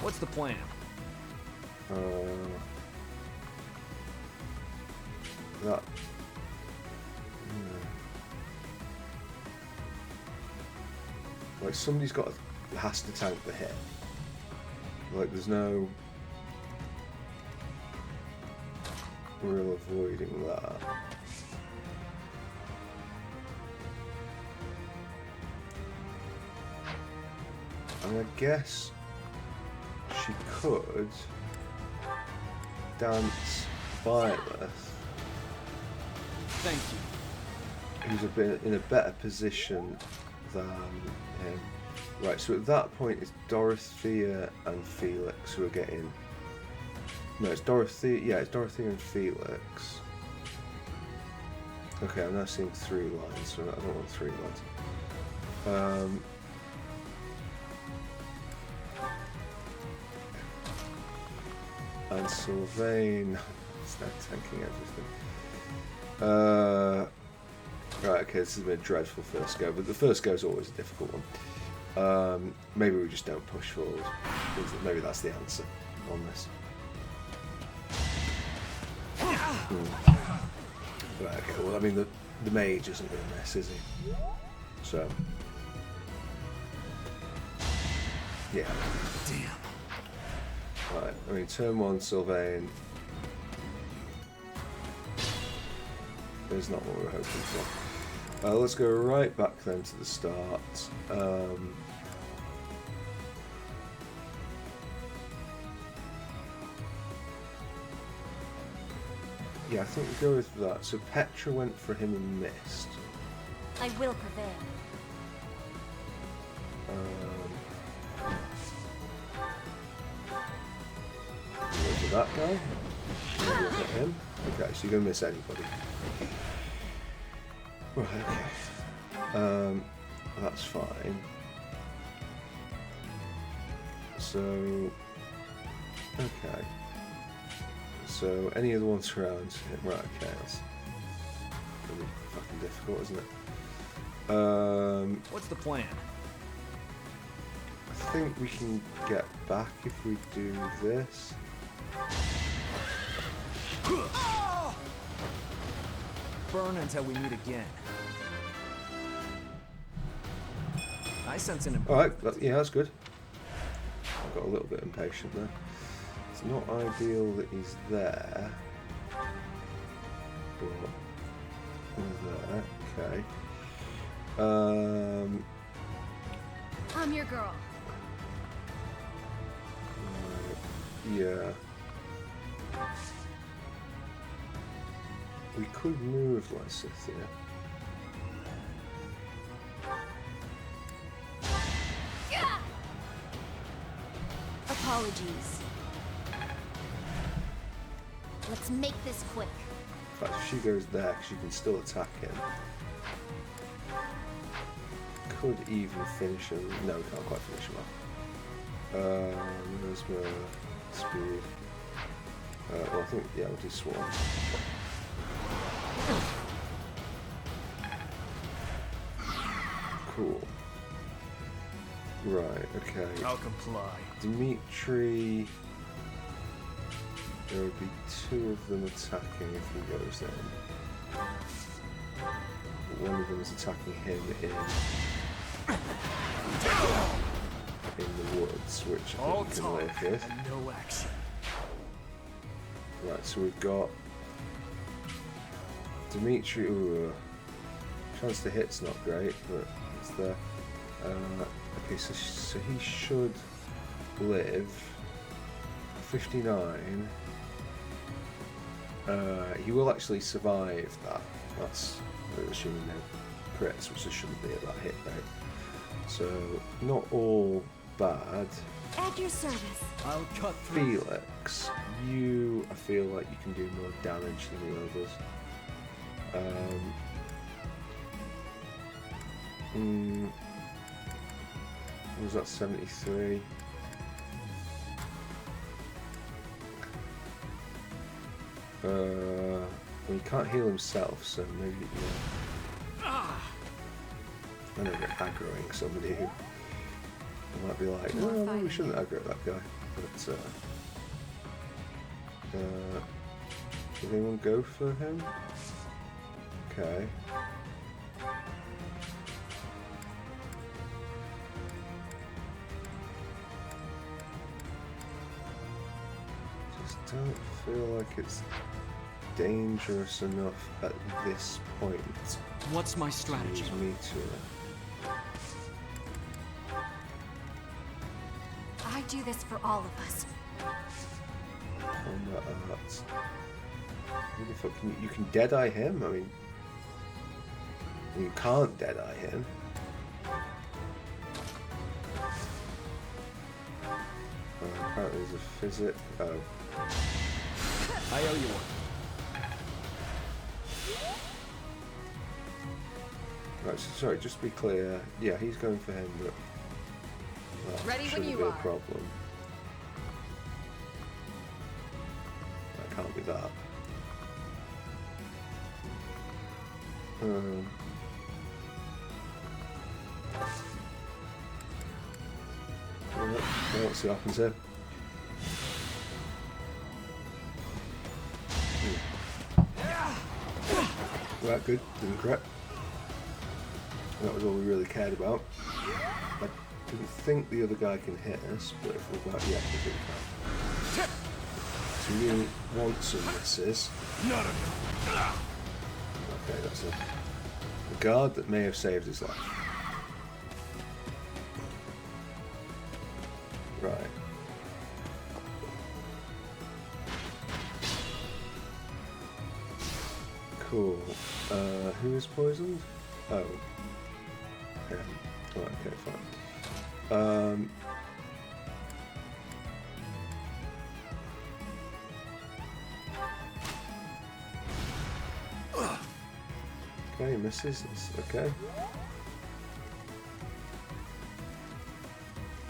[SPEAKER 3] What's the plan?
[SPEAKER 1] That. Like somebody's has to tank the hit. Like there's no real avoiding that. And I guess she could dance Violet,
[SPEAKER 3] Thank you.
[SPEAKER 1] who's in a better position than him. Right, so at that point it's Dorothea and Felix who are getting... No, it's Dorothea, yeah, it's Dorothea and Felix. Okay, I'm now seeing 3 lines, so I don't want 3 lines. And Sylvain is now tanking everything. Right, okay, this has been a dreadful first go, but the first go is always a difficult one. Maybe we just don't push forward. Maybe that's the answer on this. Right, okay, well, I mean, the mage isn't going to miss, is he? So. Yeah.
[SPEAKER 3] Damn.
[SPEAKER 1] Right, I mean, turn 1, Sylvain. Is not what we were hoping for. Let's go right back then to the start. Yeah, I think we go with that. So Petra went for him and missed.
[SPEAKER 7] I will prevail.
[SPEAKER 1] Go for that guy. Go for him. Okay, so you're gonna miss anybody. Right, okay. That's fine. So, okay. So, any of the ones around him, right, okay, that's really fucking difficult, isn't it?
[SPEAKER 3] What's the plan?
[SPEAKER 1] I think we can get back if we do this.
[SPEAKER 3] Burn until we meet again. I sense an
[SPEAKER 1] Alright, yeah, that's good. I got a little bit impatient there. It's not ideal that he's there. But we're there, okay.
[SPEAKER 2] I'm your girl.
[SPEAKER 1] Yeah. We could move Lysithia.
[SPEAKER 2] Apologies. Let's make this quick.
[SPEAKER 1] In fact, if she goes there, she can still attack him. Could even finish him. No, we can't quite finish him off. Where's my speed? Well, I think, yeah, we'll do Swarm. Cool. Right, okay.
[SPEAKER 3] I'll comply.
[SPEAKER 1] Dimitri. There would be two of them attacking if he goes in. But one of them is attacking him in the woods, which I
[SPEAKER 3] All
[SPEAKER 1] think we can live
[SPEAKER 3] talk
[SPEAKER 1] with.
[SPEAKER 3] and no action.
[SPEAKER 1] Right, so we've got Dimitri. Ooh, chance to hit's not great, but it's there. Okay, so he should live. 59. He will actually survive that. That's assuming no crits, which there shouldn't be at that hit rate. So not all bad.
[SPEAKER 7] At your service.
[SPEAKER 3] I'll cut through.
[SPEAKER 1] Felix, you, I feel like you can do more damage than the others. What was that, 73? Well, he can't heal himself, so maybe, yeah. I know you're aggroing somebody who might be like, no, maybe we shouldn't aggro that guy. But, did anyone go for him? Okay. Just don't feel like it's dangerous enough at this point.
[SPEAKER 3] What's my strategy?
[SPEAKER 1] To use Meteor.
[SPEAKER 2] I do this for all of us.
[SPEAKER 1] Combat arts. Who the fuck can you can deadeye him? I mean, you can't deadeye him. Apparently there's a physic. Oh.
[SPEAKER 3] I owe you one.
[SPEAKER 1] Right, so sorry, just to be clear, yeah, he's going for him, but that
[SPEAKER 4] Ready when
[SPEAKER 1] shouldn't
[SPEAKER 4] you
[SPEAKER 1] be a
[SPEAKER 4] are.
[SPEAKER 1] problem. That can't be that. Yeah, let's see what happens here. Right, good, didn't crit. That was all we really cared about. I didn't think the other guy can hit us, but if we're about, yeah, we do can. So we really want some misses. Okay, that's a guard that may have saved his life. Right. Cool. Who is poisoned? Oh. Yeah. Oh, okay, fine. Okay, misses. It's okay.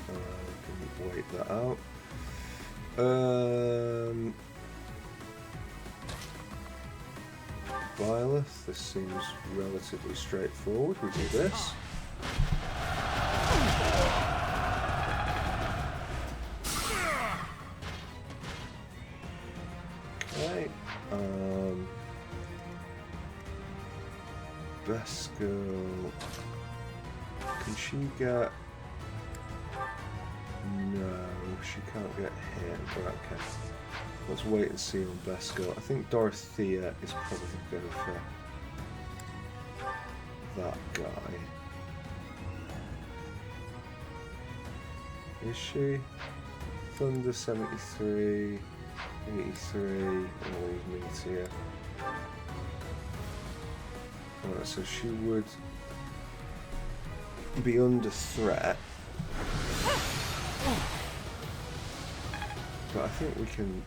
[SPEAKER 1] Can wait that out. Violet, this seems relatively straightforward. We do this. Okay. Best girl. Can she get... No, she can't get hit. Right, okay. Let's wait and see on best girl. I think Dorothea is probably going for that guy. Is she? Thunder 73, 83, I'll leave me to you. Alright, so she would be under threat. But I think we can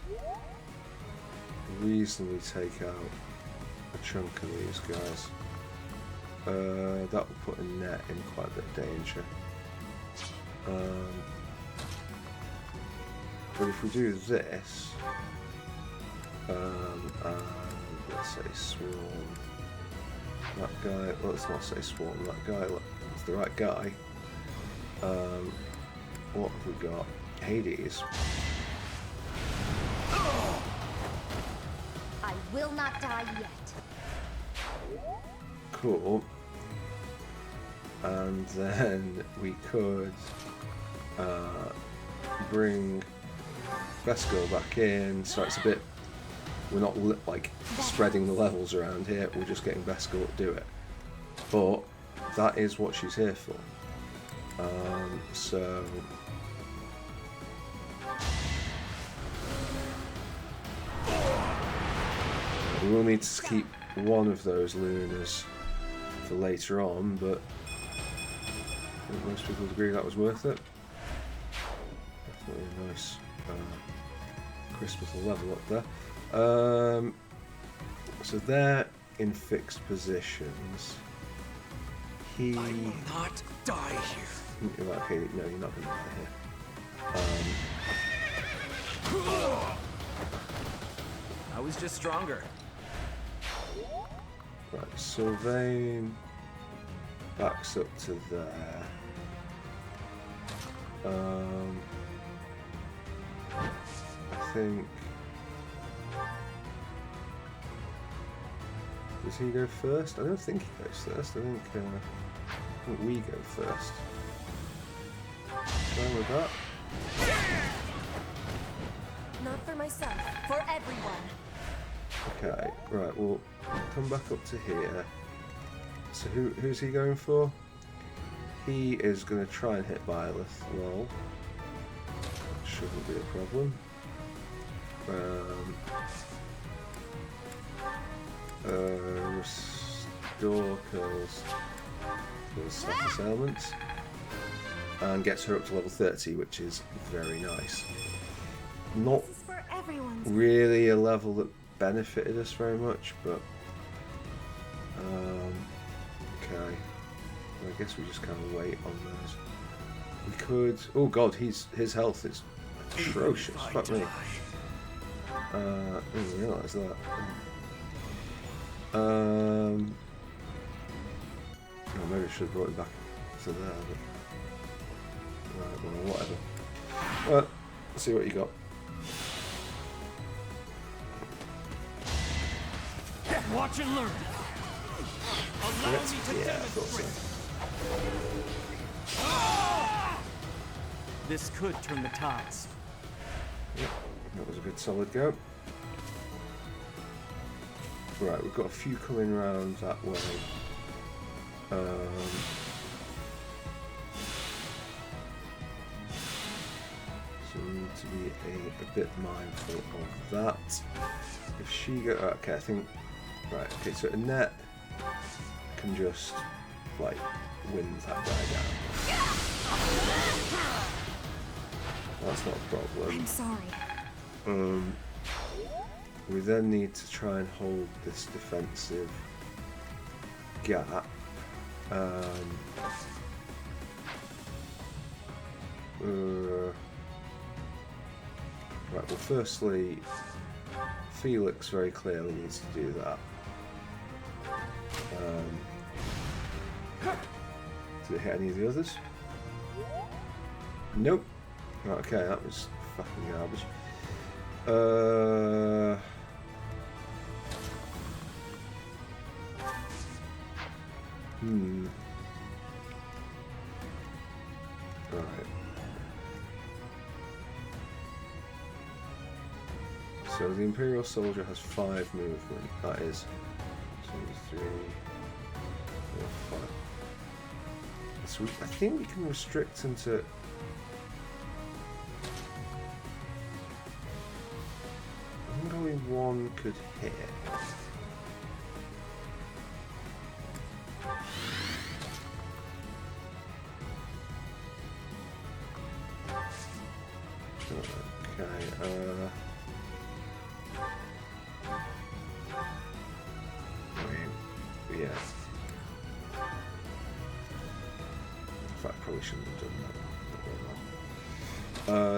[SPEAKER 1] reasonably take out a chunk of these guys. That will put Annette in quite a bit of danger. But if we do this, and let's say Swarm, that guy, well, let's not say Swarm, that guy, it's the right guy. What have we got? Hades.
[SPEAKER 2] I will not die yet.
[SPEAKER 1] Cool. And then we could bring Best Girl back in, so it's a bit, we're not like spreading the levels around here, we're just getting Best Girl to do it. But that is what she's here for. So we will need to keep one of those Lunas for later on, but I think most people would agree that was worth it. Definitely a nice crisp little level up there. So they're in fixed positions.
[SPEAKER 3] I will not die here.
[SPEAKER 1] Okay, no, you're not going to die here.
[SPEAKER 3] I was just stronger.
[SPEAKER 1] Right, Sylvain backs up to there. I think... Does he go first? I don't think he goes first. I think we go first. Going with that.
[SPEAKER 7] Not for myself, for everyone.
[SPEAKER 1] Okay, right, we'll come back up to here. So who's he going for? He is going to try and hit Byleth. Well, shouldn't be a problem. Restore kills status ailments and gets her up to level 30, which is very nice. Not
[SPEAKER 2] This is for everyone's.
[SPEAKER 1] really a level that benefited us very much, but okay. Well, I guess we just kind of wait on those. We could. Oh god, his health is atrocious. Fuck me. I didn't realise that. Oh, maybe I should have brought him back to there, but well, whatever. Let's see what you got.
[SPEAKER 3] Watch and learn. Allow me to
[SPEAKER 1] Yeah, I thought
[SPEAKER 3] demonstrate. This could turn the tides.
[SPEAKER 1] Yep, that was a good solid go. Right, we've got a few coming round that way. So we need to be a bit mindful of that. If she go, okay, I think, right, okay, so Annette can just, like, wind that guy down. That's not a problem.
[SPEAKER 2] I'm sorry.
[SPEAKER 1] We then need to try and hold this defensive gap. Right, well, firstly, Felix very clearly needs to do that. Did it hit any of the others? Nope. Right, okay, that was fucking garbage. So the Imperial soldier has 5 movement. That is 2, 3, 4, 5. So I think we can restrict him to. I think only 1 could hit.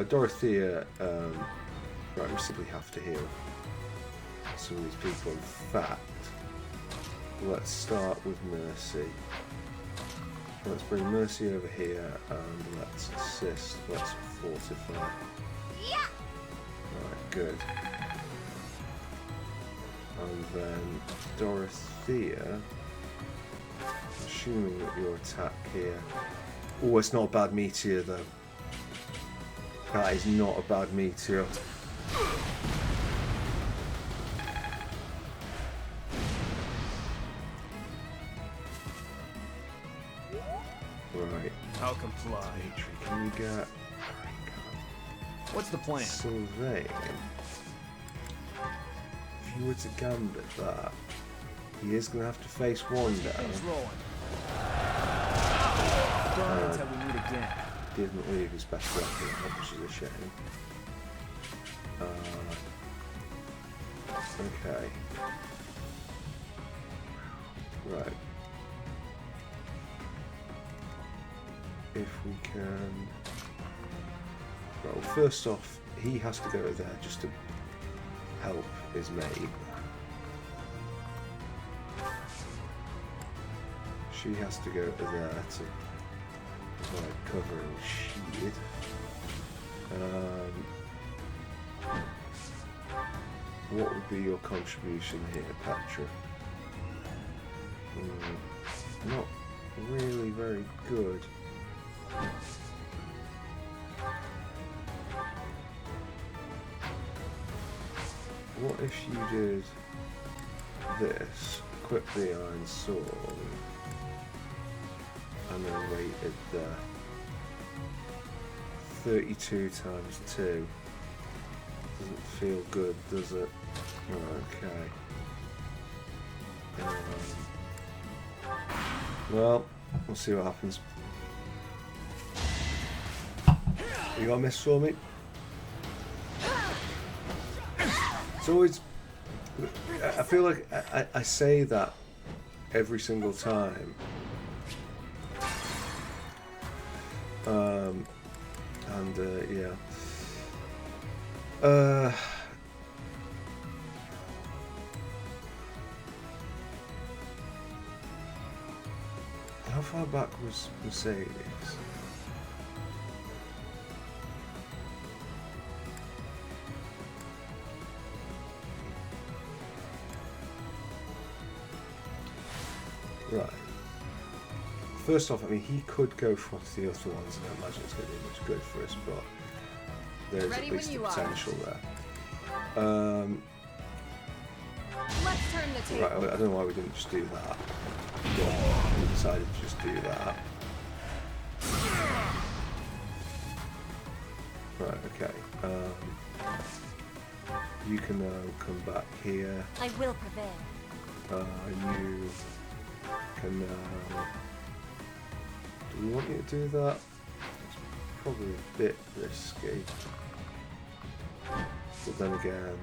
[SPEAKER 1] Dorothea, right, we simply have to heal some of these people. In fact, let's start with Mercy. Let's bring Mercy over here and let's assist. Let's fortify.
[SPEAKER 2] Yeah.
[SPEAKER 1] Right, good. And then Dorothea, assuming that your attack here. Oh, it's not a bad meteor though. That is not a bad meteor. Right.
[SPEAKER 3] I'll comply.
[SPEAKER 1] Dimitri, can we get...
[SPEAKER 3] What's the plan?
[SPEAKER 1] Sylvain. If you were to gambit that, he is going to have to face 1 down.
[SPEAKER 3] Things rolling. Burn until we meet again.
[SPEAKER 1] Didn't leave his best weapon, which is a shame. Okay. Right. If we can... Well, first off, he has to go there just to help his mate. She has to go there to provide cover and shield. What would be your contribution here, Petra? Not really very good. What if you did this, equip the iron sword, and then rated the 32 times 2? Doesn't feel good, does it? Okay. Well, we'll see what happens. You got a miss for me? It's always... I feel like I say that every single time. Yeah. How far back was Mercedes? Right. First off, I mean, he could go for the other ones, and I imagine it's going to be much good for us, but there's at least the potential there.
[SPEAKER 2] Let's turn the table.
[SPEAKER 1] Right, I don't know why we didn't just do that. But we decided to just do that. Right, okay. You can now come back here.
[SPEAKER 7] I will prevail.
[SPEAKER 1] You can do we want you to do that? It's probably a bit risky. But then again,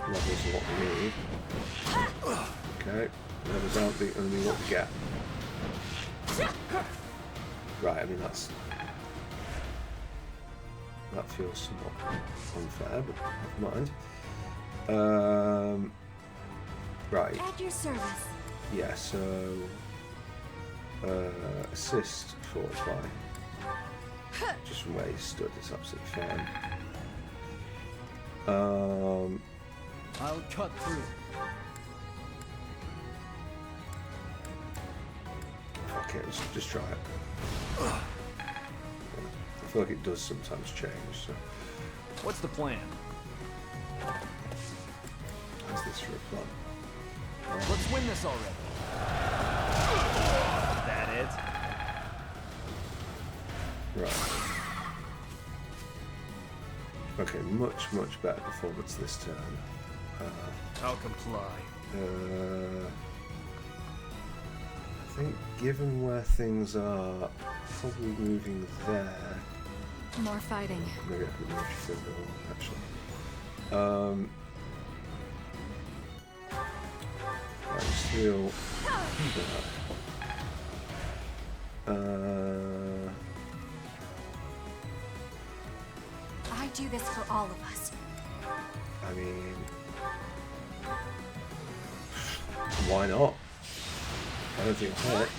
[SPEAKER 1] levels are what we need. Okay, levels aren't the only what we get. Right, I mean that feels somewhat unfair, but never mind. Right.
[SPEAKER 7] At your service.
[SPEAKER 1] Yeah, so assist fortify. Just from where he stood is absolutely fine.
[SPEAKER 3] I'll cut through.
[SPEAKER 1] Okay, let's just try it. I feel like it does sometimes change. So.
[SPEAKER 3] What's the plan?
[SPEAKER 1] this for a plan.
[SPEAKER 3] Let's win this already. That it?
[SPEAKER 1] Right. Okay, much better performance this turn.
[SPEAKER 3] I'll comply.
[SPEAKER 1] I think given where things are, probably moving there.
[SPEAKER 8] More fighting.
[SPEAKER 1] Maybe I could move further along, actually. I just feel
[SPEAKER 2] I do this for all of us.
[SPEAKER 1] I mean, why not? I don't think it'll hurt,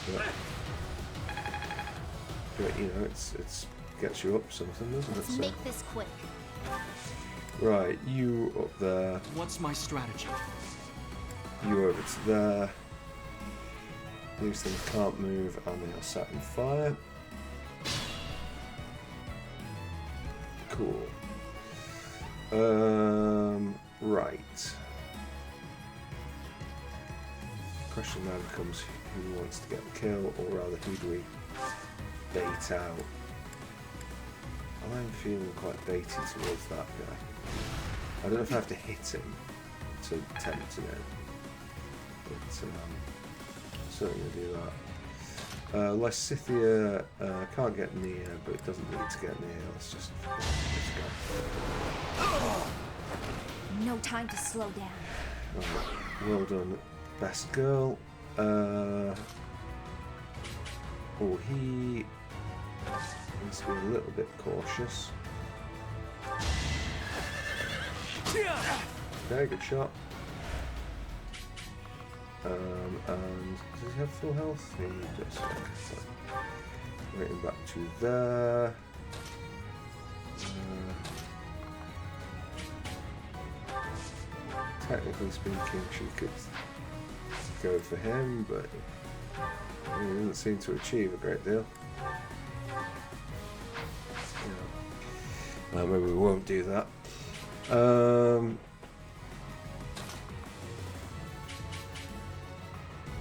[SPEAKER 1] but you know, it's gets you up something, doesn't it?
[SPEAKER 2] Let's make this quick.
[SPEAKER 1] Right, you up there.
[SPEAKER 3] What's my strategy?
[SPEAKER 1] You over to there. These things can't move and they are sat in fire. Cool. Right. Question now becomes who wants to get the kill, or rather who do we bait out? I'm feeling quite baity towards that guy. I don't know if I have to hit him to tempt him in, but certainly do that. Lysithia can't get near, but it doesn't need to get near. Let's just go.
[SPEAKER 2] No time to slow down.
[SPEAKER 1] Right, well done, best girl. He needs to be a little bit cautious. Okay, good shot. And does he have full health? He does. Waiting back to there. Technically speaking, she could go for him, but he doesn't seem to achieve a great deal. Yeah. Maybe we won't do that.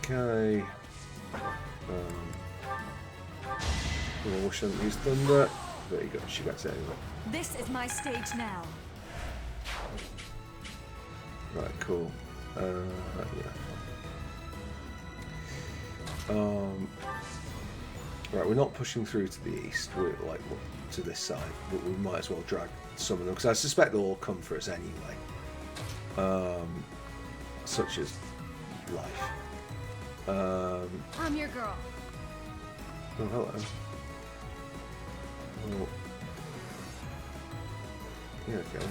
[SPEAKER 1] Okay. I wish I hadn't used Thunder, but she got it anyway.
[SPEAKER 8] This is my stage now.
[SPEAKER 1] Right, cool. Yeah. Right, we're not pushing through to the east. We're like to this side, but we might as well drag some of them because I suspect they'll all come for us anyway. Such as life.
[SPEAKER 2] I'm your girl.
[SPEAKER 1] Oh, hello. Well, yeah, okay.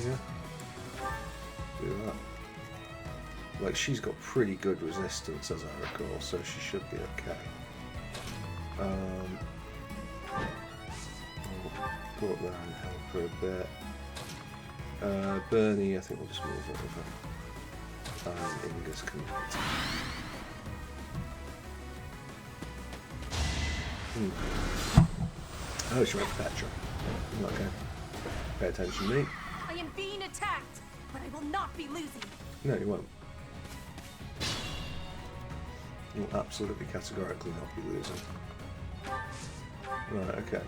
[SPEAKER 1] Yeah. Do that. Like, she's got pretty good resistance, as I recall, so she should be okay. We'll go up there and help her a bit. Bernie, I think we'll just move over. Inga's connect. Oh, she went for Petra. Okay. Pay attention to me.
[SPEAKER 7] I am being attacked, but I will not be losing.
[SPEAKER 1] No, you won't. You'll absolutely categorically not be losing. Right, okay.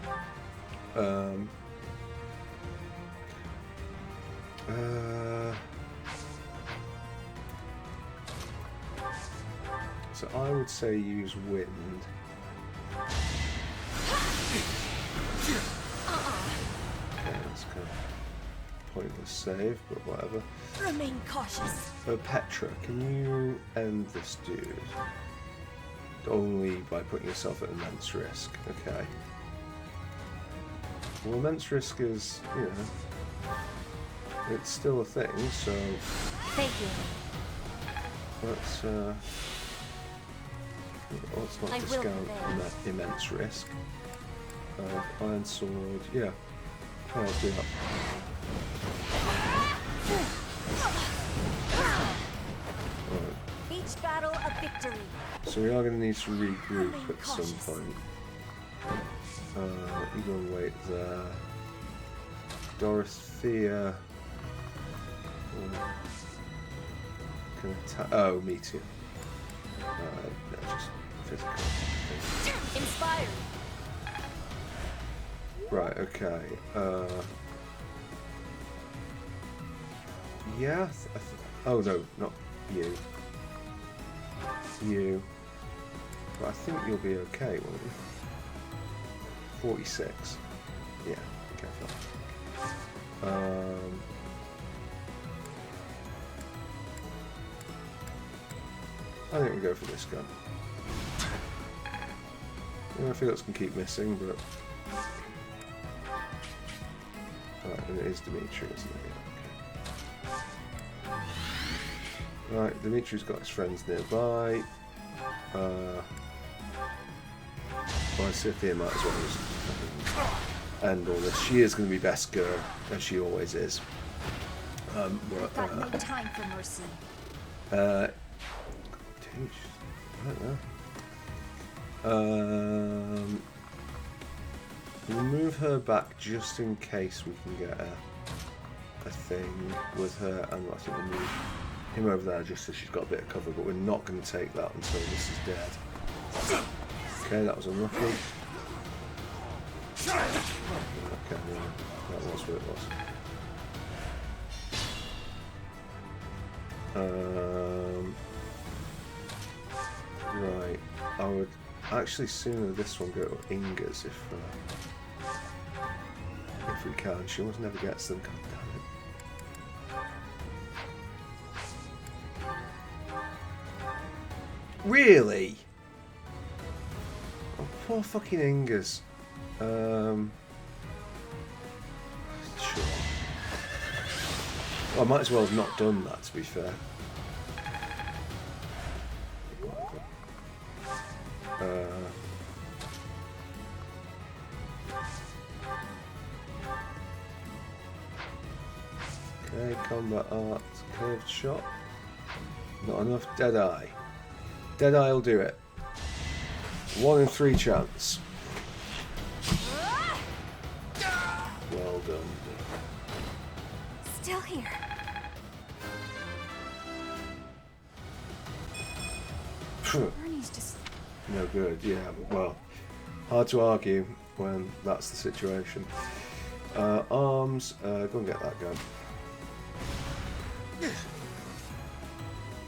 [SPEAKER 1] So I would say use wind. Okay, that's kind of pointless save, but whatever.
[SPEAKER 7] Remain cautious.
[SPEAKER 1] Petra, can you end this dude? Only by putting yourself at immense risk. Okay. Well, immense risk is, you know, it's still a thing, so
[SPEAKER 2] Thank you.
[SPEAKER 1] let's not discount immense risk. Iron sword, yeah. I'll do that.
[SPEAKER 2] Each
[SPEAKER 7] each battle a victory.
[SPEAKER 1] So we are going to need to regroup at some point. You go and wait there. Dorothea. Can attack. Oh, meteor. No, just physical.
[SPEAKER 7] Inspired.
[SPEAKER 1] Right, okay. Yeah. Oh no, not you. You. But I think you'll be okay, won't you? 46. Yeah, okay, fine. I think we go for this gun. Yeah, I feel it's going to keep missing, but... Right, and it is Dimitri, isn't it? Yeah, okay. Right, Dimitri's got his friends nearby. Well, Sophia might as well just end all this. She is going to be best girl, as she always is.
[SPEAKER 2] I've got no time for mercy.
[SPEAKER 1] I don't know. We'll move her back just in case we can get a thing with her, and I think we'll move him over there just so she's got a bit of cover, but we're not going to take that until this is dead. Okay, that was unlucky. Okay, yeah, that was what it was. Right, I would actually sooner this one go to Inga's if we can. She almost never gets them, god damn it. Really? Oh, poor fucking Inga's. Sure. Well, I might as well have not done that, to be fair. Okay, combat art, curved shot. Not enough. Deadeye. Deadeye will do it. 1 in 3 chance. Well done.
[SPEAKER 2] Still here. Ernie's just...
[SPEAKER 1] No good, yeah, well, hard to argue when that's the situation. Arms, go and get that gun.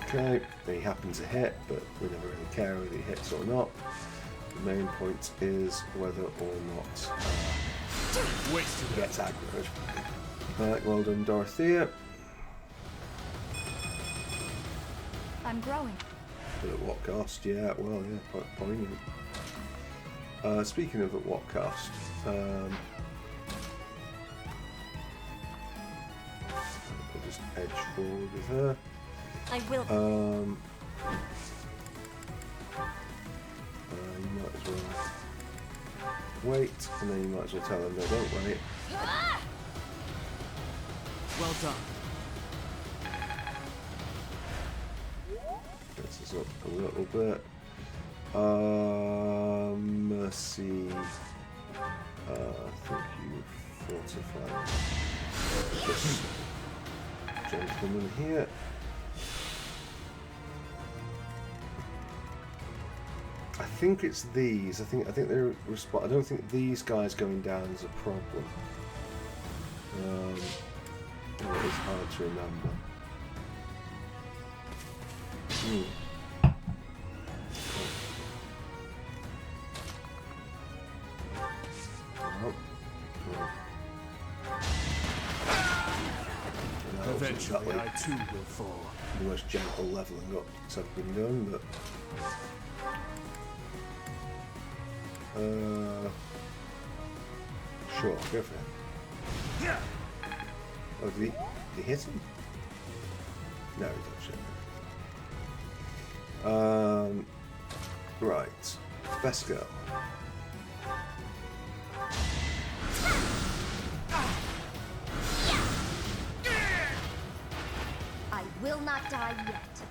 [SPEAKER 1] Okay, he happens to hit, but we never really care whether he hits or not. The main point is whether or not he gets aggroed. Right, well done, Dorothea.
[SPEAKER 8] I'm growing.
[SPEAKER 1] But at what cost? Yeah, well, yeah, quite poignant. Speaking of at what cost, I'll just edge forward with her.
[SPEAKER 7] I will.
[SPEAKER 1] You might as well wait, and then you might as well tell them no, don't wait.
[SPEAKER 3] Well done.
[SPEAKER 1] Gets us up a little bit. Mercy. I think you fortify this gentleman here. I think it's these. I think they're I don't think these guys going down is a problem. It is hard to remember.
[SPEAKER 3] Eventually, I too will fall.
[SPEAKER 1] The most gentle leveling up that's ever been done, but sure, go for him. Oh, did he hit him? No, he didn't. Right, best girl.
[SPEAKER 2] I will not die yet.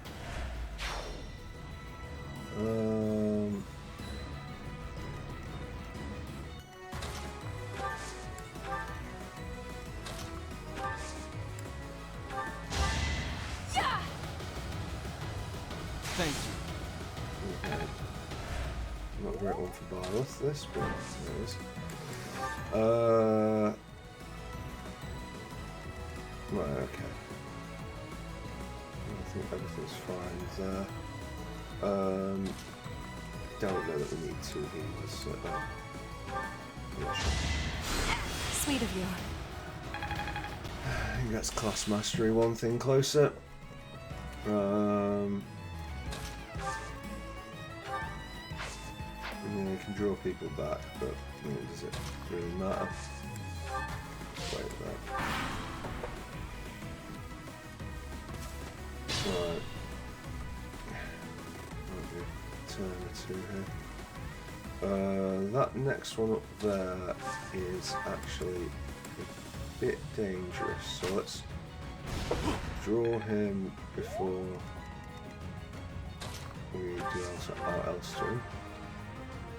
[SPEAKER 3] Thank you.
[SPEAKER 1] Okay. Not a great one for Barleth, this, but there it is. Right, okay. I think everything's fine there. Don't know that we need two healers, so yeah, sure.
[SPEAKER 7] Sweet of you.
[SPEAKER 1] I think that's class mastery one thing closer. Yeah, you can draw people back, but does it really matter? Wait a minute. Right. Might be a turn or two here. That next one up there is actually a bit dangerous, so let's draw him before we do our else to him.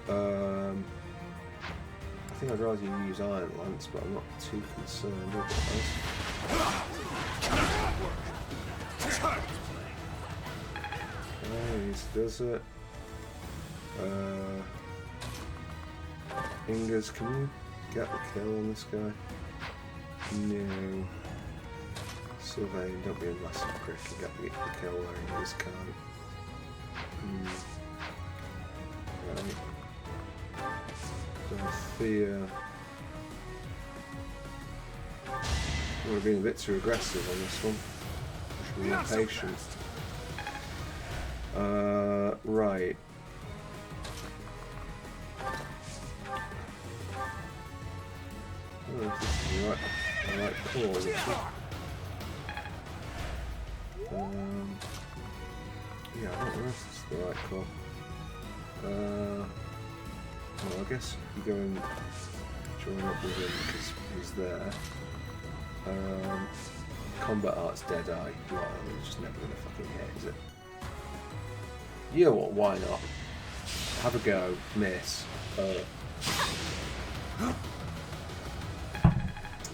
[SPEAKER 1] I think I'd rather you use Iron Lance, but I'm not too concerned with it. Nice, does it? Ingers, can you get the kill on this guy? No. Sylvain, don't be a massive prick and get the kill where Ingers can't. Right. Dorothea. We're being a bit too aggressive on this one. Should be more patient. Right. I don't know if this is the right call, is it? Yeah, I don't know if this is the right call. Well, I guess you go and join up with him because he's there. Combat Art's Dead Eye. Well, it's just never gonna fucking hit, is it? You know what? Why not? Have a go. Miss.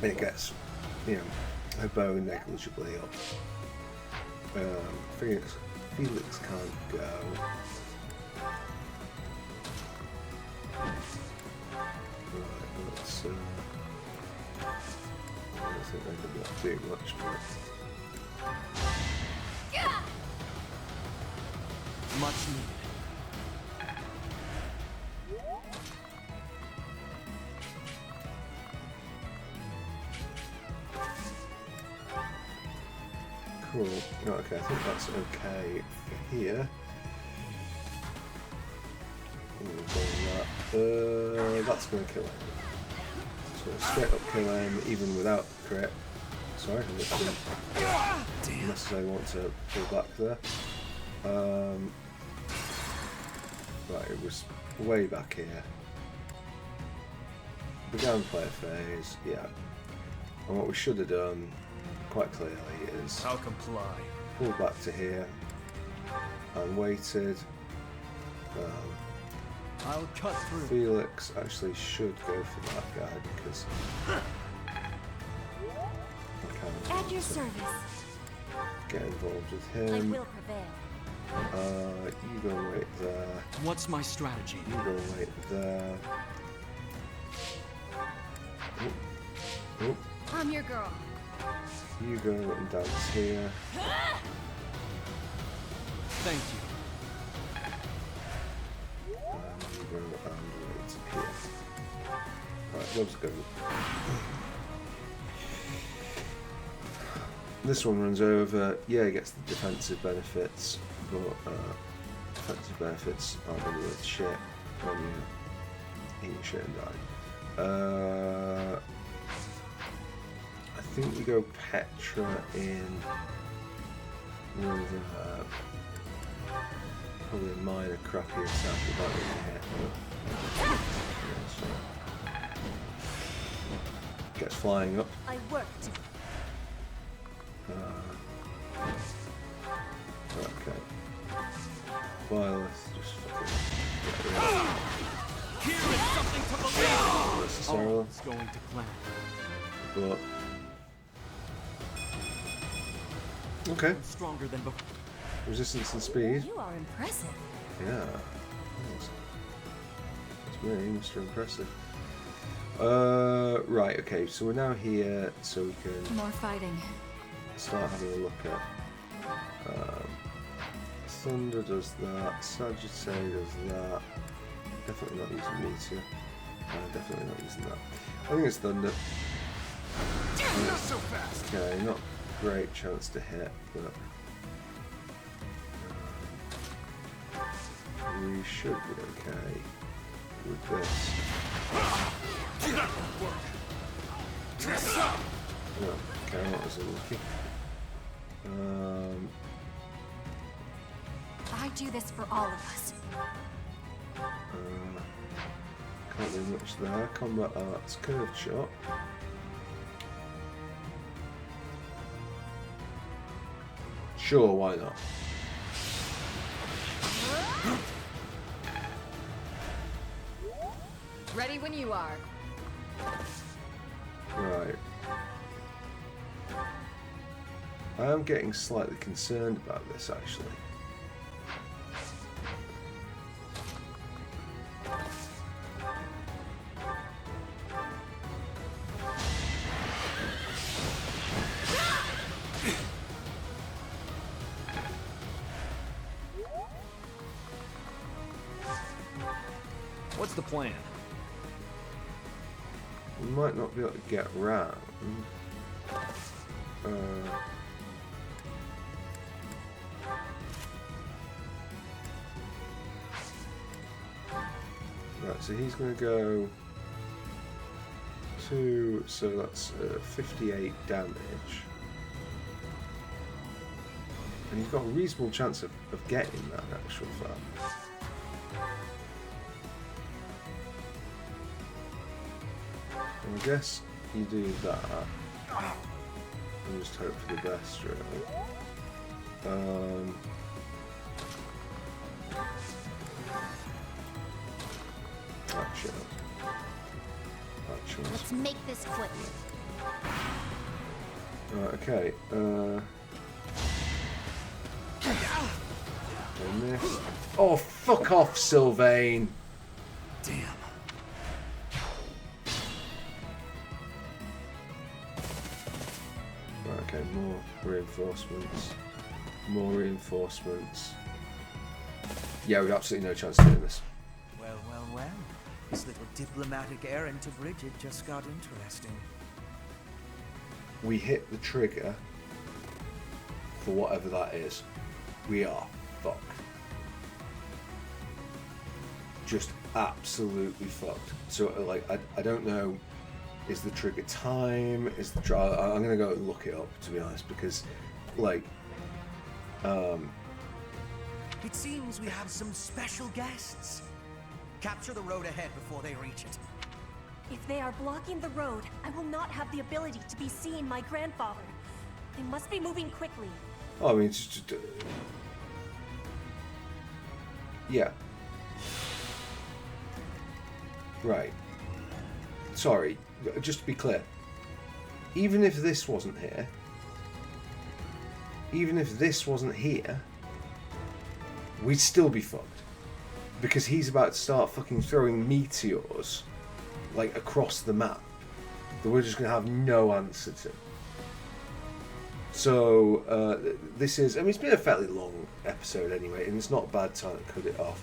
[SPEAKER 1] It gets, her bow negligibly up. Felix can't go. Right, let's. I don't think they're going to be doing much, but.
[SPEAKER 3] Much needed.
[SPEAKER 1] Cool. Okay, I think that's okay for here. That's going to kill him. So straight up kill him, even without the crit. Sorry, unless I want to pull back there. Right, it was way back here. Began player phase, yeah. And what we should have done, quite clearly, is
[SPEAKER 3] I'll comply.
[SPEAKER 1] Pull back to here and waited.
[SPEAKER 3] I'll cut through.
[SPEAKER 1] Felix actually should go for that guy because I
[SPEAKER 7] At your service.
[SPEAKER 1] get involved with
[SPEAKER 7] I
[SPEAKER 1] him.
[SPEAKER 7] will prevail.
[SPEAKER 1] You go wait there.
[SPEAKER 3] What's my strategy?
[SPEAKER 1] You go wait there. Oh.
[SPEAKER 2] I'm your girl.
[SPEAKER 1] You go and dance here.
[SPEAKER 3] Thank you.
[SPEAKER 1] And you go and wait here. Right, let's go. This one runs over. Yeah, it gets the defensive benefits, but defensive benefits aren't really worth shit when you eat shit and die. I think we go Petra in with probably a minor crappy attack about in the head. Gets flying up.
[SPEAKER 7] I worked.
[SPEAKER 1] Okay. Violet, just fucking get rid of
[SPEAKER 3] Here is something to believe.
[SPEAKER 1] necessarily,
[SPEAKER 3] All is going to plan.
[SPEAKER 1] but okay.
[SPEAKER 3] I'm stronger than before.
[SPEAKER 1] resistance and speed.
[SPEAKER 7] You are impressive.
[SPEAKER 1] Yeah. It's really Mr. Impressive. Right, okay, so we're now here, so we can
[SPEAKER 8] More fighting.
[SPEAKER 1] start having a look at Thunder does that, Sagittarius does that. Definitely not using Meteor. Definitely not using that. I think it's Thunder.
[SPEAKER 3] Not so fast.
[SPEAKER 1] Okay, not great chance to hit, but we should be okay with this. Oh, okay, that was unlucky.
[SPEAKER 2] I do this for all of us.
[SPEAKER 1] Can't do much there. Combat arts, curved shot. Sure, why not?
[SPEAKER 8] Ready when you are.
[SPEAKER 1] Right. I am getting slightly concerned about this, actually.
[SPEAKER 3] What's the plan?
[SPEAKER 1] We might not be able to get round. Right, so he's going to go to, so that's 58 damage. And he's got a reasonable chance of getting that in actual fact. I guess you do that and just hope for the best, really. Actually.
[SPEAKER 2] Let's make this quick.
[SPEAKER 1] Right, okay. I missed. Oh, fuck off, Sylvain!
[SPEAKER 3] Damn.
[SPEAKER 1] Right, okay, more reinforcements. More reinforcements. Yeah, we've absolutely no chance of doing this.
[SPEAKER 9] Well, well, well. This little diplomatic errand to Bridget just got interesting.
[SPEAKER 1] We hit the trigger for whatever that is. We are fucked. Just absolutely fucked. So, like, I don't know. Is the trigger time? Is the I'm gonna go and look it up, to be honest, because, like,
[SPEAKER 9] It seems we have some special guests. Capture the road ahead before they reach it.
[SPEAKER 7] If they are blocking the road, I will not have the ability to be seeing my grandfather. They must be moving quickly.
[SPEAKER 1] Oh, I mean, just yeah. Right. Sorry, just to be clear. Even if this wasn't here, we'd still be fucked. Because he's about to start fucking throwing meteors, like, across the map that we're just going to have no answer to. So, this is... I mean, it's been a fairly long episode anyway, and it's not a bad time to cut it off.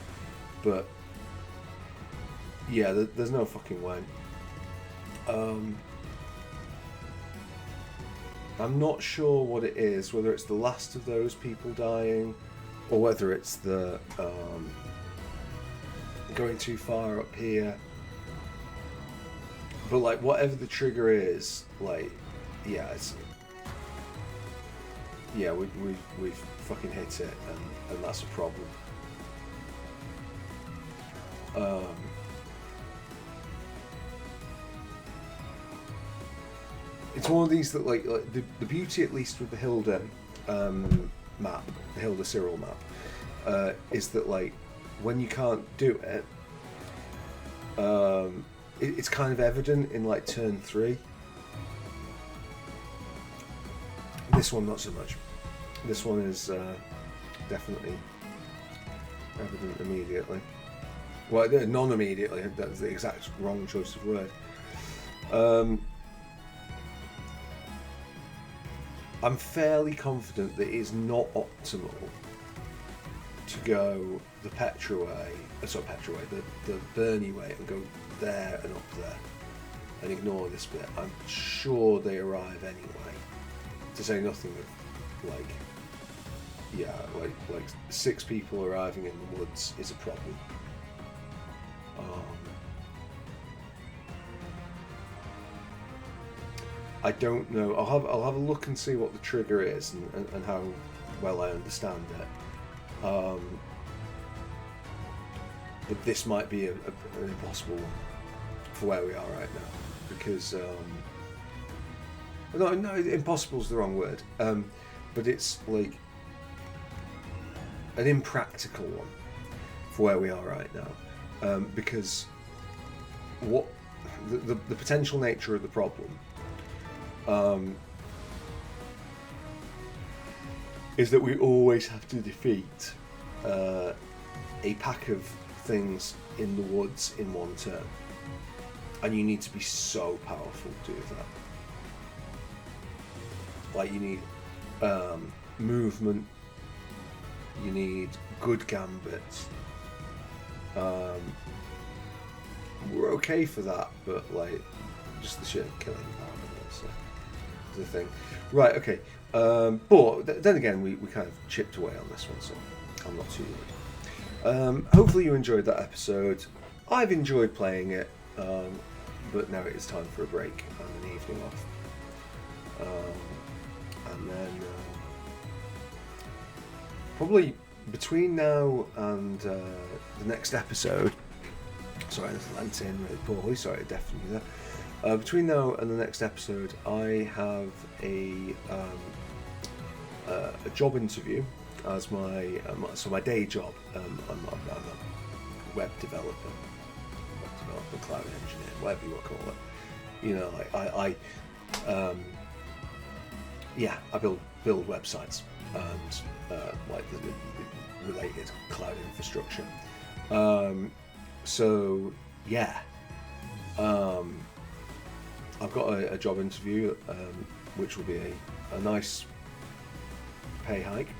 [SPEAKER 1] But, yeah, there's no fucking way. I'm not sure what it is, whether it's the last of those people dying, or whether it's the... going too far up here, but like whatever the trigger is, like, yeah, it's, yeah, we've fucking hit it, and that's a problem. It's one of these that like the beauty, at least with the Hilda map, the Hilda Cyril map, is that like, when you can't do it, it's kind of evident in like turn 3. This one not so much. This one is definitely evident immediately. Well, non-immediately, that's the exact wrong choice of word. I'm fairly confident that it is not optimal to go the Petra way, the Bernie way, and go there and up there and ignore this bit. I'm sure they arrive anyway, to say nothing of like 6 people arriving in the woods is a problem. I don't know. I'll have a look and see what the trigger is and how well I understand it. But this might be an impossible one for where we are right now, because no, impossible is the wrong word. But it's like an impractical one for where we are right now, because what the potential nature of the problem is that we always have to defeat a pack of things in the woods in one turn, and you need to be so powerful to do that. Like, you need movement, you need good gambits. We're okay for that, but like just the sheer killing part of it, so the thing. Right, okay. But then again, we kind of chipped away on this one, so I'm not too worried. Hopefully you enjoyed that episode. I've enjoyed playing it, but now it is time for a break and an evening off. And then probably between now and the next episode, sorry, this lent in really poorly, sorry, definitely there. Between now and the next episode, I have a job interview as my day job. I'm a web developer, cloud engineer, whatever you want to call it. You know, like I build websites and like the related cloud infrastructure. So yeah, I've got a job interview, which will be a nice pay hike.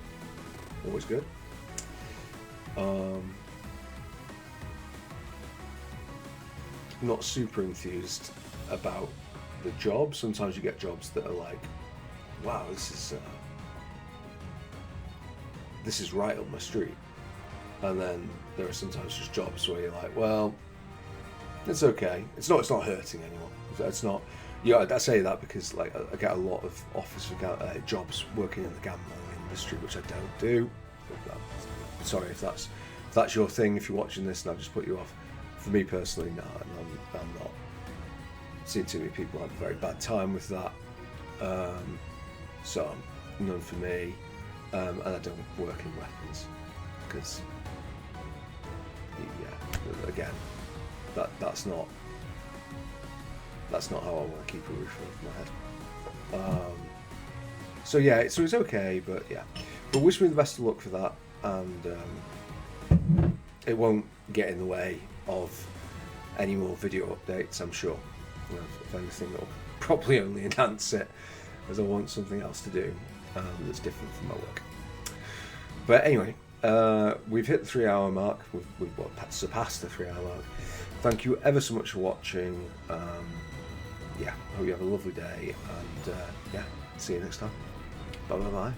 [SPEAKER 1] Always good. Not super enthused about the job. Sometimes you get jobs that are like, wow, this is right up my street. And then there are sometimes just jobs where you're like, well, it's okay. It's not hurting anyone. It's not. Yeah, I say that because like I get a lot of offers for jobs working in the gambling industry, which I don't do. Sorry if that's your thing. If you're watching this and I've just put you off. For me personally, no, I'm not. I've seen too many people have a very bad time with that. So none for me. And I don't work in weapons because, yeah, again, that's not how I want to keep a roof over my head. So yeah, so it's okay, but yeah. But wish me the best of luck for that, and it won't get in the way of any more video updates, I'm sure. You know, if anything, it'll probably only enhance it, as I want something else to do that's different from my work. But anyway, we've hit the 3-hour mark. We've surpassed the 3-hour mark. Thank you ever so much for watching. Yeah, hope you have a lovely day, and yeah, see you next time. Bye bye bye.